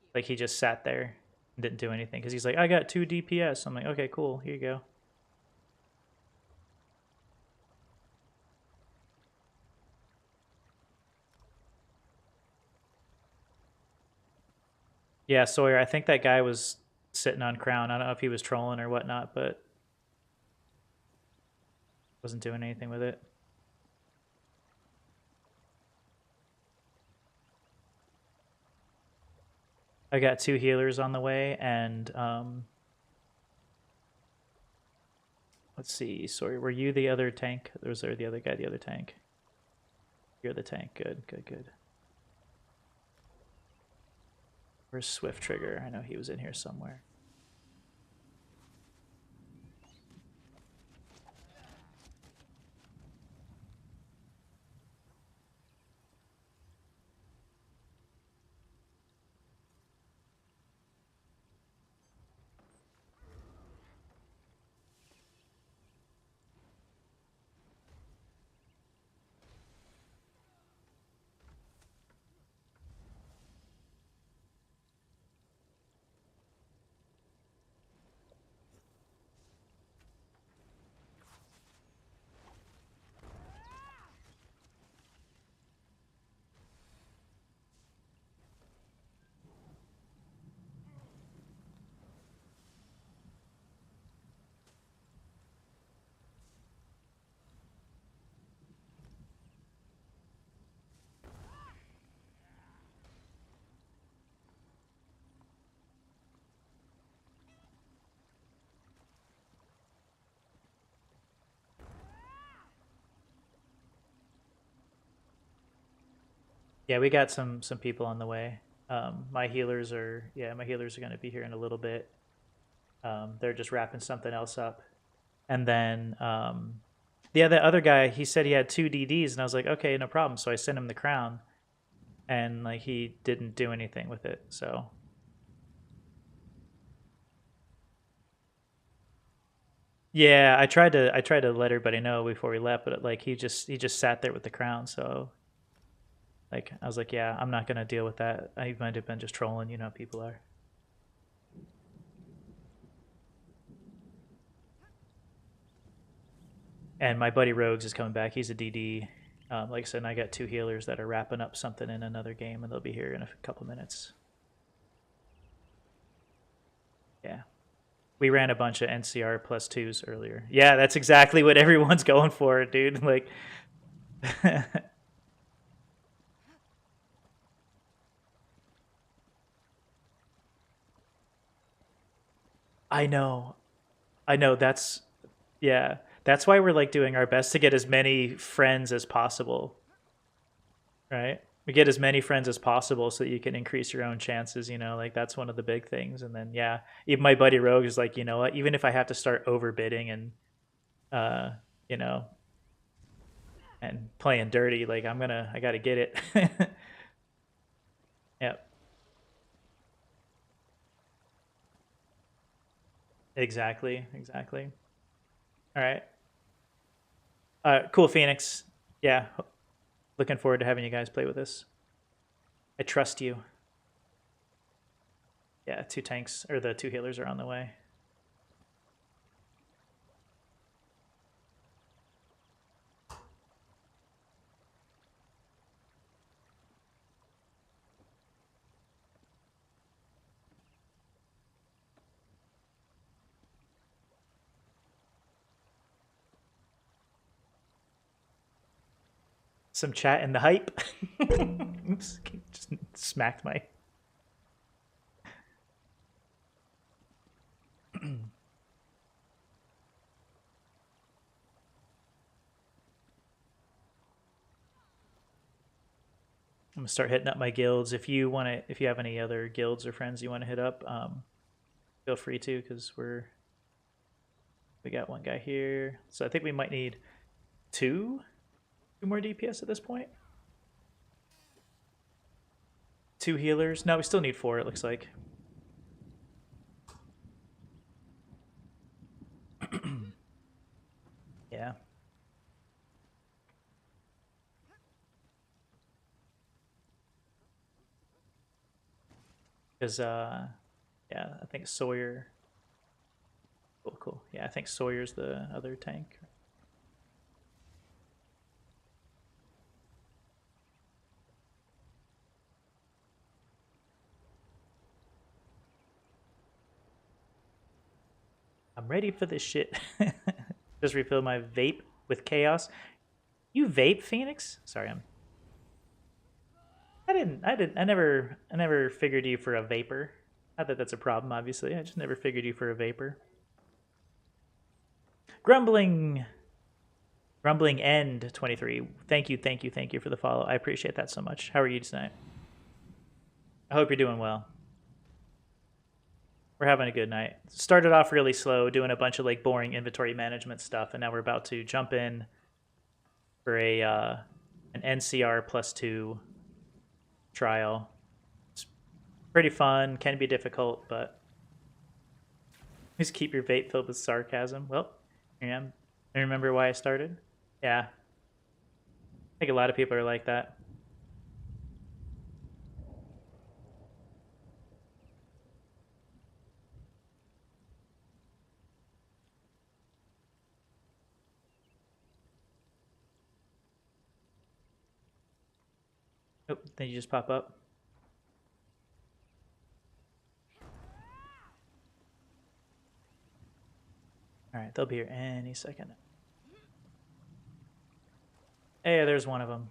you. like he just sat there and didn't do anything because he's like, I got 2 DPS. I'm like, okay, cool, here you go. Yeah, Sawyer, I think that guy was sitting on crown. I don't know if he was trolling or whatnot, but wasn't doing anything with it. I got 2 healers on the way, and let's see. Sorry, were you the other tank? Or was there the other guy, the other tank? You're the tank. Good, good, good. Where's Swift Trigger? I know he was in here somewhere. Yeah, we got some people on the way. My healers are going to be here in a little bit. They're just wrapping something else up, and then yeah, the other guy, he said he had 2 DDs, and I was like, okay, no problem. So I sent him the crown, and like he didn't do anything with it. So Yeah, I tried to let everybody know before we left, but like he just sat there with the crown, so like I was like, yeah, I'm not gonna deal with that. I might have been just trolling, you know how people are. And my buddy Rogues is coming back. He's a DD. Like I said, and I got 2 healers that are wrapping up something in another game, and they'll be here in a couple minutes. Yeah. We ran a bunch of NCR +2s earlier. Yeah, that's exactly what everyone's going for, dude. Like, I know. That's, yeah. That's why we're like doing our best to get as many friends as possible. Right? We get as many friends as possible so that you can increase your own chances, you know, like that's one of the big things. And then yeah, even my buddy Rogue is like, you know what, even if I have to start overbidding and you know, and playing dirty, like I gotta get it. Yep. Exactly. All right. Cool, Phoenix. Yeah. Looking forward to having you guys play with us. I trust you. Yeah, 2 tanks, or the 2 healers are on the way. Some chat in the hype. Oops, just smacked my... I'm gonna start hitting up my guilds. If you have any other guilds or friends you want to hit up, feel free to, because we got 1 guy here. So I think we might need 2 more DPS at this point. 2 healers. No, we still need 4. It looks like. Yeah. Because yeah, I think Sawyer. Cool. Yeah, I think Sawyer's the other tank. I'm ready for this shit. Just refill my vape with chaos. You vape, Phoenix? Sorry, I never figured you for a vapor. Not that that's a problem, obviously. I just never figured you for a vapor. Grumbling End 23. Thank you for the follow. I appreciate that so much. How are you tonight? I hope you're doing well. We're having a good night. Started off really slow, doing a bunch of like boring inventory management stuff, and now we're about to jump in for a an NCR +2 trial. It's pretty fun, can be difficult, but just keep your vape filled with sarcasm. Well, here I am. I remember why I started? Yeah. I think a lot of people are like that. Oh, then you just pop up. All right, they'll be here any second. Hey, there's one of them.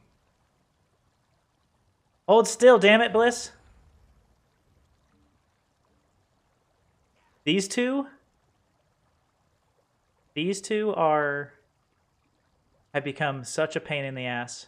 Hold still, damn it, Bliss. These two have become such a pain in the ass.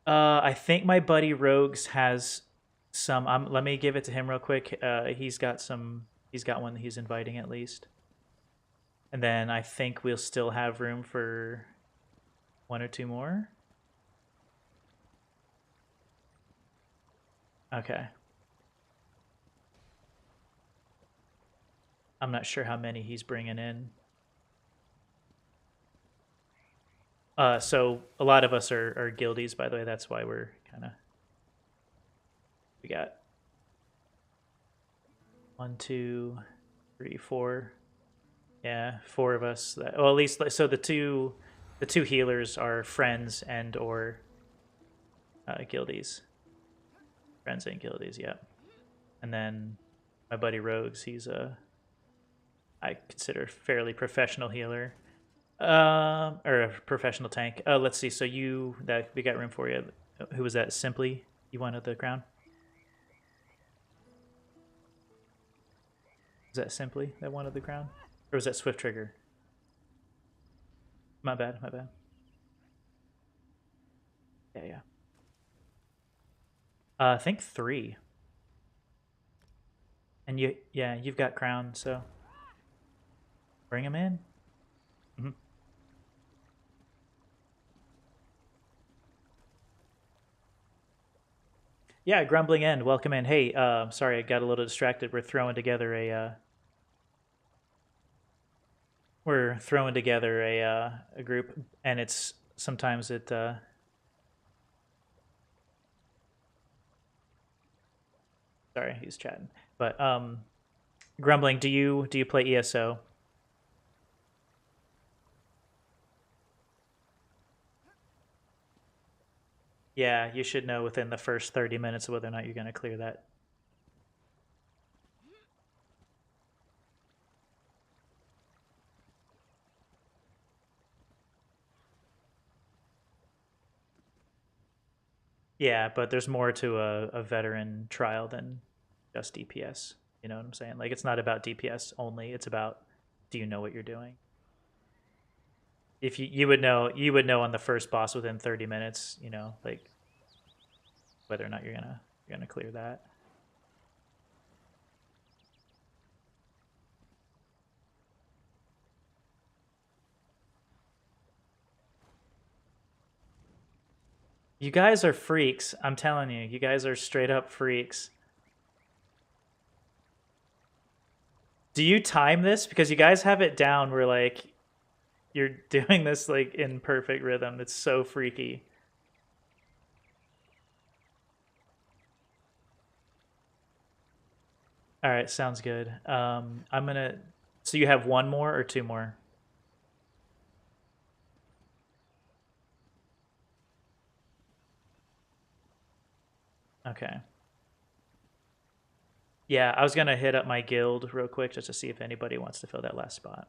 I think my buddy Rogues has some. Let me give it to him real quick. He's got one that he's inviting at least. And then I think we'll still have room for 1 or 2 more. Okay. I'm not sure how many he's bringing in. So a lot of us are guildies, by the way. That's why we're kind of... We got 1, 2, 3, 4. Yeah, 4 of us. Well, at least so the two healers are friends and or guildies. Friends and guildies, yeah. And then my buddy Rogues, he's I consider fairly professional healer. Or a professional tank. Let's see. So we got room for you. Who was that? Simply, you wanted the crown? Was that Simply that wanted the crown, or was that Swift Trigger? My bad. My bad. Yeah. I think 3. And you've got crown, so bring him in. Mm-hmm. Yeah, Grumbling End, welcome in. Hey, sorry, I got a little distracted. We're throwing together a group, and it's sometimes it. Sorry, he's chatting. But Grumbling, do you play ESO? Yeah, you should know within the first 30 minutes whether or not you're going to clear that. Yeah, but there's more to a veteran trial than just DPS. You know what I'm saying? Like, it's not about DPS only. It's about, do you know what you're doing? If you would know on the first boss within 30 minutes, you know, like whether or not you're gonna clear that. You guys are freaks. I'm telling you, you guys are straight up freaks. Do you time this? Because you guys have it down where like you're doing this like in perfect rhythm. It's so freaky. All right, sounds good. I'm gonna. So you have 1 more or 2 more? Okay. Yeah, I was gonna hit up my guild real quick just to see if anybody wants to fill that last spot.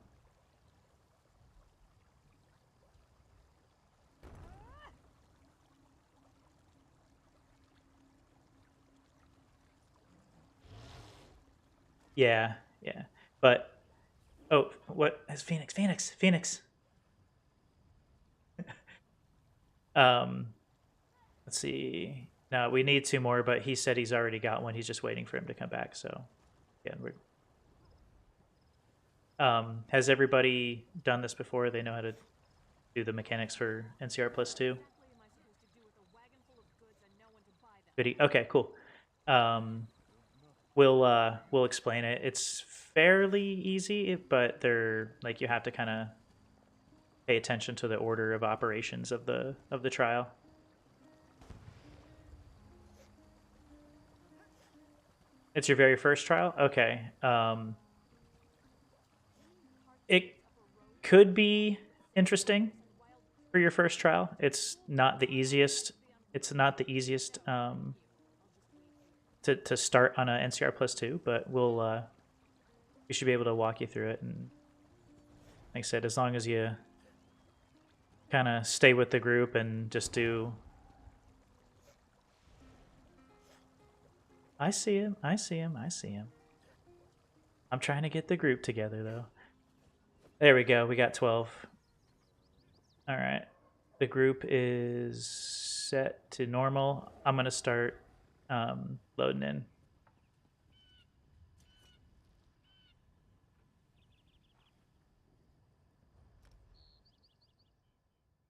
Yeah. But oh, what is Phoenix? Let's see. No, we need 2 more, but he said he's already got one. He's just waiting for him to come back. So, again, has everybody done this before? They know how to do the mechanics for NCR plus 2. Goody. Okay, cool. We'll explain it. It's fairly easy, but they're like you have to kind of pay attention to the order of operations of the trial. It's your very first trial? Okay. It could be interesting for your first trial. It's not the easiest. It's not the easiest to start on a NCR plus 2, but we should be able to walk you through it. And like I said, as long as you kind of stay with the group and just do. I see him. I'm trying to get the group together, though. There we go. We got 12. All right. The group is set to normal. I'm going to start loading in.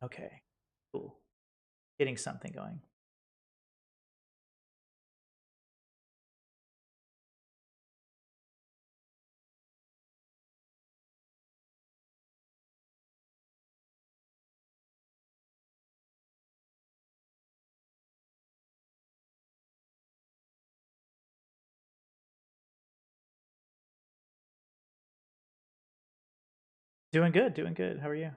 Okay, cool. Getting something going. Doing good, doing good. How are you?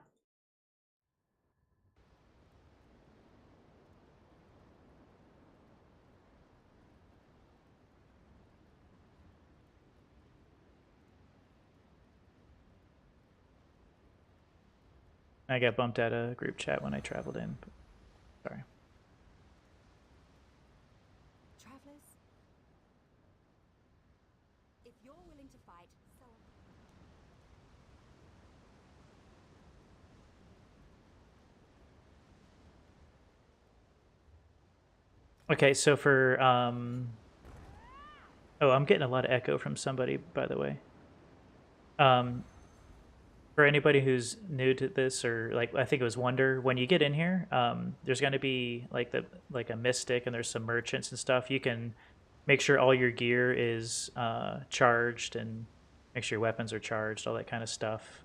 I got bumped out of group chat when I traveled in. Sorry. Travelers, if you're willing to fight, so Okay, so for oh, I'm getting a lot of echo from somebody, by the way. For anybody who's new to this, or like I think it was Wonder, when you get in here, there's going to be like a mystic, and there's some merchants and stuff. You can make sure all your gear is charged, and make sure your weapons are charged, all that kind of stuff.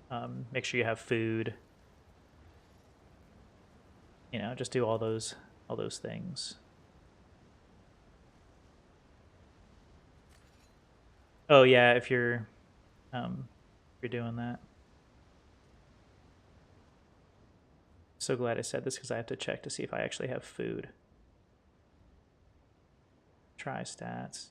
Make sure you have food. You know, just do all those things. Oh yeah, if you're doing that. So glad I said this because I have to check to see if I actually have food. Try stats.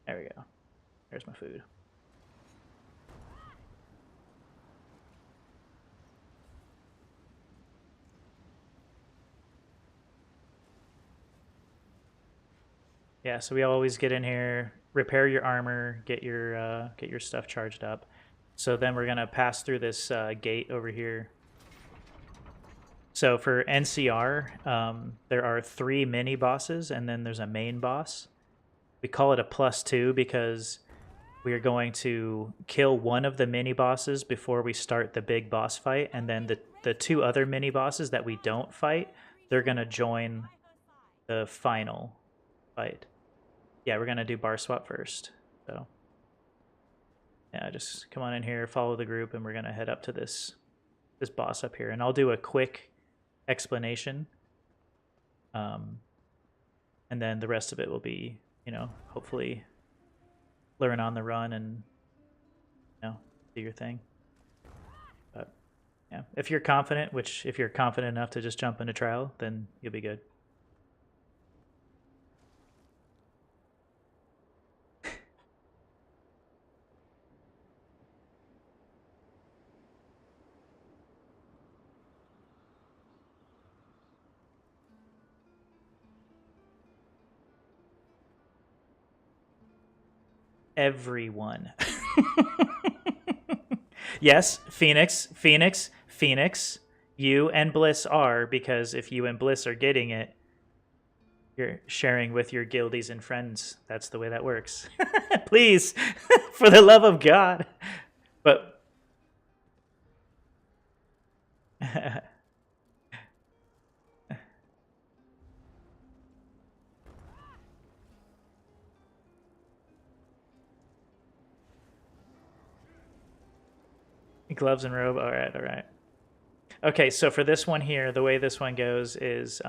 There we go. There's my food. Yeah, so we always get in here, repair your armor, get your stuff charged up. So then we're gonna pass through this gate over here. So for NCR, there are 3 mini bosses, and then there's a main boss. We call it a +2 because we are going to kill one of the mini bosses before we start the big boss fight, and then the 2 other mini bosses that we don't fight, they're gonna join the final fight. Yeah, we're gonna do bar swap first. So yeah, just come on in here, follow the group, and we're gonna head up to this boss up here, and I'll do a quick explanation. And then the rest of it will be, you know, hopefully learn on the run and, you know, do your thing. But yeah, if you're confident enough to just jump into trial, then you'll be good. Everyone. Yes, Phoenix. You and Bliss are, because if you and Bliss are getting it, you're sharing with your guildies and friends. That's the way that works. Please, for the love of God. But gloves and robe. All right. Okay, so for this one here, the way this one goes is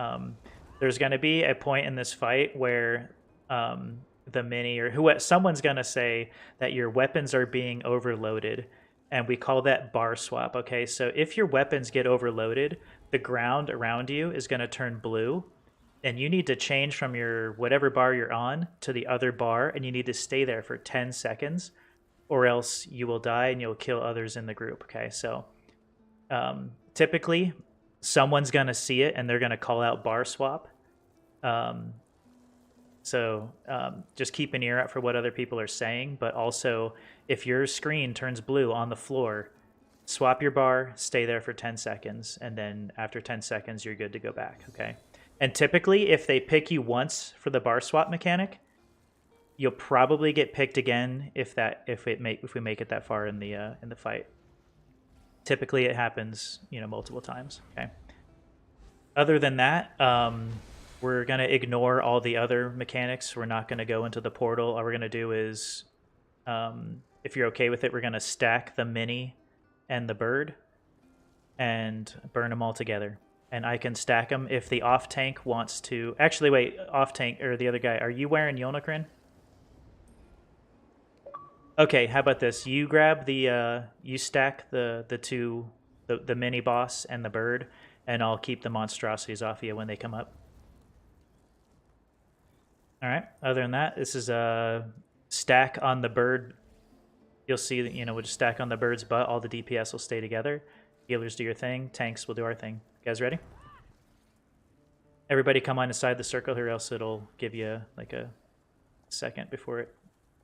there's going to be a point in this fight where the mini or someone's going to say that your weapons are being overloaded, and we call that bar swap. Okay, so if your weapons get overloaded, the ground around you is going to turn blue, and you need to change from your whatever bar you're on to the other bar, and you need to stay there for 10 seconds, or else you will die and you'll kill others in the group. Okay, so typically someone's going to see it and they're going to call out bar swap. So just keep an ear out for what other people are saying, but also if your screen turns blue on the floor, swap your bar, stay there for 10 seconds, and then after 10 seconds, you're good to go back, okay? And typically, if they pick you once for the bar swap mechanic, you'll probably get picked again if we make it that far in the fight. Typically, it happens, multiple times. Okay. Other than that, we're gonna ignore all the other mechanics. We're not gonna go into the portal. All we're gonna do is, if you're okay with it, we're gonna stack the mini and the bird and burn them all together. And I can stack them if the off tank wants to. Actually, wait, off tank or the other guy. Are you wearing Yonakrin? Okay, how about this? You grab you stack the two, the mini boss and the bird, and I'll keep the monstrosities off you when they come up. All right. Other than that, this is a stack on the bird. You'll see that, we'll just stack on the bird's butt. All the DPS will stay together. Healers do your thing. Tanks will do our thing. You guys ready? Everybody come on inside the circle, or else it'll give you like a second before it.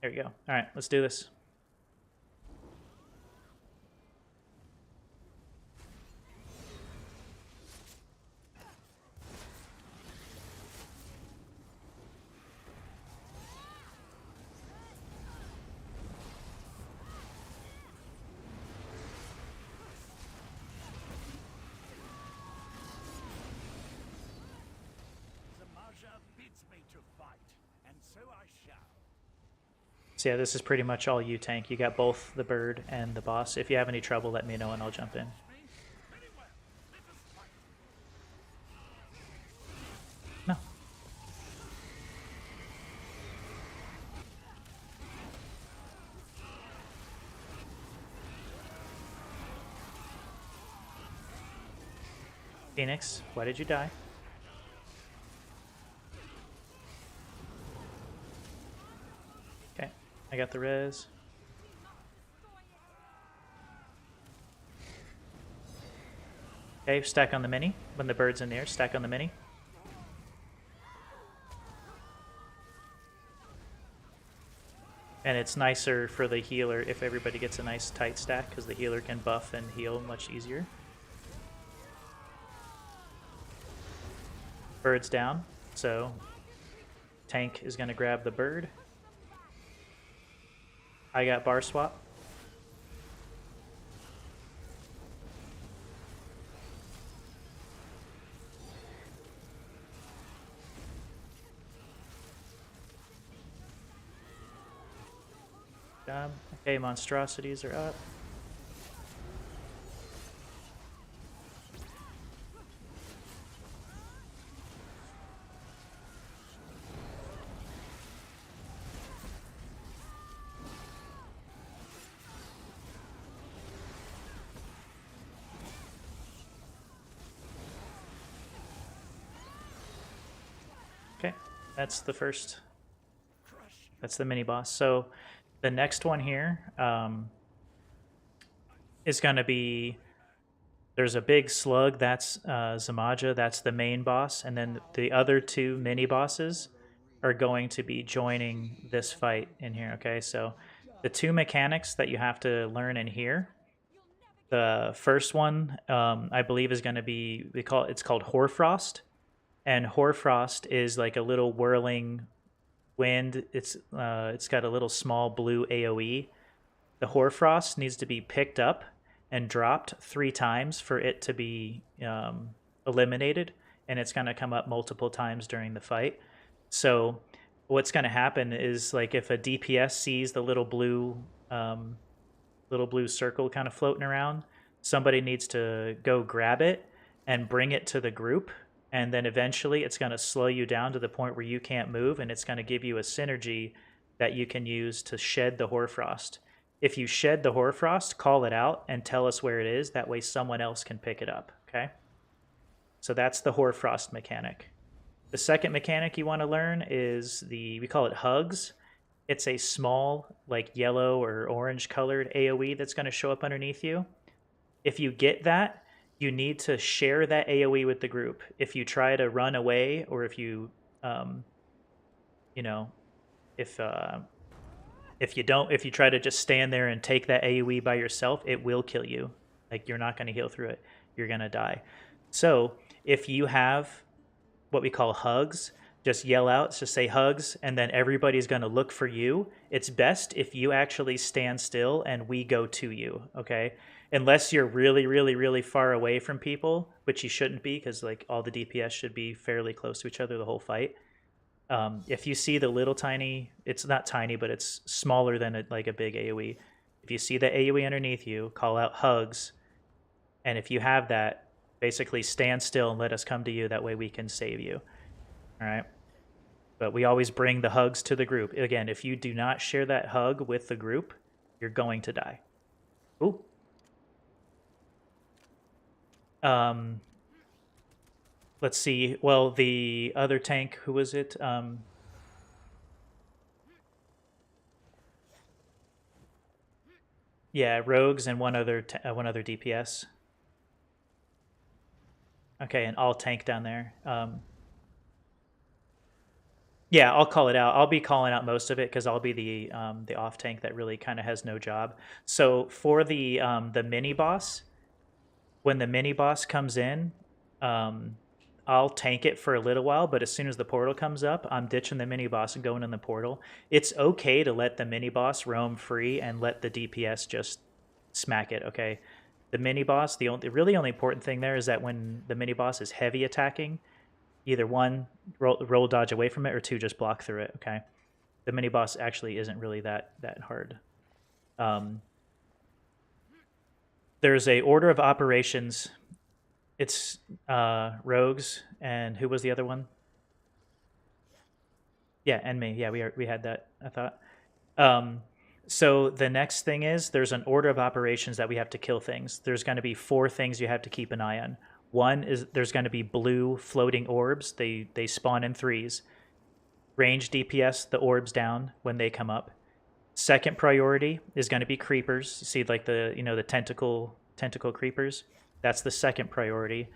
There you go. All right, let's do this. So yeah, this is pretty much all you tank. You got both the bird and the boss. If you have any trouble, let me know and I'll jump in. No. Phoenix, why did you die? I got the res. Okay, stack on the mini. When the bird's in there, stack on the mini. And it's nicer for the healer if everybody gets a nice tight stack, because the healer can buff and heal much easier. Bird's down, so tank is going to grab the bird. I got bar swap. Okay, monstrosities are up. Okay, that's the first. That's the mini boss. So the next one here is going to be, there's a big slug, that's Zamaja, that's the main boss, and then the other two mini bosses are going to be joining this fight in here, okay? So the two mechanics that you have to learn in here, the first one, I believe, is going to be, it's called Hoarfrost, and Hoarfrost is like a little whirling wind. It's got a little small blue AoE. The Hoarfrost needs to be picked up and dropped 3 times for it to be eliminated, and it's going to come up multiple times during the fight. So what's going to happen is, like, if a DPS sees the little blue circle kind of floating around, somebody needs to go grab it and bring it to the group, and then eventually it's going to slow you down to the point where you can't move, and it's going to give you a synergy that you can use to shed the Hoarfrost. If you shed the Hoarfrost, call it out and tell us where it is. That way someone else can pick it up, okay? So that's the Hoarfrost mechanic. The second mechanic you want to learn is we call it Hugs. It's a small, like, yellow or orange colored AoE that's going to show up underneath you. If you get that, you need to share that AoE with the group. If you try to run away, or if you, if you try to just stand there and take that AoE by yourself, it will kill you. Like, you're not going to heal through it. You're going to die. So if you have what we call Hugs, just yell out, just say hugs, and then everybody's going to look for you. It's best if you actually stand still and we go to you, okay? Unless you're really, really, really far away from people, which you shouldn't be, because like all the DPS should be fairly close to each other the whole fight. If you see the little tiny, it's not tiny, but it's smaller than like a big AoE. If you see the AoE underneath you, call out hugs. And if you have that, basically stand still and let us come to you. That way we can save you. All right. But we always bring the hugs to the group. Again, if you do not share that hug with the group, you're going to die. Ooh. Let's see. Well, the other tank, who was it? Yeah, rogues and one other DPS. Okay, and all tank down there. Yeah, I'll call it out. I'll be calling out most of it because I'll be the off tank that really kind of has no job. So for the mini boss, when the mini boss comes in, I'll tank it for a little while, but as soon as the portal comes up, I'm ditching the mini boss and going in the portal. It's okay to let the mini boss roam free and let the DPS just smack it, okay? The mini boss, the really only important thing there is that when the mini boss is heavy attacking, either one, roll dodge away from it, or two, just block through it, okay? The mini boss actually isn't really that hard. There's a order of operations. It's rogues, and who was the other one? Yeah, and me. Yeah, we had that, I thought. So the next thing is there's an order of operations that we have to kill things. There's going to be 4 things you have to keep an eye on. One is there's going to be blue floating orbs. They spawn in 3s. Range DPS the orbs down when they come up. Second priority is going to be creepers. You see like the the tentacle creepers. That's the second priority.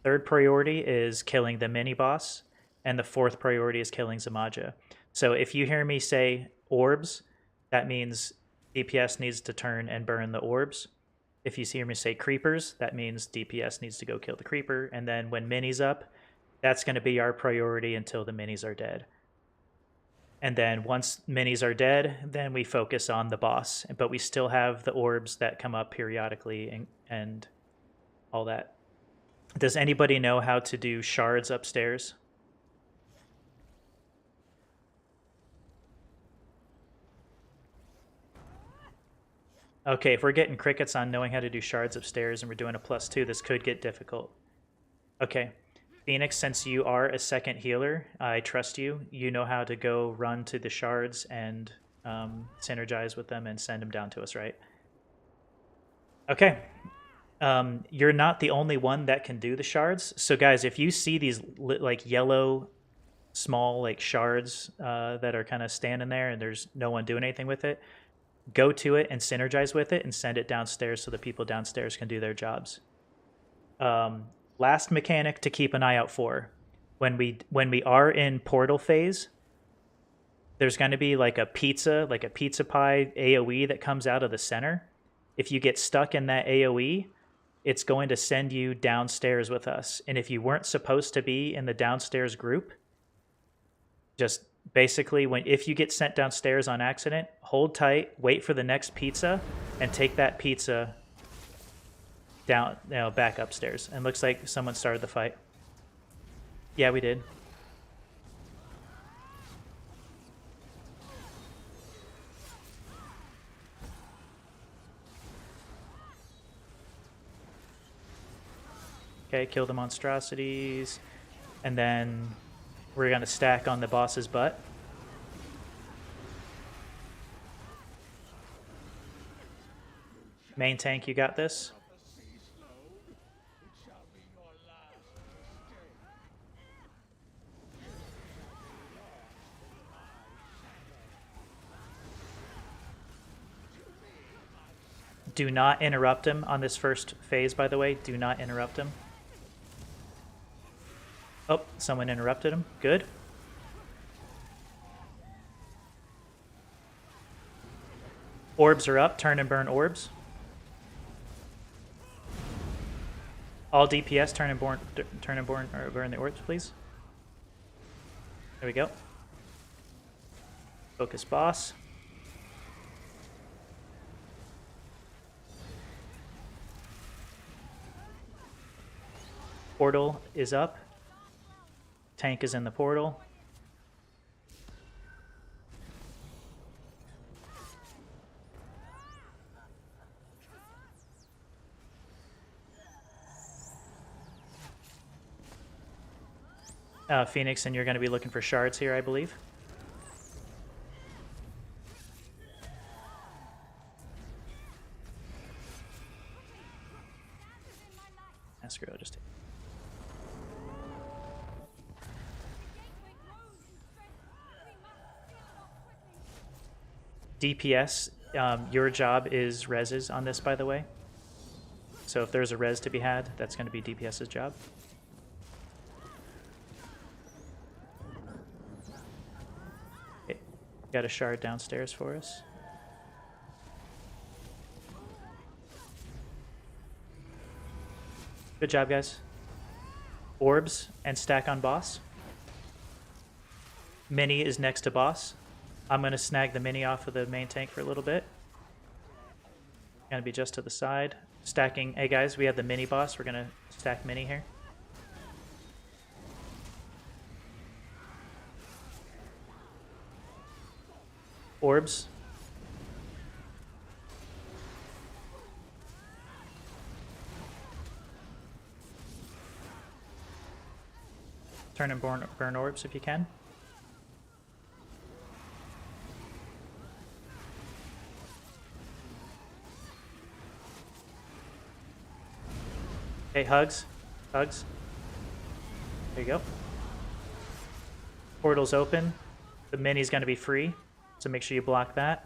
Third priority is killing the mini boss, and the fourth priority is killing Zamaja. So if you hear me say orbs, that means DPS needs to turn and burn the orbs. If you hear me say creepers, that means DPS needs to go kill the creeper. And then when mini's up, that's going to be our priority until the minis are dead. And then once minis are dead, then we focus on the boss. But we still have the orbs that come up periodically and all that. Does anybody know how to do shards upstairs? Okay, if we're getting crickets on knowing how to do shards upstairs and we're doing a +2, this could get difficult. Okay. Phoenix, since you are a second healer, I trust you. You know how to go run to the shards and synergize with them and send them down to us, right? Okay. You're not the only one that can do the shards. So guys, if you see these like yellow small like shards that are kind of standing there and there's no one doing anything with it, go to it and synergize with it and send it downstairs so the people downstairs can do their jobs. Last mechanic to keep an eye out for. When we are in portal phase, there's going to be like a pizza pie AoE that comes out of the center. If you get stuck in that AoE, it's going to send you downstairs with us. And if you weren't supposed to be in the downstairs group, just basically if you get sent downstairs on accident, hold tight, wait for the next pizza, and take that pizza down, back upstairs. And looks like someone started the fight. Yeah, we did. Okay, kill the monstrosities. And then we're going to stack on the boss's butt. Main tank, you got this? Do not interrupt him on this first phase, by the way. Do not interrupt him. Oh, someone interrupted him. Good. Orbs are up. Turn and burn orbs. All DPS turn and burn the orbs, please. There we go. Focus boss. Portal is up. Tank is in the portal. Phoenix, and you're going to be looking for shards here, I believe. Screw it, just DPS. Your job is reses on this, by the way. So if there's a res to be had, that's going to be DPS's job. Okay. Got a shard downstairs for us. Good job, guys. Orbs and stack on boss. Mini is next to boss. I'm going to snag the mini off of the main tank for a little bit. Going to be just to the side. Stacking. Hey, guys, we have the mini boss. We're going to stack mini here. Orbs. Turn and burn orbs if you can. Okay, hugs. Hugs. There you go. Portal's open. The mini's going to be free, so make sure you block that.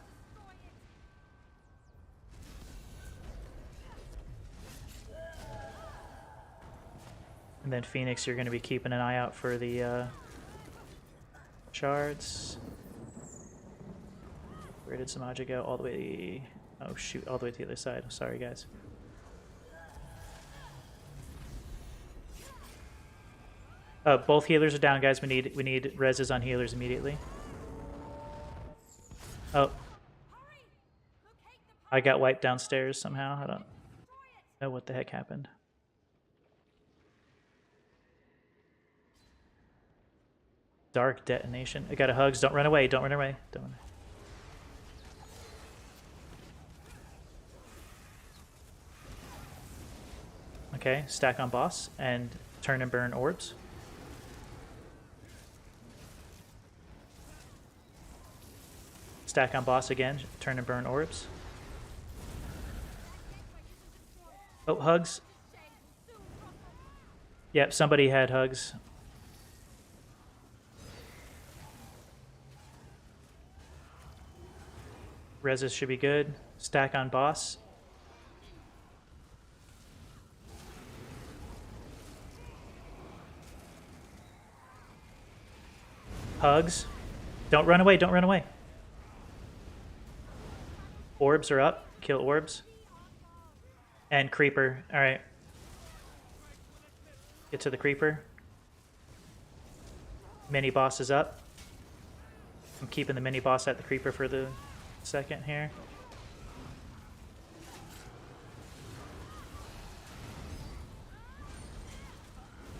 And then Phoenix, you're going to be keeping an eye out for the shards. Where did Samaja go? All the way... Oh shoot, all the way to the other side. Sorry, guys. Both healers are down, guys. We need reses on healers immediately. Oh. I got wiped downstairs somehow. I don't know what the heck happened. Dark detonation. I got a hugs. Don't run away. Don't run away. Don't run away. Okay, stack on boss and turn and burn orbs. Stack on boss again, turn and burn orbs. Oh, hugs. Yep, somebody had hugs. Reses should be good. Stack on boss. Hugs. Don't run away, don't run away. Orbs are up. Kill orbs. And creeper. Alright. Get to the creeper. Mini boss is up. I'm keeping the mini boss at the creeper for the second here.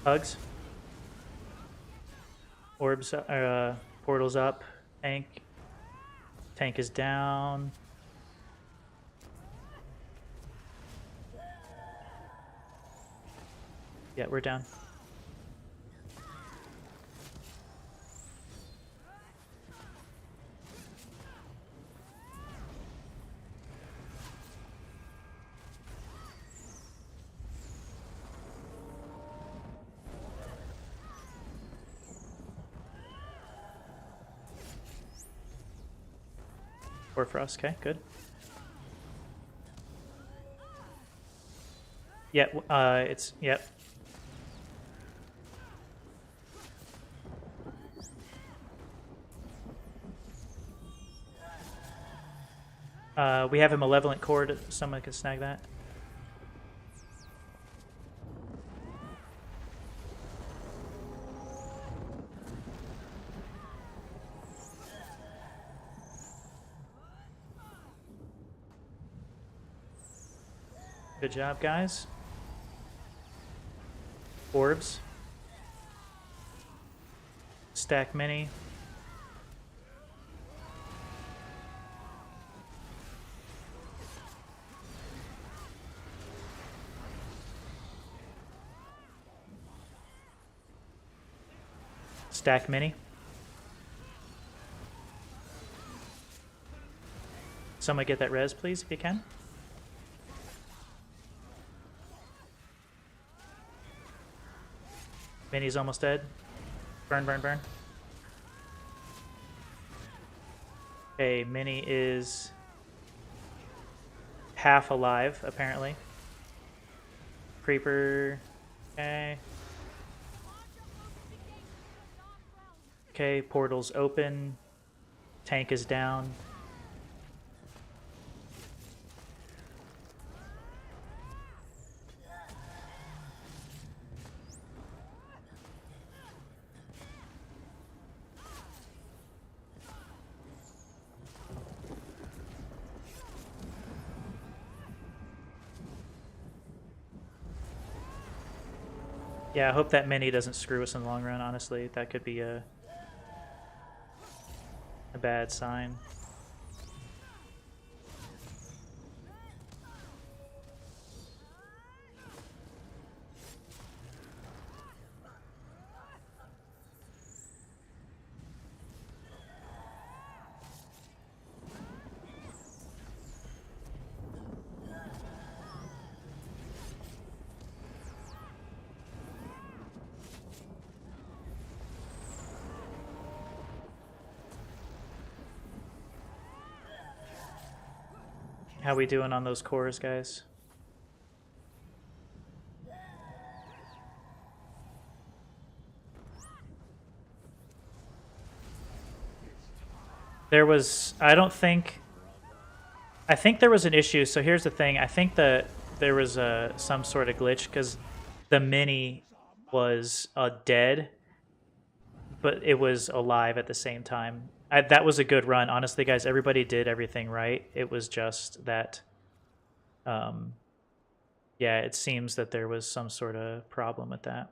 Hugs. Orbs, portals up. Tank. Tank is down. Yeah, we're down. Or for us, okay, good. Yeah, it's, yep. We have a malevolent cord. Someone can snag that. Good job, guys. Orbs. Stack mini. Stack mini. Someone get that res, please, if you can. Mini's almost dead. Burn, burn, burn. Okay, Mini is half alive, apparently. Creeper. Okay. Okay, portal's open. Tank is down. Yeah, I hope that mini doesn't screw us in the long run, honestly. That could be a bad sign. How we doing on those cores, guys? There was, I think there was an issue. So here's the thing. I think that there was some sort of glitch because the mini was dead, but it was alive at the same time. That was a good run. Honestly, guys, everybody did everything right. It was just that, yeah, it seems that there was some sort of problem with that.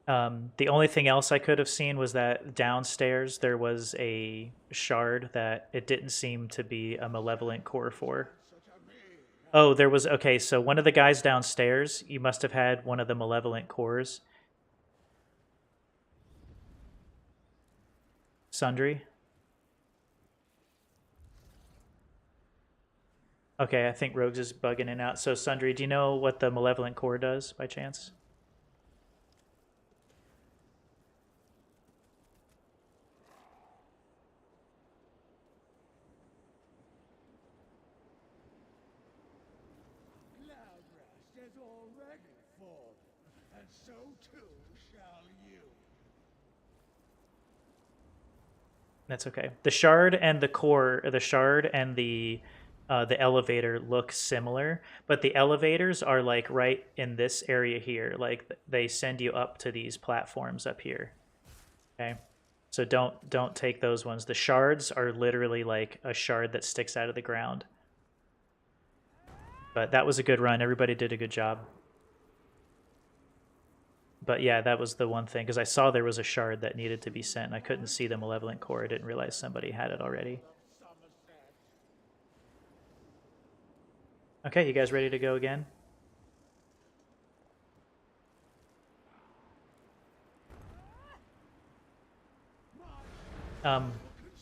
The only thing else I could have seen was that downstairs there was a shard that it didn't seem to be a malevolent core for. Oh, there was, okay, so one of the guys downstairs, you must have had one of the malevolent cores. Sundry? Okay, I think Rogues is bugging in and out. So Sundry, do you know what the malevolent core does by chance? That's okay. The shard and the core, the shard and the elevator look similar, but the elevators are like right in this area here. Like they send you up to these platforms up here. Okay, so don't take those ones. The shards are literally like a shard that sticks out of the ground. But that was a good run. Everybody did a good job. But yeah, that was the one thing, because I saw there was a shard that needed to be sent, and I couldn't see the malevolent core. I didn't realize somebody had it already. Okay, you guys ready to go again?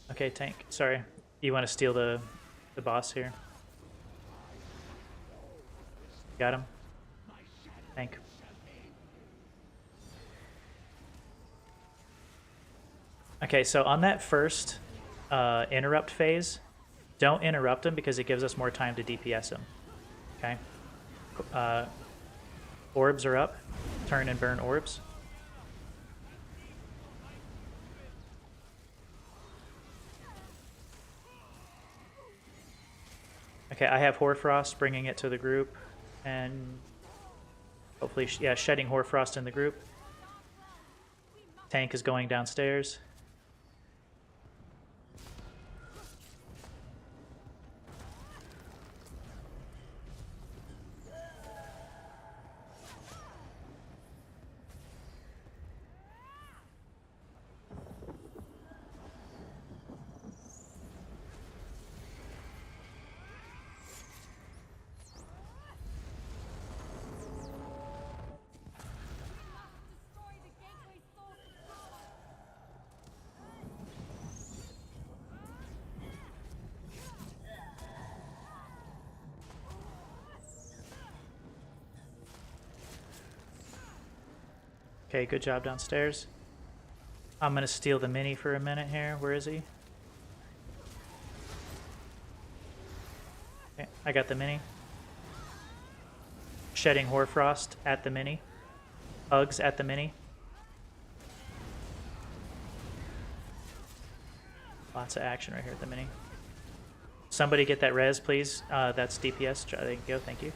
Okay, Tank, sorry. You want to steal the boss here? Got him? Tank. Okay, so on that first interrupt phase, don't interrupt him because it gives us more time to DPS him. Okay? Orbs are up. Turn and burn orbs. Okay, I have Hoarfrost bringing it to the group, and hopefully, yeah, shedding Hoarfrost in the group. Tank is going downstairs. Okay, good job downstairs. I'm gonna steal the mini for a minute here. Where is he? Okay, I got the mini. Shedding Hoarfrost at the mini. Hugs at the mini. Lots of action right here at the mini. Somebody get that res, please. That's DPS. There you go. Thank you.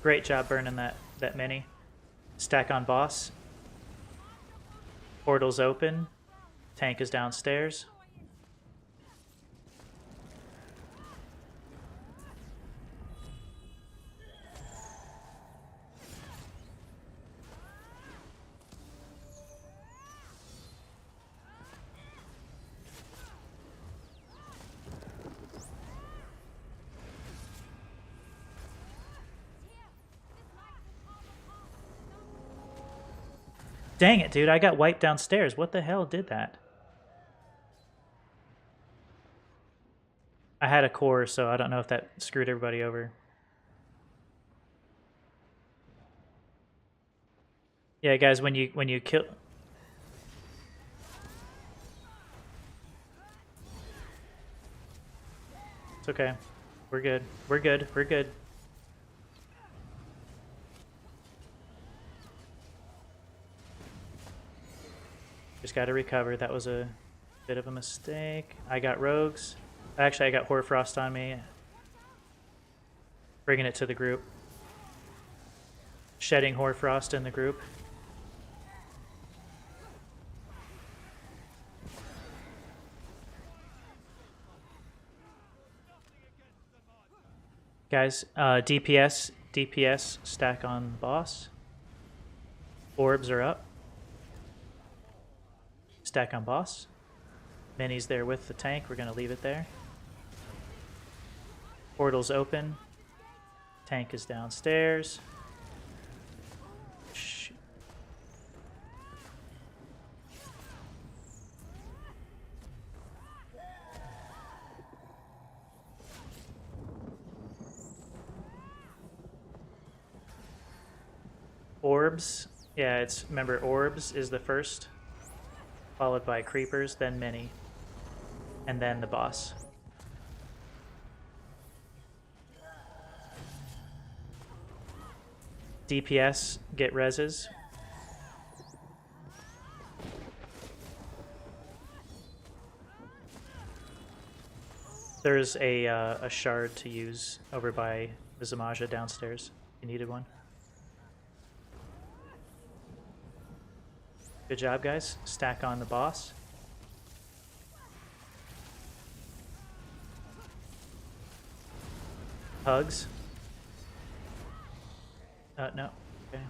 Great job burning that mini. Stack on boss. Portal's open. Tank is downstairs. Dang it, dude. I got wiped downstairs. What the hell did that? I had a core, so I don't know if that screwed everybody over. Yeah, guys, when you kill... It's okay. We're good. We're good. We're good. Just got to recover. That was a bit of a mistake. I got rogues. Actually, I got Hoarfrost on me. Bringing it to the group. Shedding Hoarfrost in the group. Guys, DPS stack on boss. Orbs are up. Stack on boss. Mini's there with the tank. We're going to leave it there. Portal's open. Tank is downstairs. Shoot. Orbs. Yeah, it's, remember, orbs is the first, followed by creepers, then mini, and then the boss. DPS, get reses. There's a shard to use over by the Zamaja downstairs. You needed one. Good job, guys. Stack on the boss. Hugs. No. Okay.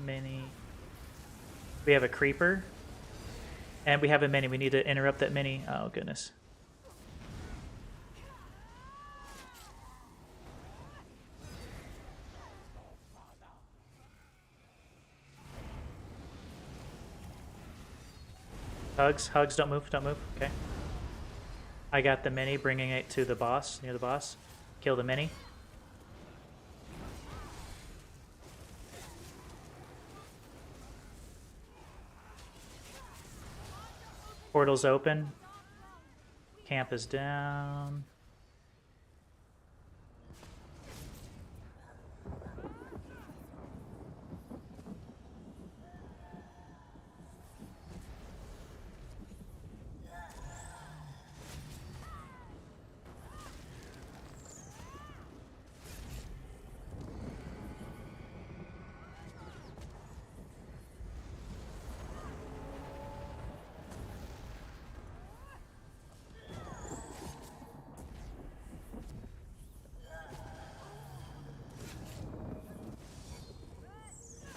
Mini. We have a creeper. And we have a mini. We need to interrupt that mini. Oh, goodness. Hugs. Hugs. Don't move. Don't move. Okay. I got the mini, bringing it to the boss, near the boss. Kill the mini. Portal's open. Camp is down.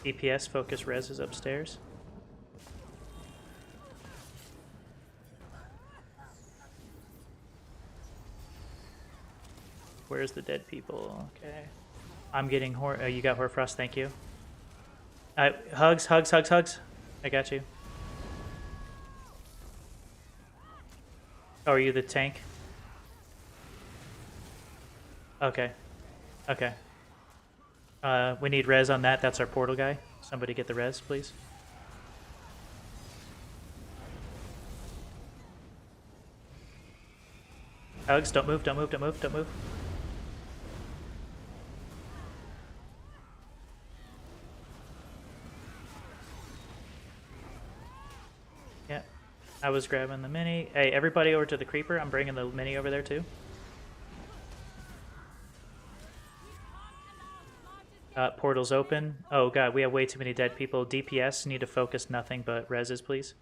DPS focus res is upstairs. Where's the dead people? Okay. I'm getting you got Horfrost, thank you. Hugs. I got you. Oh, are you the tank? Okay. Okay. We need res on that. That's our portal guy. Somebody get the res, please. Hugs, don't move. Yeah, I was grabbing the mini. Hey, everybody over to the creeper. I'm bringing the mini over there too. Portal's open. Oh god, we have way too many dead people. DPS need to focus nothing but reses, please.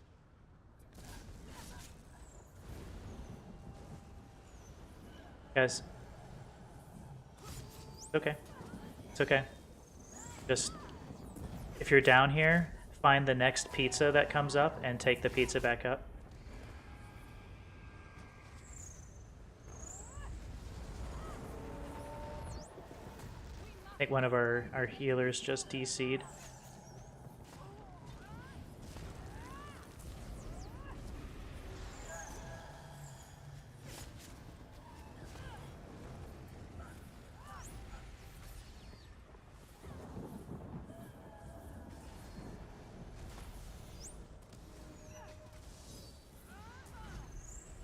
Guys. It's okay. It's okay. Just, if you're down here, find the next pizza that comes up and take the pizza back up. I think one of our healers just DC'd.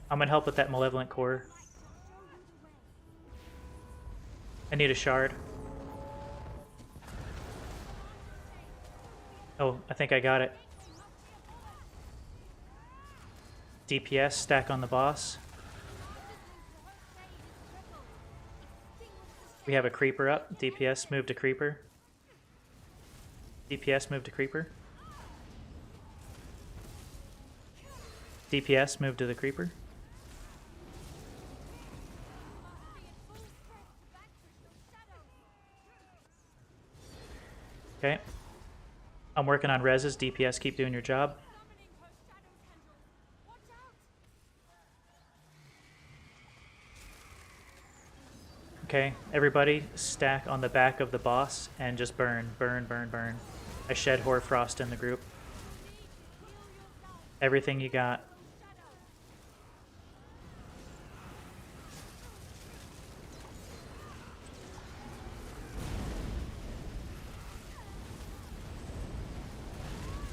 I'm gonna help with that malevolent core. I need a shard. Oh, I think I got it. DPS, stack on the boss. We have a creeper up. DPS, move to creeper. DPS, move to creeper. DPS, move to the creeper. Okay. I'm working on reses. DPS, keep doing your job. Okay, everybody stack on the back of the boss and just burn. I shed Hoarfrost in the group. Everything you got.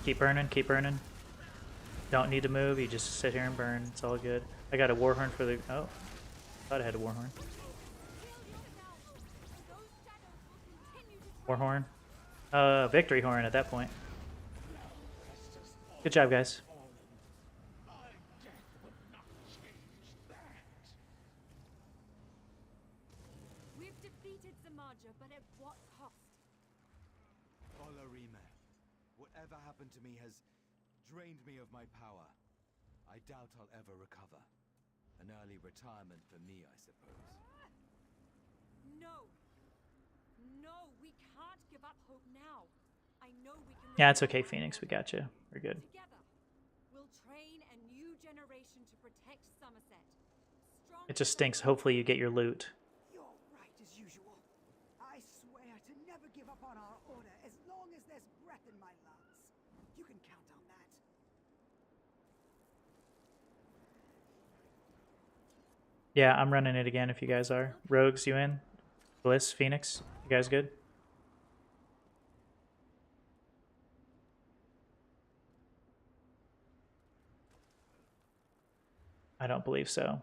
Keep burning. Don't need to move, you just sit here and burn. It's all good. I got a Warhorn for the... Oh, thought I had a Warhorn. Warhorn. Victory Horn at that point. Good job, guys. We've defeated Zamaja, but at what cost? Olarime, whatever happened to me has drained me of my power. I doubt I'll ever recover. An early retirement for me, I suppose. No! No, we can't give up hope now. I know we can... Yeah, it's okay, Phoenix. We got you. We're good. Together, we'll train a new generation to protect Somerset. It just stinks. Hopefully you get your loot. You're right as usual. I swear to never give up on our order as long as there's breath in my lungs. You can count on that. Yeah, I'm running it again if you guys are. Rogues, you in? Bliss, Phoenix, you guys good? I don't believe so.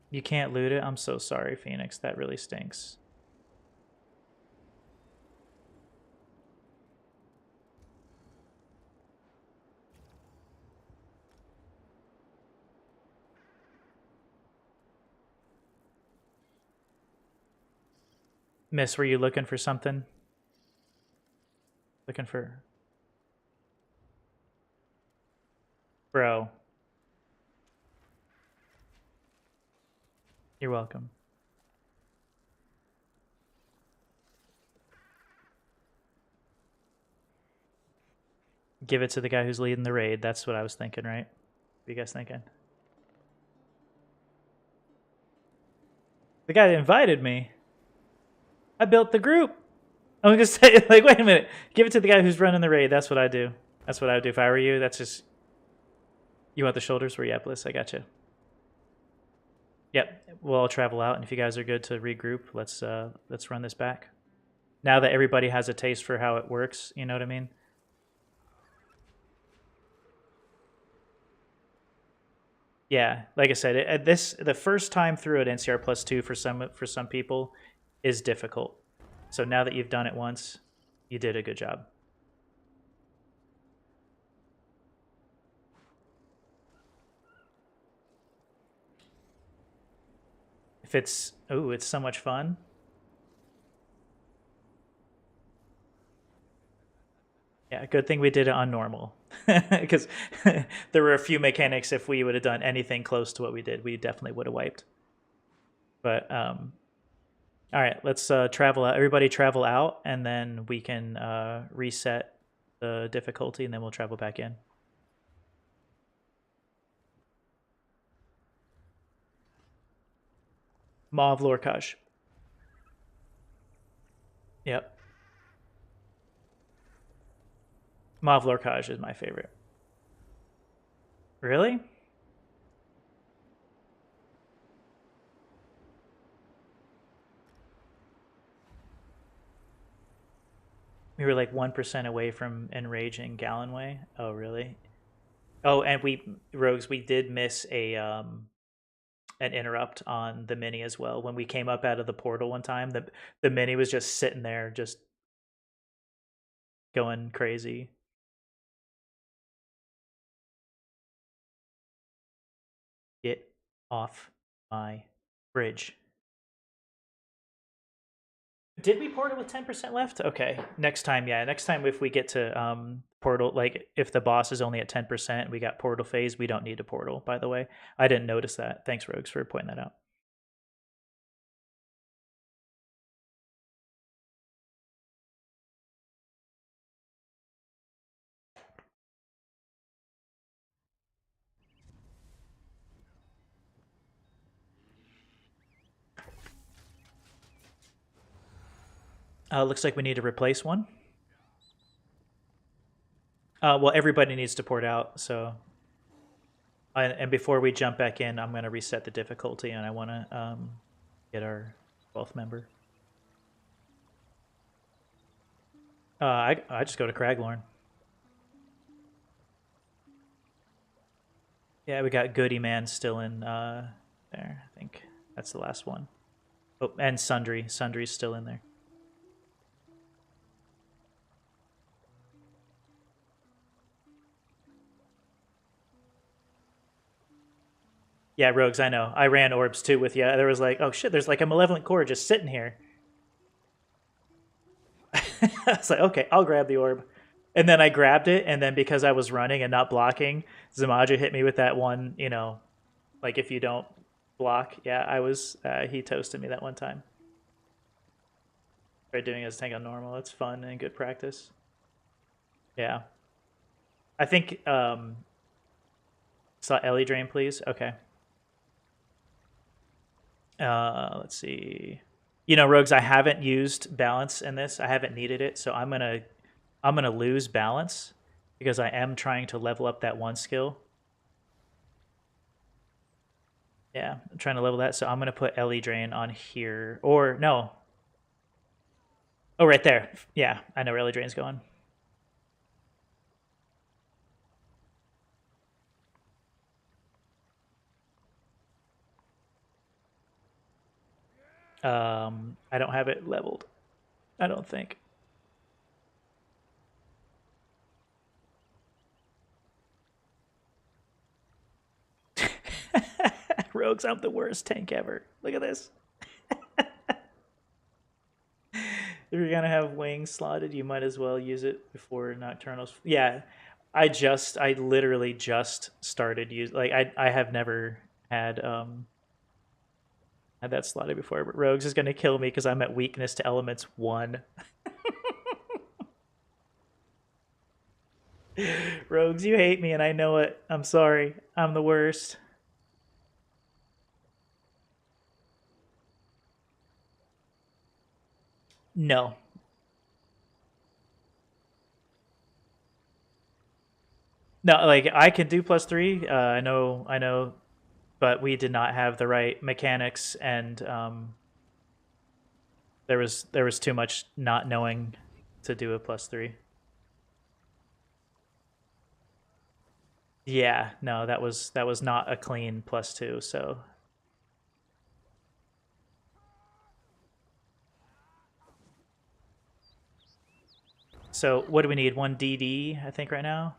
You can't loot it? I'm so sorry, Phoenix. That really stinks. Miss, were you looking for something? Looking for... Bro. You're welcome. Give it to the guy who's leading the raid. That's what I was thinking, right? What are you guys thinking? The guy that invited me. I built the group. I'm gonna say, like, wait a minute. Give it to the guy who's running the raid. That's what I do. That's what I would do if I were you. That's just... You want the shoulders for Yiaplis? I gotcha. Yep. We'll all travel out, and if you guys are good to regroup, let's run this back. Now that everybody has a taste for how it works, you know what I mean? Yeah, like I said, the first time through at NCR +2 for some people is difficult. So now that you've done it once, you did a good job. If it's it's so much fun. Yeah, good thing we did it on normal. Because there were a few mechanics, if we would have done anything close to what we did, we definitely would have wiped. But, all right, let's travel out. Everybody travel out, and then we can reset the difficulty, and then we'll travel back in. Mauve Lorcage. Yep. Mauve Lorcage is my favorite. Really? We were like 1% away from enraging Gallenway. Oh, really? Oh, and Rogues, we did miss an interrupt on the mini as well. When we came up out of the portal one time, the mini was just sitting there, just going crazy. Get off my bridge. Did we portal with 10% left? Okay. Next time, yeah. Next time if we get to portal, like if the boss is only at 10%, we got portal phase, we don't need a portal, by the way. I didn't notice that. Thanks, Rogues, for pointing that out. Looks like we need to replace one. Well, everybody needs to port out, so... and before we jump back in, I'm going to reset the difficulty, and I want to get our 12th member. I just go to Craglorn. Yeah, we got Goody Man still in there. I think that's the last one. Oh, and Sundry. Sundry's still in there. Yeah, Rogues, I know. I ran orbs too with you. There was like, oh shit, there's like a malevolent core just sitting here. I was like, okay, I'll grab the orb. And then I grabbed it, and then because I was running and not blocking, Zamaja hit me with that one, you know, like if you don't block. Yeah, I was, he toasted me that one time. Tried doing his tank on normal. It's fun and good practice. Yeah. I think, saw Ellie Drain, please. Okay. Let's see. You know, Rogues, I haven't used balance in this. I haven't needed it, so I'm gonna lose balance because I am trying to level up that one skill. Yeah, I'm trying to level that, so I'm gonna put Ellie Drain on here. Or no. Oh, right there. Yeah, I know where Ellie Drain's going. I don't have it leveled. I don't think. Rogues, I'm the worst tank ever. Look at this. If you're gonna have wings slotted, you might as well use it before Nocturnals. Yeah, I literally just started using. Like I have never had had that slotted before. But Rogues is gonna kill me because I'm at weakness to elements 1. Rogues, you hate me and I know it. I'm sorry. I'm the worst. No. No, like I can do +3. I know, but we did not have the right mechanics, and there was too much not knowing to do a +3. Yeah, no, that was not a clean +2. So what do we need? 1 DD, I think, right now.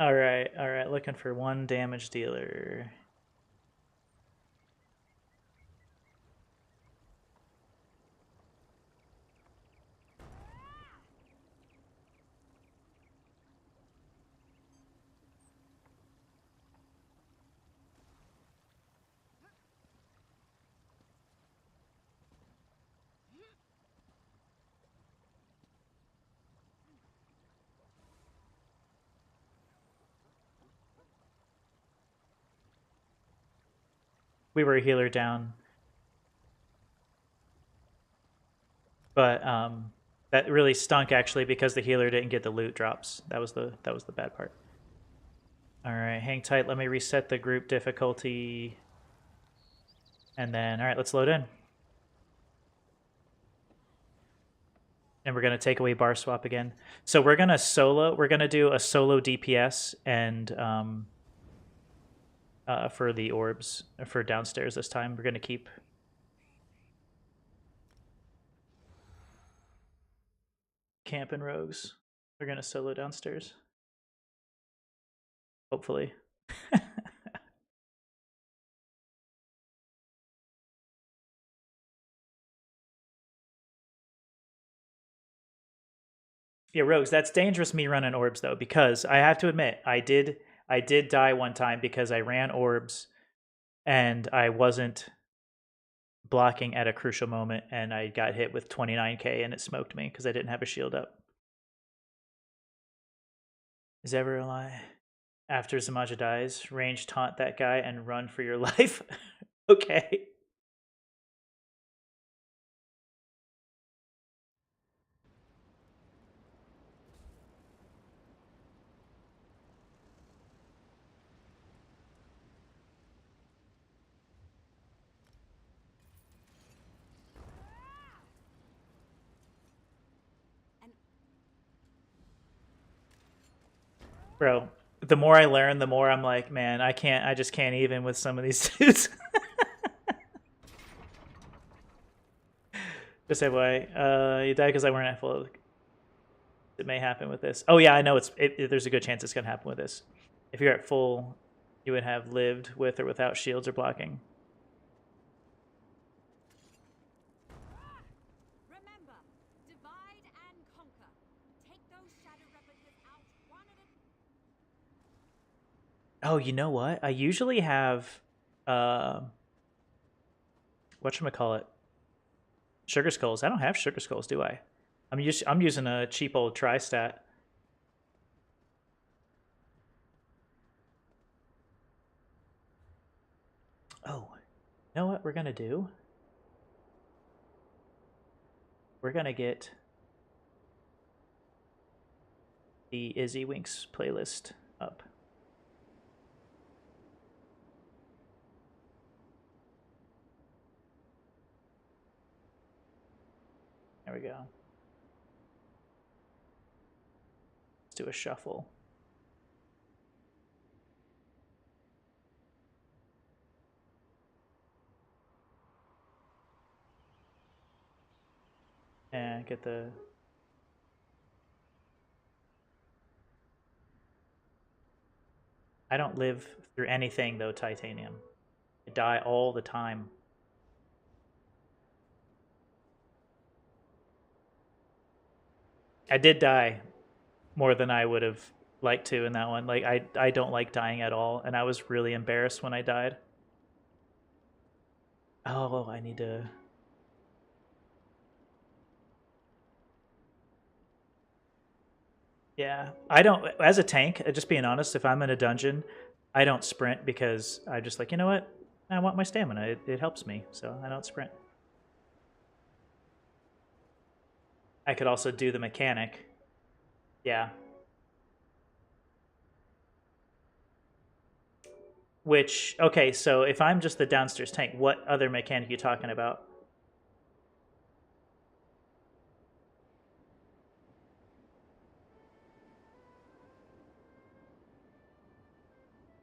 All right, looking for 1 damage dealer. We were a healer down, but that really stunk actually because the healer didn't get the loot drops. That was the bad part. All right, hang tight. Let me reset the group difficulty, and then all right, let's load in. And we're gonna take away bar swap again. So we're gonna solo. We're gonna do a solo DPS and for the orbs for downstairs this time. We're gonna keep. Camping rogues. We're gonna solo downstairs. Hopefully. Yeah, rogues. That's dangerous. Me running orbs though, because I have to admit, I did die one time because I ran orbs, and I wasn't blocking at a crucial moment, and I got hit with 29k, and it smoked me because I didn't have a shield up. Is ever a lie? After Zamaja dies, range taunt that guy and run for your life. Okay. Bro, the more I learn, the more I'm like, man, I just can't even with some of these dudes. Just say why. You died because I weren't at full. It may happen with this. Oh yeah, I know there's a good chance it's gonna happen with this. If you're at full, you would have lived with or without shields or blocking. Remember, divide and conquer. Take those shadow replicas out one at a Oh, you know what? I usually have whatchamacallit? Sugar skulls. I don't have sugar skulls, do I? I'm using a cheap old tri-stat. Oh, you know what we're gonna do? We're gonna get the Izzy Winks playlist up. There we go. Let's do a shuffle. And get the I don't live through anything, though, Titanium. I die all the time. I did die more than I would have liked to in that one. Like, I don't like dying at all, and I was really embarrassed when I died. Oh, I need to... Yeah, I don't, as a tank, just being honest, if I'm in a dungeon, I don't sprint because I'm just like, you know what? I want my stamina. It helps me, so I don't sprint. I could also do the mechanic. Yeah. Which, okay, so if I'm just the downstairs tank, what other mechanic are you talking about?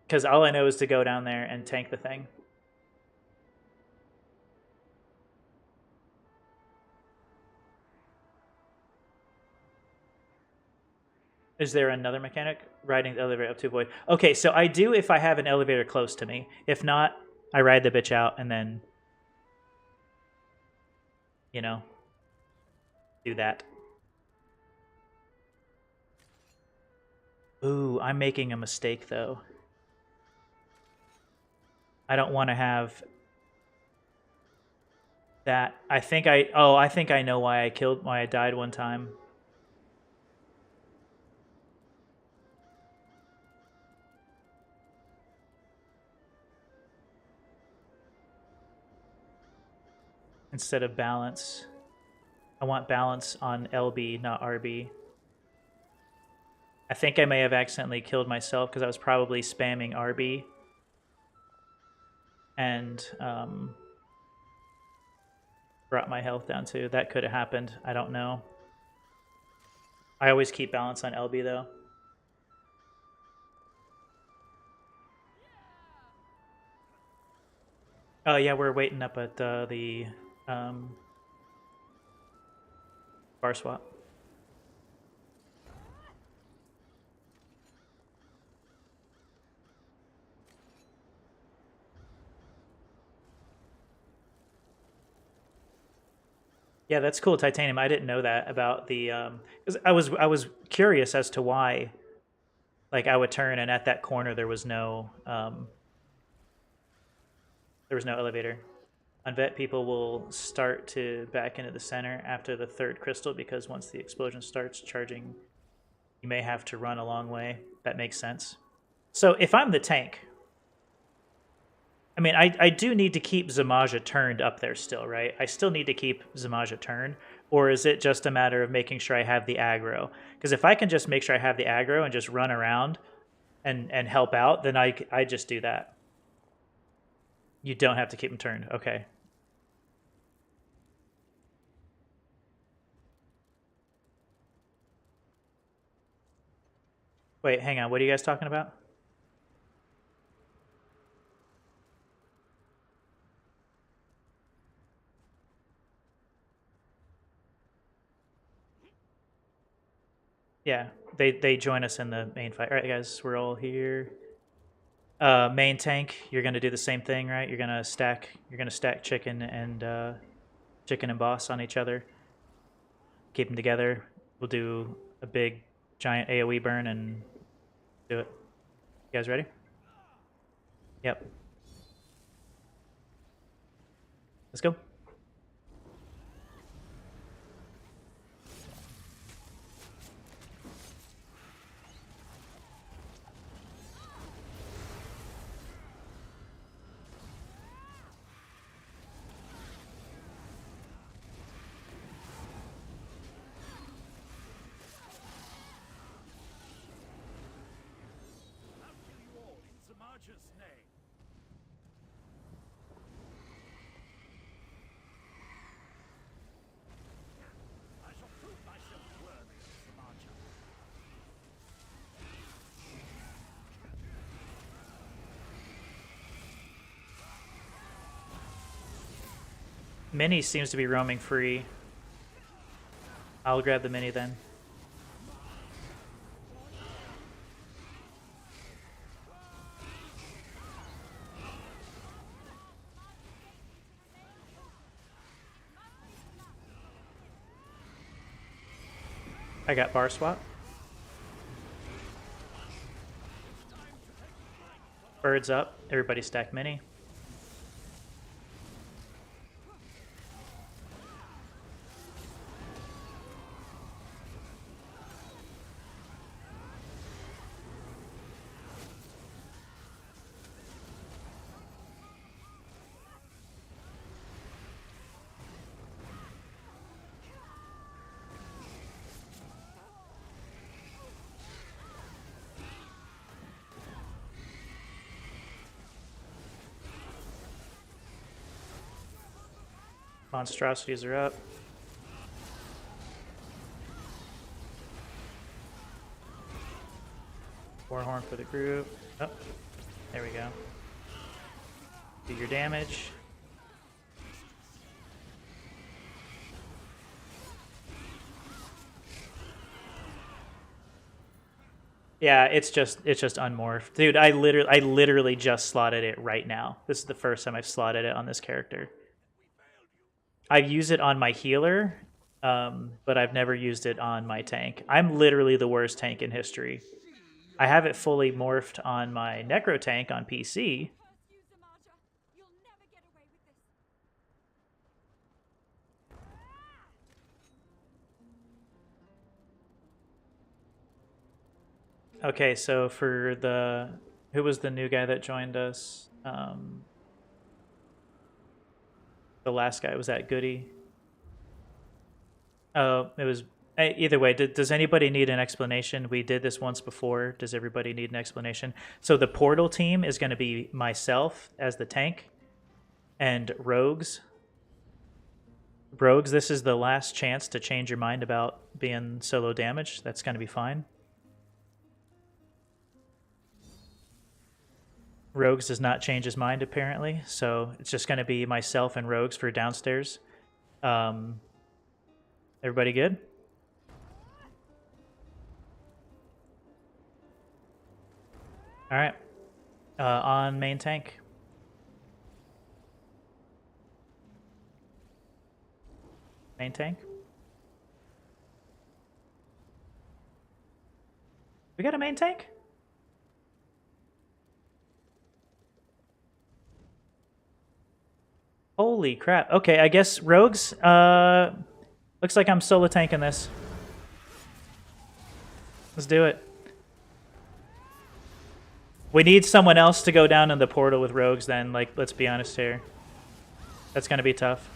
Because all I know is to go down there and tank the thing. Is there another mechanic? Riding the elevator up to void. Okay, so I do if I have an elevator close to me. If not, I ride the bitch out and then, you know, do that. Ooh, I'm making a mistake, though. I don't want to have that. I think I know why I died one time. Instead of balance. I want balance on LB, not RB. I think I may have accidentally killed myself because I was probably spamming RB. And brought my health down too. That could have happened. I don't know. I always keep balance on LB though. Oh yeah, we're waiting up at the bar swap. Yeah, that's cool, Titanium. I didn't know that about the 'cause I was curious as to why, like, I would turn and at that corner there was no elevator. Unvet people will start to back into the center after the third crystal because once the explosion starts charging, you may have to run a long way. That makes sense. So if I'm the tank, I mean, I do need to keep Zamaja turned up there still, right? I still need to keep Zamaja turned, or is it just a matter of making sure I have the aggro? Because if I can just make sure I have the aggro and just run around and help out, then I just do that. You don't have to keep him turned. Okay. Wait, hang on. What are you guys talking about? Yeah, they join us in the main fight. All right, guys, we're all here. Main tank, you're gonna do the same thing, right? You're gonna stack chicken and boss on each other. Keep them together. We'll do a big giant AoE burn and do it. You guys ready? Yep. Let's go. Mini seems to be roaming free. I'll grab the mini then. I got bar swap. Birds up. Everybody stack mini. Monstrosities are up. Warhorn for the group. Oh, there we go. Do your damage. Yeah, it's just unmorphed. Dude, I literally just slotted it right now. This is the first time I've slotted it on this character. I've used it on my healer, but I've never used it on my tank. I'm literally the worst tank in history. I have it fully morphed on my Necro tank on PC. Okay, so for the... Who was the new guy that joined us? The last guy, was that Goody? Oh, it was... Either way, does anybody need an explanation? We did this once before. Does everybody need an explanation? So the Portal team is going to be myself as the tank and Rogues. Rogues, this is the last chance to change your mind about being solo damage. That's going to be fine. Rogues does not change his mind, apparently, so it's just going to be myself and Rogues for downstairs. Everybody good? All right. On main tank. Main tank. We got a main tank? Holy crap. Okay, I guess Rogues, looks like I'm solo tanking this. Let's do it. We need someone else to go down in the portal with Rogues then, like, let's be honest here. That's gonna be tough.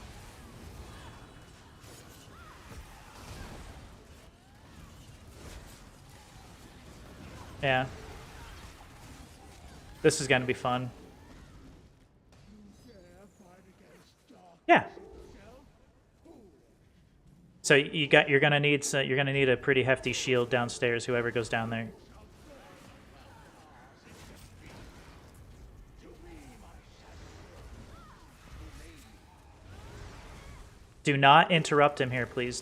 Yeah. This is gonna be fun. Yeah. So you're gonna need a pretty hefty shield downstairs. Whoever goes down there. Do not interrupt him here, please.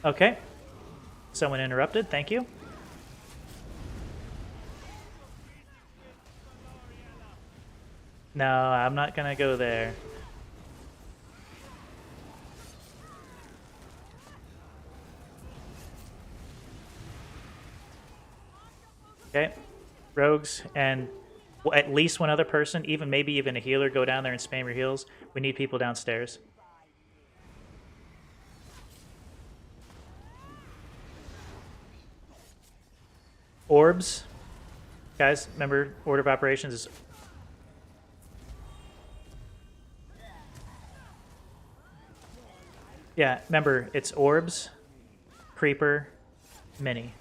Okay. Someone interrupted. Thank you. No, I'm not gonna go there. Okay. Rogues and at least one other person, even maybe even a healer, go down there and spam your heals. We need people downstairs. Orbs. Guys, remember, order of operations is... Yeah, remember, it's orbs, creeper, mini.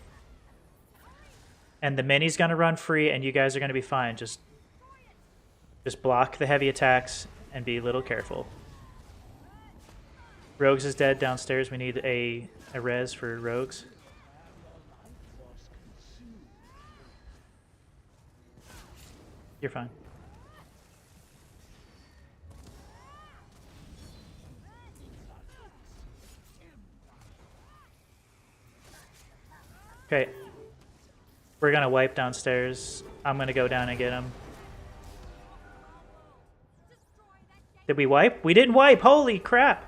And the mini's gonna run free and you guys are gonna be fine. Just block the heavy attacks and be a little careful. Rogues is dead downstairs. We need a res for Rogues. You're fine. Okay. We're gonna wipe downstairs. I'm gonna go down and get him. Did we wipe? We didn't wipe. Holy crap.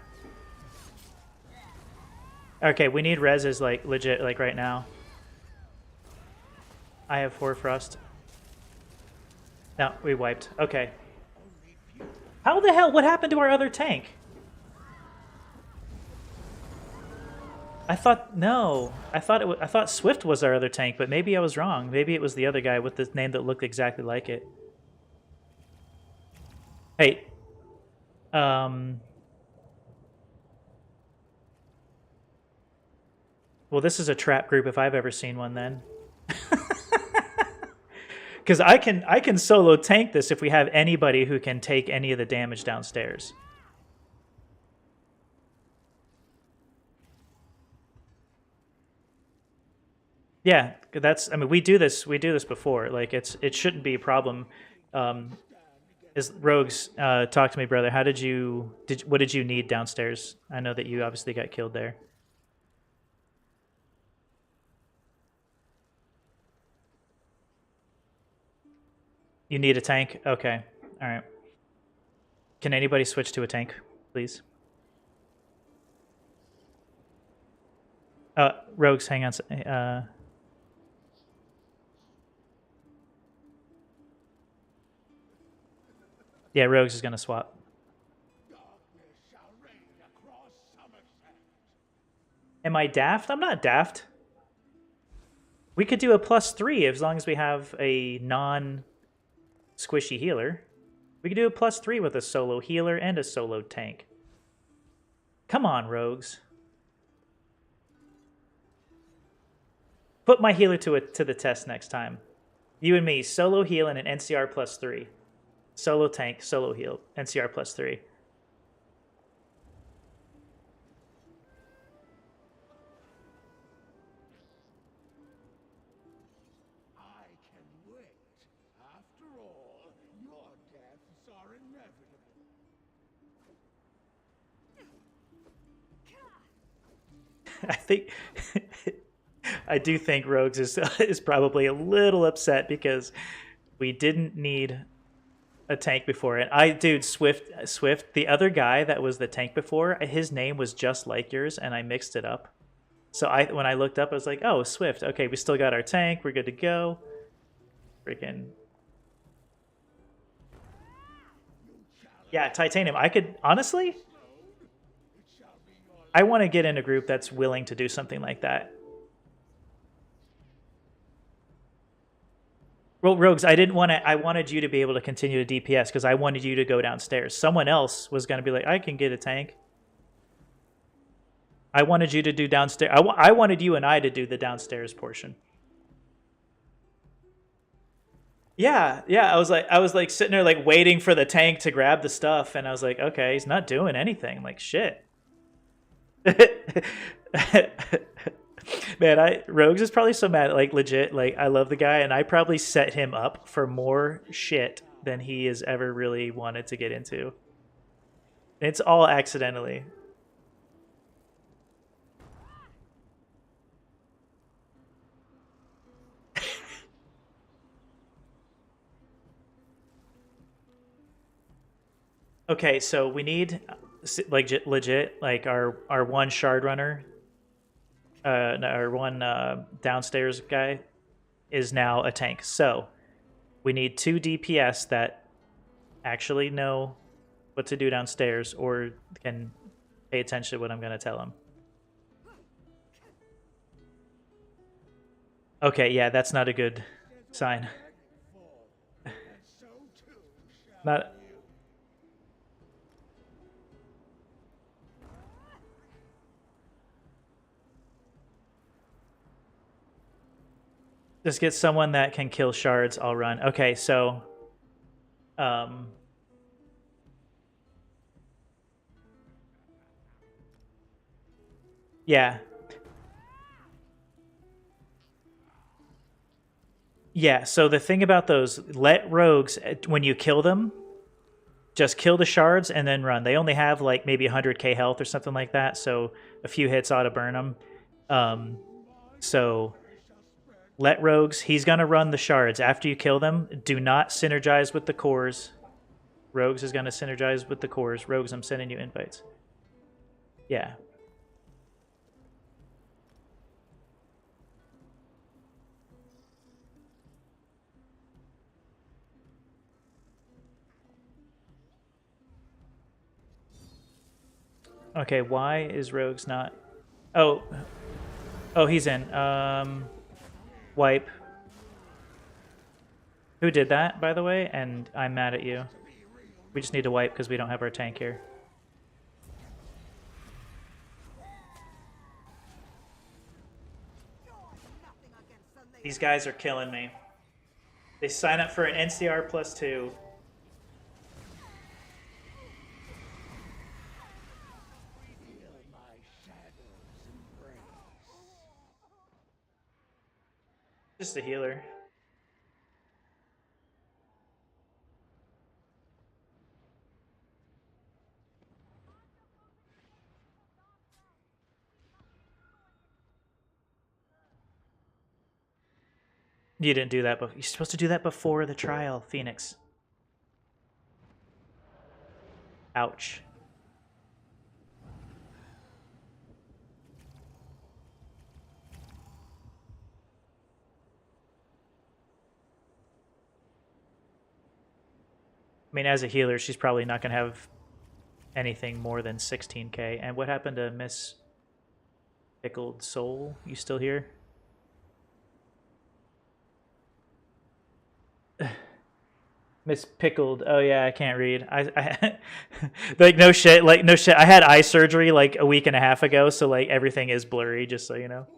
Okay, we need reses like legit like right now. I have 4 frost. No, we wiped. Okay. How the hell? What happened to our other tank? I thought no. I thought Swift was our other tank, but maybe I was wrong. Maybe it was the other guy with the name that looked exactly like it. Hey. Well, this is a trap group if I've ever seen one then. Because I can solo tank this if we have anybody who can take any of the damage downstairs. Yeah, that's. I mean, we do this before. Like it shouldn't be a problem. Is Rogues, talk to me, brother. How what did you need downstairs? I know that you obviously got killed there. You need a tank? Okay. All right. Can anybody switch to a tank, please? Rogues, hang on. Yeah, Rogues is gonna swap. Am I daft? I'm not daft. We could do a +3 as long as we have a non-squishy healer. We could do a +3 with a solo healer and a solo tank. Come on, Rogues. Put my healer to the test next time. You and me, solo heal and an NCR +3. Solo tank, solo heal, NCR +3. I can wait. After all, your deaths are inevitable. I think I do think Rogues is probably a little upset because we didn't need a tank before it. Dude, Swift, the other guy that was the tank before, his name was just like yours, and I mixed it up. So when I looked up, I was like, oh, Swift. Okay, we still got our tank. We're good to go. Freaking. Yeah, Titanium. I could, honestly, I want to get in a group that's willing to do something like that. Well, Rogues, I wanted you to be able to continue to DPS because I wanted you to go downstairs. Someone else was going to be like, I can get a tank. I wanted you to do downstairs. I wanted you and I to do the downstairs portion. Yeah. I was like sitting there like waiting for the tank to grab the stuff, and I was like, okay, he's not doing anything. Like shit. Man, Rogues is probably so mad. Like legit, like I love the guy, and I probably set him up for more shit than he has ever really wanted to get into. It's all accidentally. Okay, so we need like legit like our one shard runner, our one downstairs guy is now a tank. So we need 2 DPS that actually know what to do downstairs or can pay attention to what I'm going to tell them. Okay, yeah, that's not a good sign. Not. Just get someone that can kill shards, I'll run. Okay, so... yeah. Yeah, so the thing about those, let rogues, when you kill them, just kill the shards and then run. They only have like maybe 100k health or something like that, so a few hits ought to burn them. So... let rogues, he's going to run the shards. After you kill them, do not synergize with the cores. Rogues is gonna synergize with the cores. Rogues, I'm sending you invites. Yeah. Okay, why is Rogues not... Oh. Oh, he's in. Wipe. Who did that, by the way? And I'm mad at you. We just need to wipe because we don't have our tank here. These guys are killing me. They sign up for an NCR +2. Just a healer. You didn't do that, but you're supposed to do that before the trial, Phoenix. Ouch. I mean, as a healer, she's probably not going to have anything more than 16k. And what happened to Miss Pickled Soul? You still here? Miss Pickled. Oh yeah, I can't read. I like no shit. Like no shit. I had eye surgery like a week and a half ago, so like everything is blurry. Just so you know.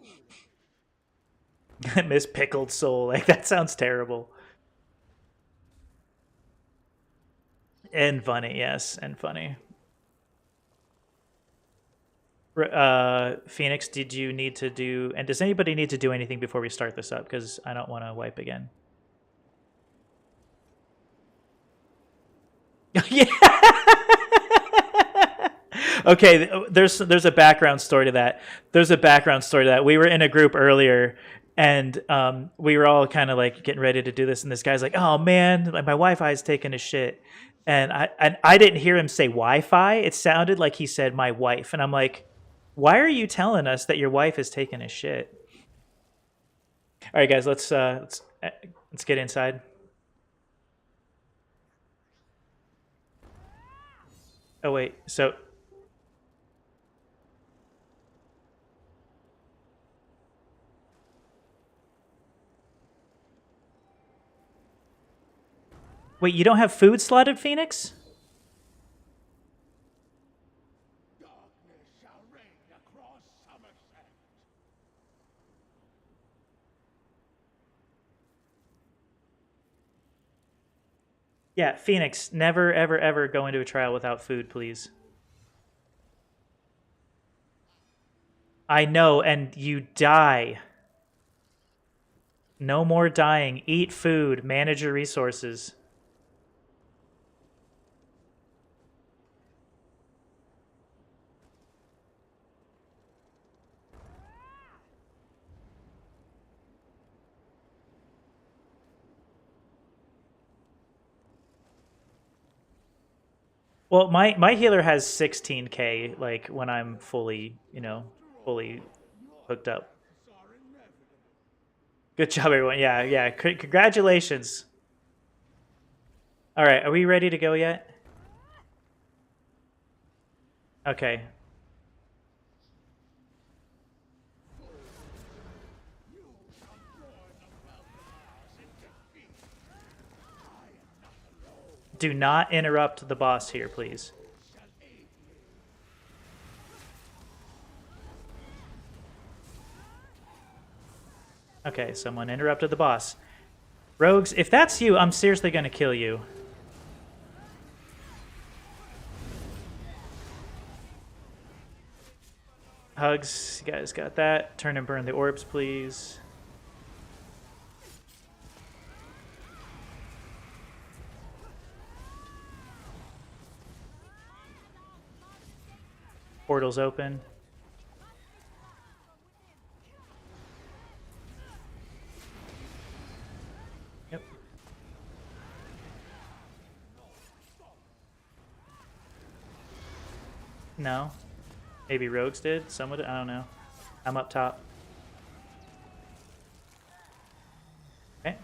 Miss Pickled Soul. Like that sounds terrible. And funny, yes, and funny. Phoenix, did you need to do? And does anybody need to do anything before we start this up? Because I don't want to wipe again. Yeah. Okay, there's a background story to that. There's a background story to that. We were in a group earlier, and we were all kind of like getting ready to do this, and this guy's like, "Oh man, like my Wi-Fi is taking a shit," and I didn't hear him say Wi-Fi. It sounded like he said my wife, and I'm like, "Why are you telling us that your wife is taking a shit?" All right, guys, let's get inside. Oh wait, so wait, you don't have food slotted, Phoenix? Darkness shall reign across Somerset. Yeah, Phoenix, never, ever, ever go into a trial without food, please. I know, and you die. No more dying. Eat food. Manage your resources. Well, my healer has 16k, like, when I'm fully, you know, fully hooked up. Good job, everyone. Yeah, yeah. Congratulations. All right, are we ready to go yet? Okay. Do not interrupt the boss here, please. Okay, someone interrupted the boss. Rogues, if that's you, I'm seriously going to kill you. Hugs, you guys got that. Turn and burn the orbs, please. Portal's open. Yep. No. Maybe Rogues did. Someone, I don't know. I'm up top. Okay.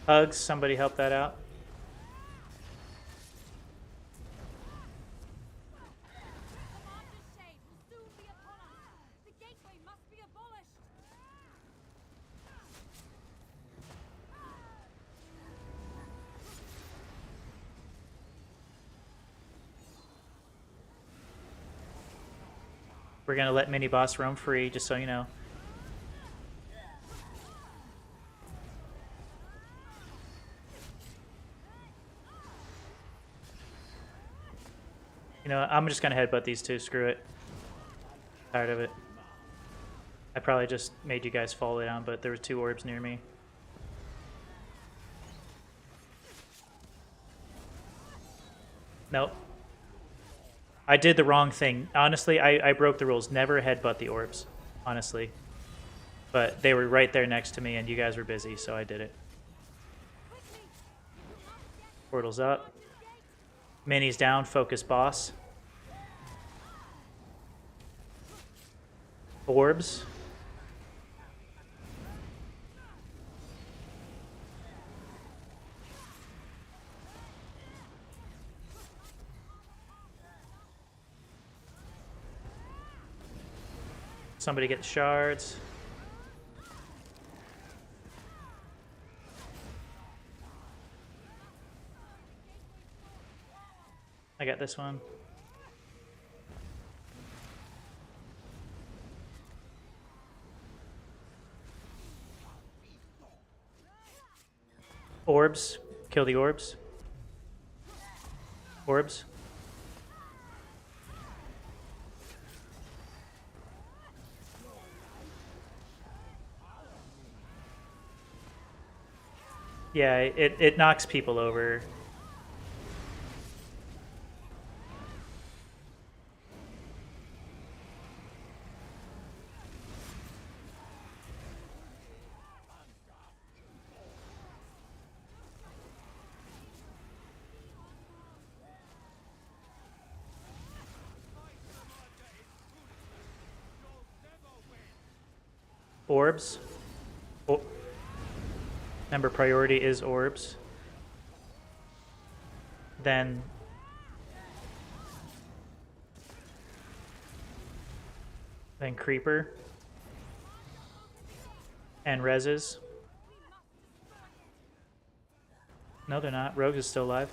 Hugs, somebody help that out. Commander's shade will soon be upon us. The gateway must be abolished. We're gonna let mini boss roam free, just so you know. You know, I'm just gonna headbutt these two. Screw it. Tired of it. I probably just made you guys fall down, but there were 2 orbs near me. Nope. I did the wrong thing. Honestly, I broke the rules. Never headbutt the orbs. Honestly. But they were right there next to me, and you guys were busy, so I did it. Portal's up. Mini's down. Focus boss. Orbs. Somebody get the shards. I got this one. Orbs. Kill the orbs. Orbs. Yeah, it knocks people over. Orbs. Oh. Remember, priority is orbs. Then creeper and reses. No, they're not. Rogue is still alive.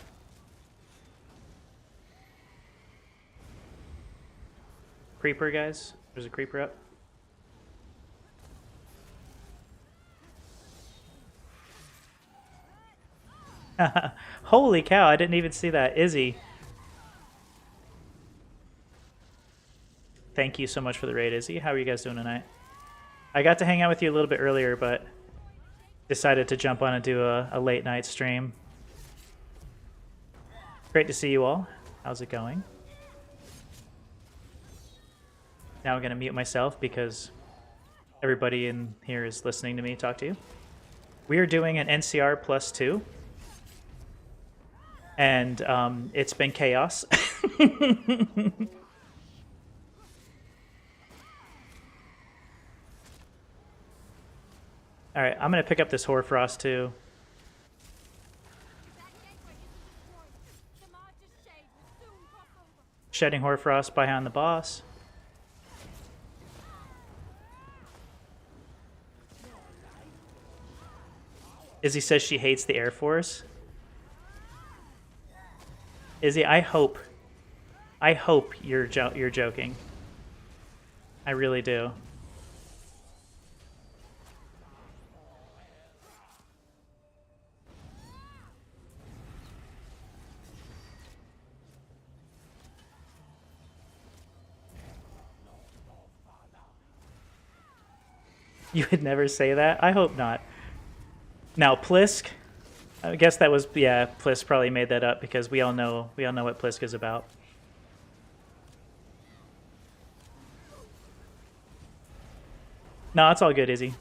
Creeper, guys. There's a creeper up. Holy cow, I didn't even see that. Izzy. Thank you so much for the raid, Izzy. How are you guys doing tonight? I got to hang out with you a little bit earlier, but decided to jump on and do a late night stream. Great to see you all. How's it going? Now I'm going to mute myself because everybody in here is listening to me talk to you. We are doing an NCR +2. And it's been chaos. All right, I'm going to pick up this Hoarfrost too. Shedding Hoarfrost behind the boss. Izzy says she hates the Air Force. Izzy, I hope you're joking. I really do. You would never say that? I hope not. Now, Plisk. I guess that was, yeah, Plisk probably made that up because we all know what Plisk is about. No, it's all good, Izzy.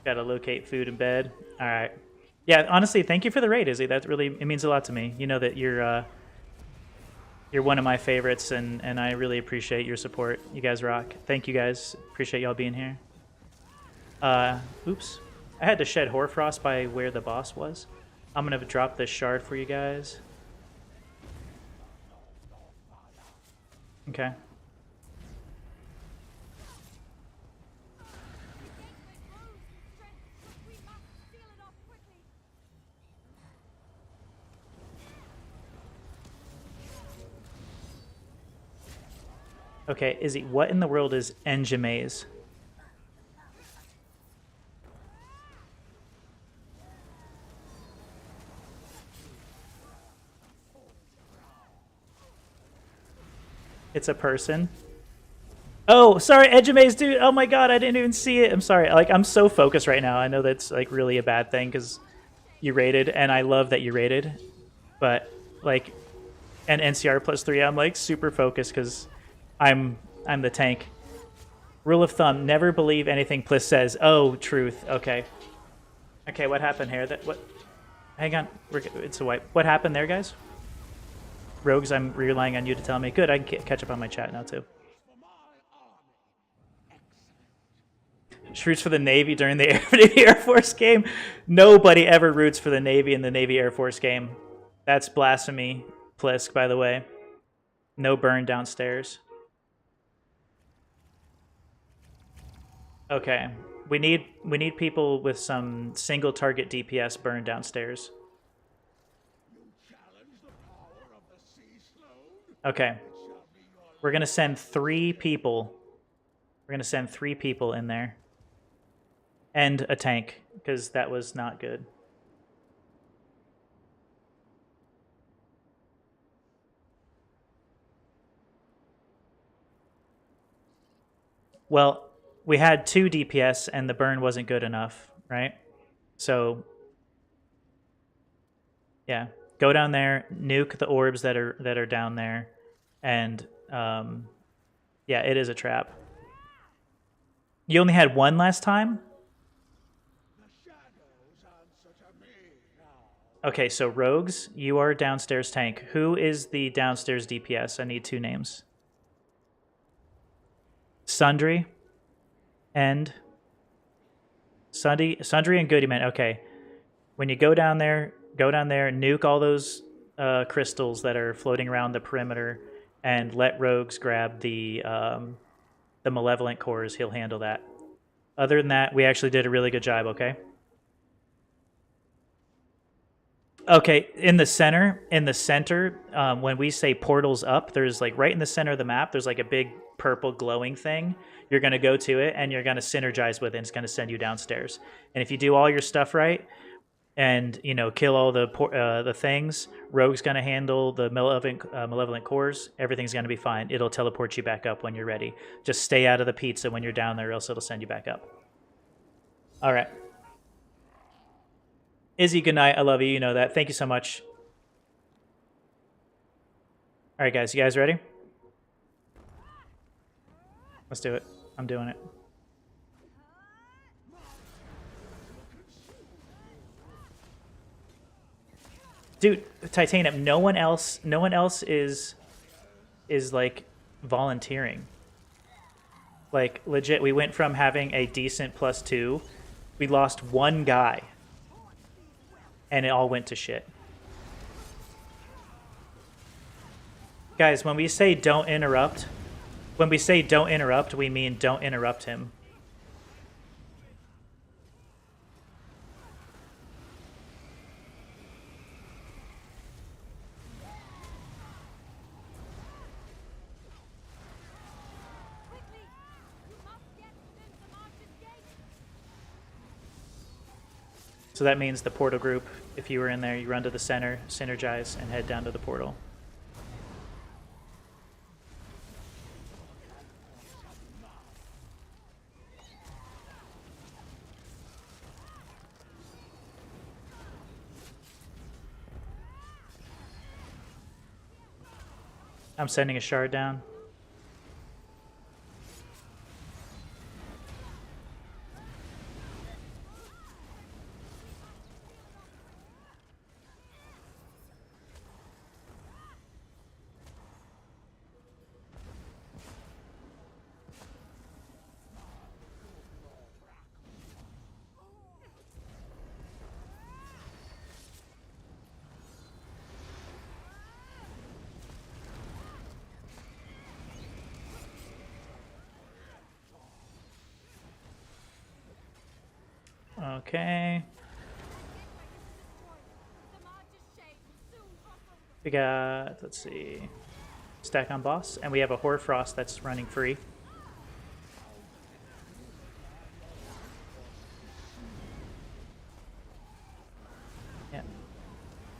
Gotta locate food in bed. All right. Yeah, honestly, thank you for the raid, Izzy. That really, it means a lot to me. You know that you're one of my favorites, and I really appreciate your support. You guys rock. Thank you guys. Appreciate y'all being here. Oops. I had to shed Hoarfrost by where the boss was. I'm gonna drop this shard for you guys. Okay. Okay, Izzy, what in the world is Engemaze? It's a person. Oh, sorry, Engemaze, dude. Oh my god, I didn't even see it. I'm sorry. Like, I'm so focused right now. I know that's like really a bad thing because you rated, and I love that you rated. But like, and NCR +3, I'm like super focused because I'm the tank. Rule of thumb: never believe anything Pliss says. Oh, truth. Okay. Okay, what happened here? What? Hang on. It's a wipe. What happened there, guys? Rogues, I'm relying on you to tell me. Good, I can catch up on my chat now too. She roots for the Navy during the Air Force game. Nobody ever roots for the Navy in the Navy Air Force game. That's blasphemy, Plisk, by the way. No burn downstairs. Okay, we need people with some single target DPS burn downstairs. Okay, we're gonna send 3 people. We're gonna send 3 people in there, and a tank because that was not good. Well, we had 2 DPS and the burn wasn't good enough, right? So, yeah, go down there, nuke the orbs that are down there, and yeah, it is a trap. You only had 1 last time? Okay, so Rogues, you are downstairs tank. Who is the downstairs DPS? I need 2 names. Sundry and Sundry and Goodyman. Okay, when you go down there, nuke all those crystals that are floating around the perimeter, and let Rogues grab the malevolent cores. He'll handle that. Other than that, we actually did a really good job. Okay. Okay, in the center, when we say portals up, there's like right in the center of the map, there's like a big purple glowing thing. You're going to go to it, and you're going to synergize with it, and it's going to send you downstairs. And if you do all your stuff right, and, you know, kill all the things, Rogue's going to handle the malevolent cores, everything's going to be fine. It'll teleport you back up when you're ready. Just stay out of the pizza when you're down there, or else it'll send you back up. All right. Izzy, good night. I love you. You know that. Thank you so much. All right, guys. You guys ready? Let's do it. I'm doing it. Dude, Titanium, no one else is like volunteering. Like legit, we went from having a decent +2, we lost 1 guy. And it all went to shit. Guys, when we say don't interrupt, we mean don't interrupt him. So that means the portal group, if you were in there, you run to the center, synergize, and head down to the portal. I'm sending a shard down. Okay. We got, let's see, stack on boss, and we have a Hoarfrost that's running free. Yeah.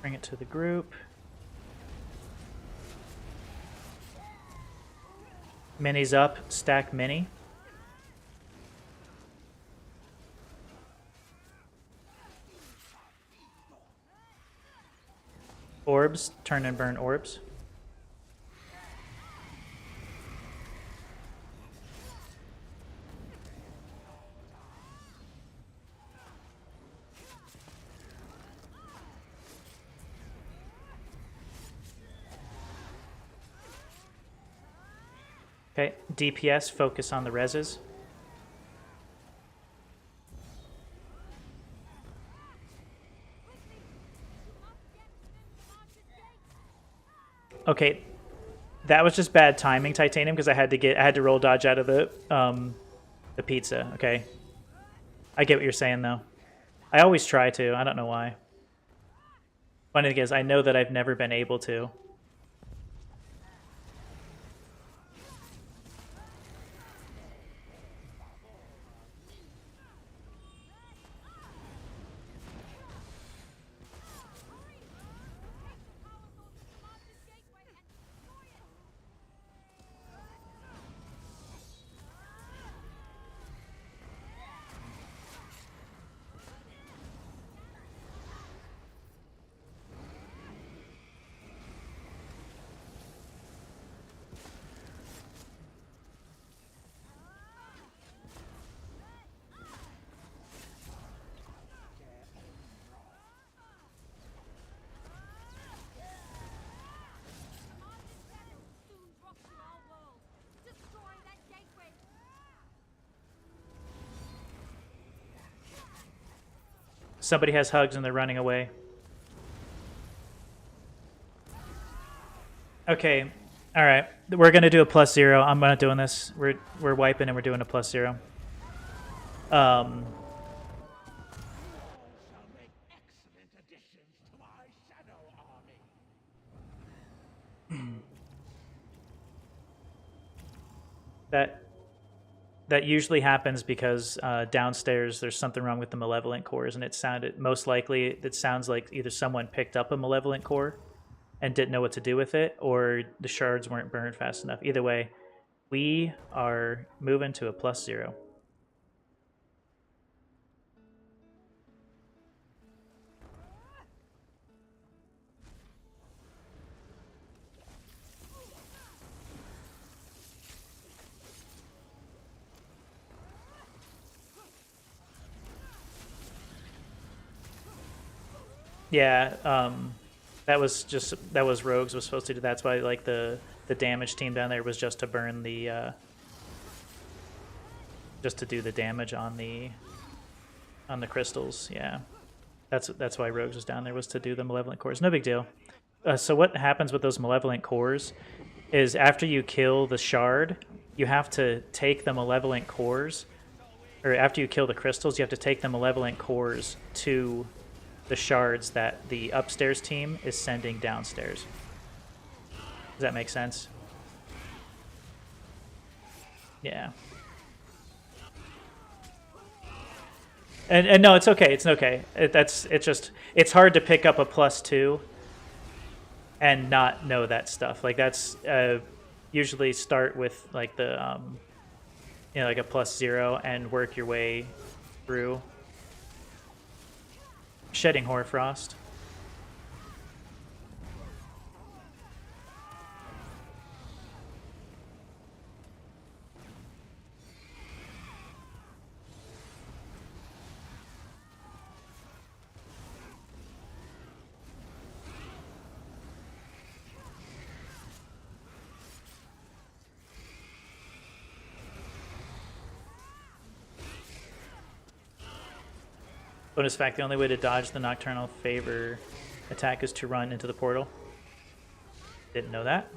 Bring it to the group. Mini's up, stack mini. Orbs, turn and burn orbs. Okay, DPS, focus on the reses. Okay, that was just bad timing, Titanium, because I had to roll dodge out of the pizza. Okay, I get what you're saying though. I always try to. I don't know why. Funny thing is, I know that I've never been able to. Somebody has hugs and they're running away. Okay, all right. We're gonna do a +0. I'm not doing this. We're wiping and we're doing a +0. That usually happens because downstairs there's something wrong with the malevolent cores, and it sounds like either someone picked up a malevolent core and didn't know what to do with it, or the shards weren't burned fast enough. Either way, we are moving to a +0. Yeah, that was Rogues was supposed to do. That's why like the damage team down there was just to burn the just to do the damage on the crystals. Yeah, that's why Rogues was down there, was to do the malevolent cores. No big deal. So what happens with those malevolent cores is after you kill the shard, you have to take the malevolent cores, or after you kill the crystals, you have to take the malevolent cores to the shards that the upstairs team is sending downstairs. Does that make sense? Yeah. And no, it's okay. It's okay. It's hard to pick up a +2 and not know that stuff. Like that's usually start with like the like a +0 and work your way through. Shedding Hoarfrost. Bonus fact, the only way to dodge the Nocturnal Favor attack is to run into the portal. Didn't know that.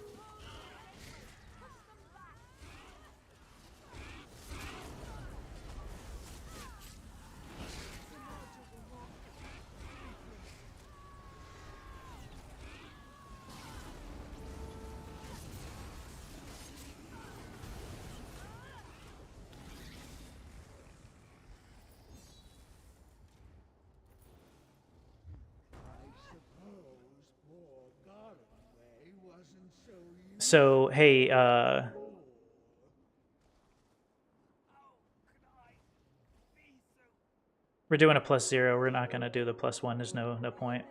So, hey, we're doing a +0. We're not going to do the +1. There's no point.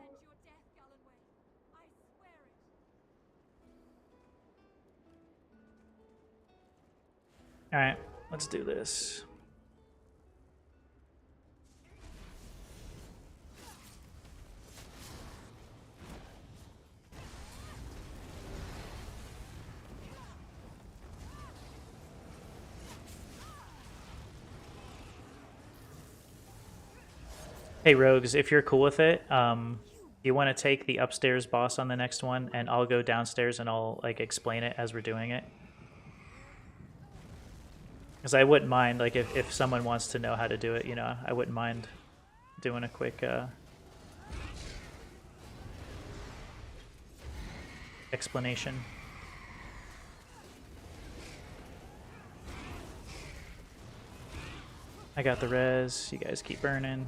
All right, let's do this. Hey Rogues, if you're cool with it, you want to take the upstairs boss on the next one, and I'll go downstairs and I'll like explain it as we're doing it. Because I wouldn't mind, like if someone wants to know how to do it, you know, I wouldn't mind doing a quick explanation. I got the res, you guys keep burning.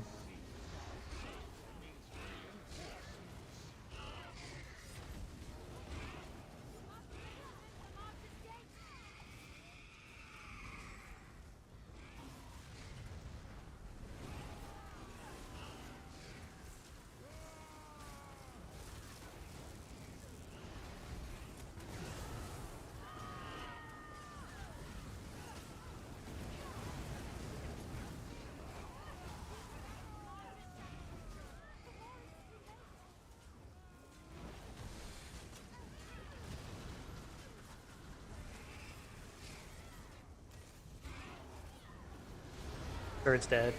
Bird's dead.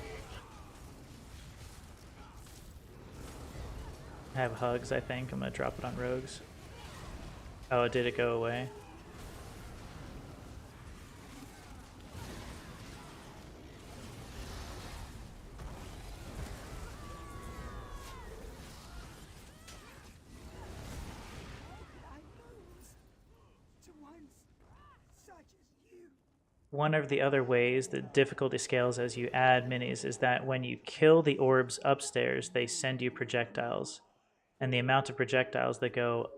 I have hugs, I think. I'm gonna drop it on Rogues. Oh, did it go away? One of the other ways that difficulty scales as you add minis is that when you kill the orbs upstairs, they send you projectiles. And the amount of projectiles that go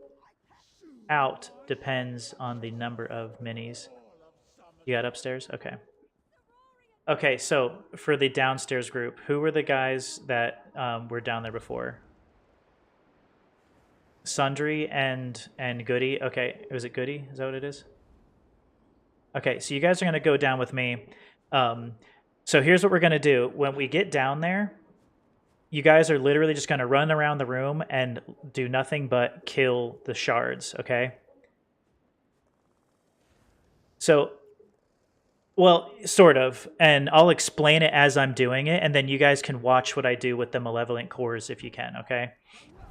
out depends on the number of minis. You got upstairs? Okay. Okay, so for the downstairs group, who were the guys that were down there before? Sundry and Goody. Okay, was it Goody? Is that what it is? Okay, so you guys are going to go down with me. So here's what we're going to do. When we get down there, you guys are literally just going to run around the room and do nothing but kill the shards, okay? So, well, sort of. And I'll explain it as I'm doing it, and then you guys can watch what I do with the malevolent cores if you can, okay?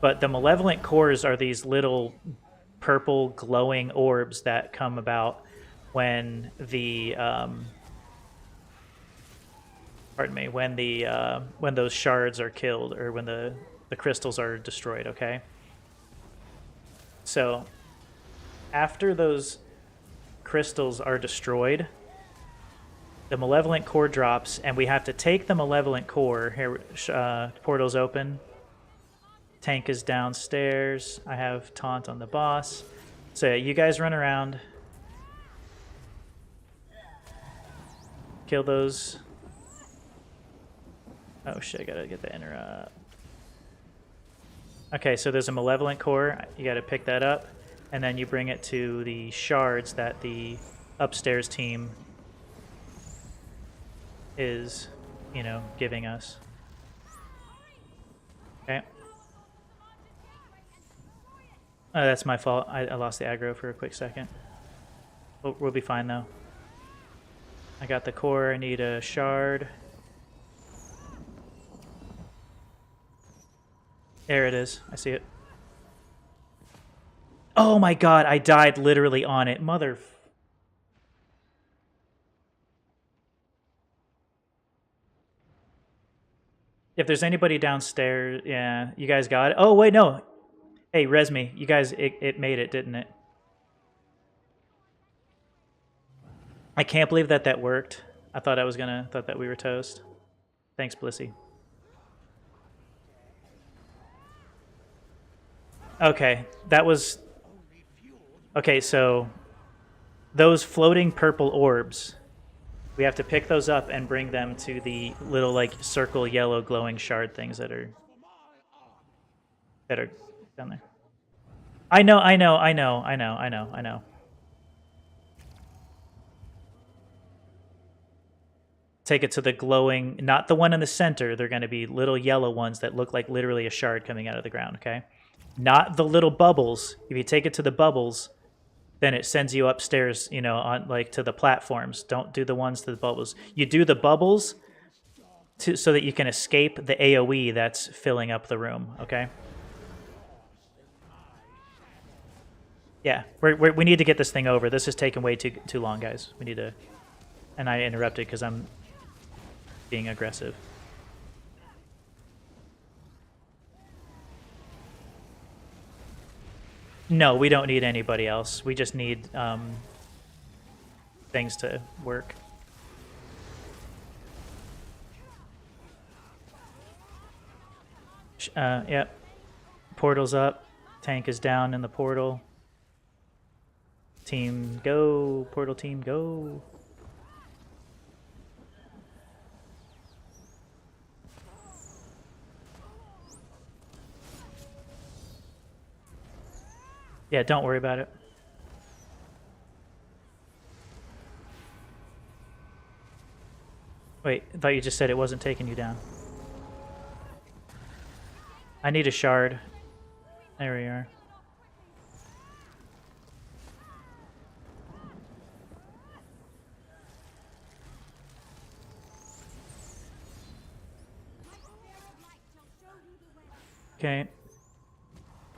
But the malevolent cores are these little purple glowing orbs that come about when the when those shards are killed, or when the crystals are destroyed, okay? So after those crystals are destroyed, the malevolent core drops, and we have to take the malevolent core. Here, portal's open. Tank is downstairs. I have taunt on the boss. So yeah, you guys run around. Kill those. Oh shit, I gotta get the interrupt. Okay, so there's a malevolent core. You gotta pick that up, and then you bring it to the shards that the upstairs team is, you know, giving us. Okay. Oh, that's my fault. I lost the aggro for a quick second. We'll be fine though. I got the core. I need a shard. There it is. I see it. Oh my god, I died literally on it. Mother... If there's anybody downstairs, yeah, you guys got it. Oh, wait, no. Hey, res me. You guys, it made it, didn't it? I can't believe that worked. I thought thought that we were toast. Thanks, Blissy. Okay, that was... Okay, so those floating purple orbs, we have to pick those up and bring them to the little, like, circle yellow glowing shard things that are down there. I know. Take it to the glowing, not the one in the center. They're going to be little yellow ones that look like literally a shard coming out of the ground, okay? Not the little bubbles. If you take it to the bubbles, then it sends you upstairs, you know, on like to the platforms. Don't do the ones to the bubbles. You do the bubbles so that you can escape the AoE that's filling up the room, okay? Yeah, we need to get this thing over. This is taking way too long, guys. We need to... And I interrupted because I'm being aggressive. No, we don't need anybody else. We just need things to work. Yep. Portal's up. Tank is down in the portal. Team, go. Portal team, go. Yeah, don't worry about it. Wait, I thought you just said it wasn't taking you down. I need a shard. There we are. Okay.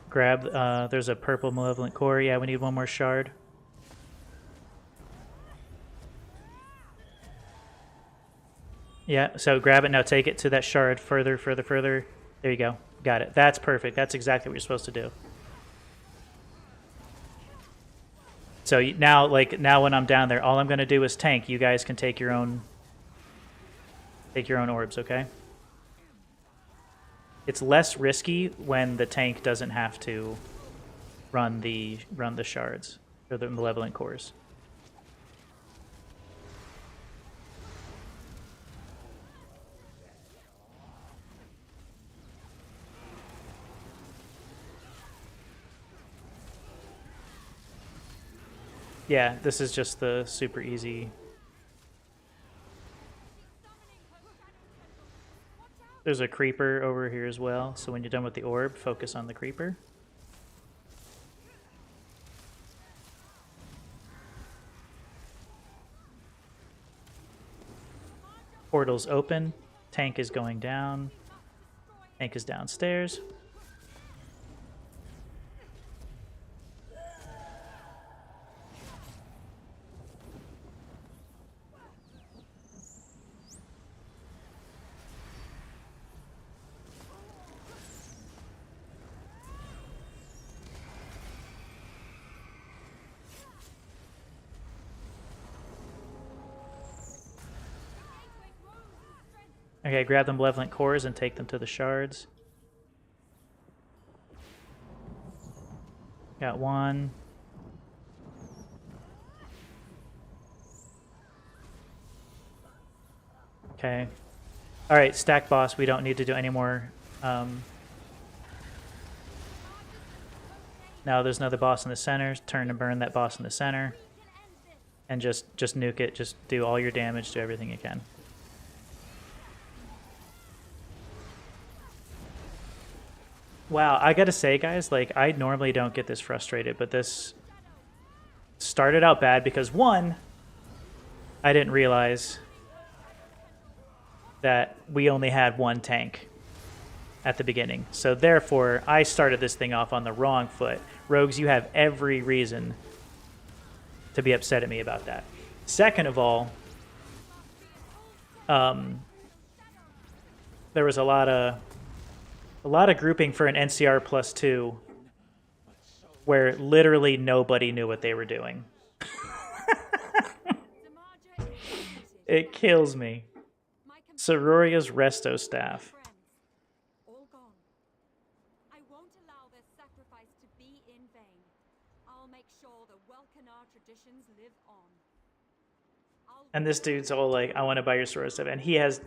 Grab, there's a purple malevolent core. Yeah, we need one more shard. Yeah, so grab it now. Take it to that shard further. There you go. Got it. That's perfect. That's exactly what you're supposed to do. So now, now when I'm down there, all I'm going to do is tank. You guys can take your own orbs, okay? It's less risky when the tank doesn't have to run the shards or the malevolent cores. Yeah, this is just the super easy. There's a creeper over here as well, so when you're done with the orb, focus on the creeper. Portal's open. Tank is going down. Tank is downstairs. Okay, grab the malevolent cores and take them to the shards. Got one. Okay. All right, stack boss. We don't need to do any more. Now there's another boss in the center. Turn and burn that boss in the center. And just nuke it. Just do all your damage. Do everything you can. Wow, I gotta say, guys, like, I normally don't get this frustrated, but this started out bad because, one, I didn't realize that we only had one tank. at the beginning. So therefore, I started this thing off on the wrong foot. Rogues, you have every reason to be upset at me about that. Second of all, there was a lot of grouping for an NCR +2 where literally nobody knew what they were doing. It kills me. Sororia's resto staff. All gone. I won't allow their sacrifice to be in vain. I'll make sure the Welkanar traditions live on. And this dude's all like, I want to buy your Soror stuff. And he has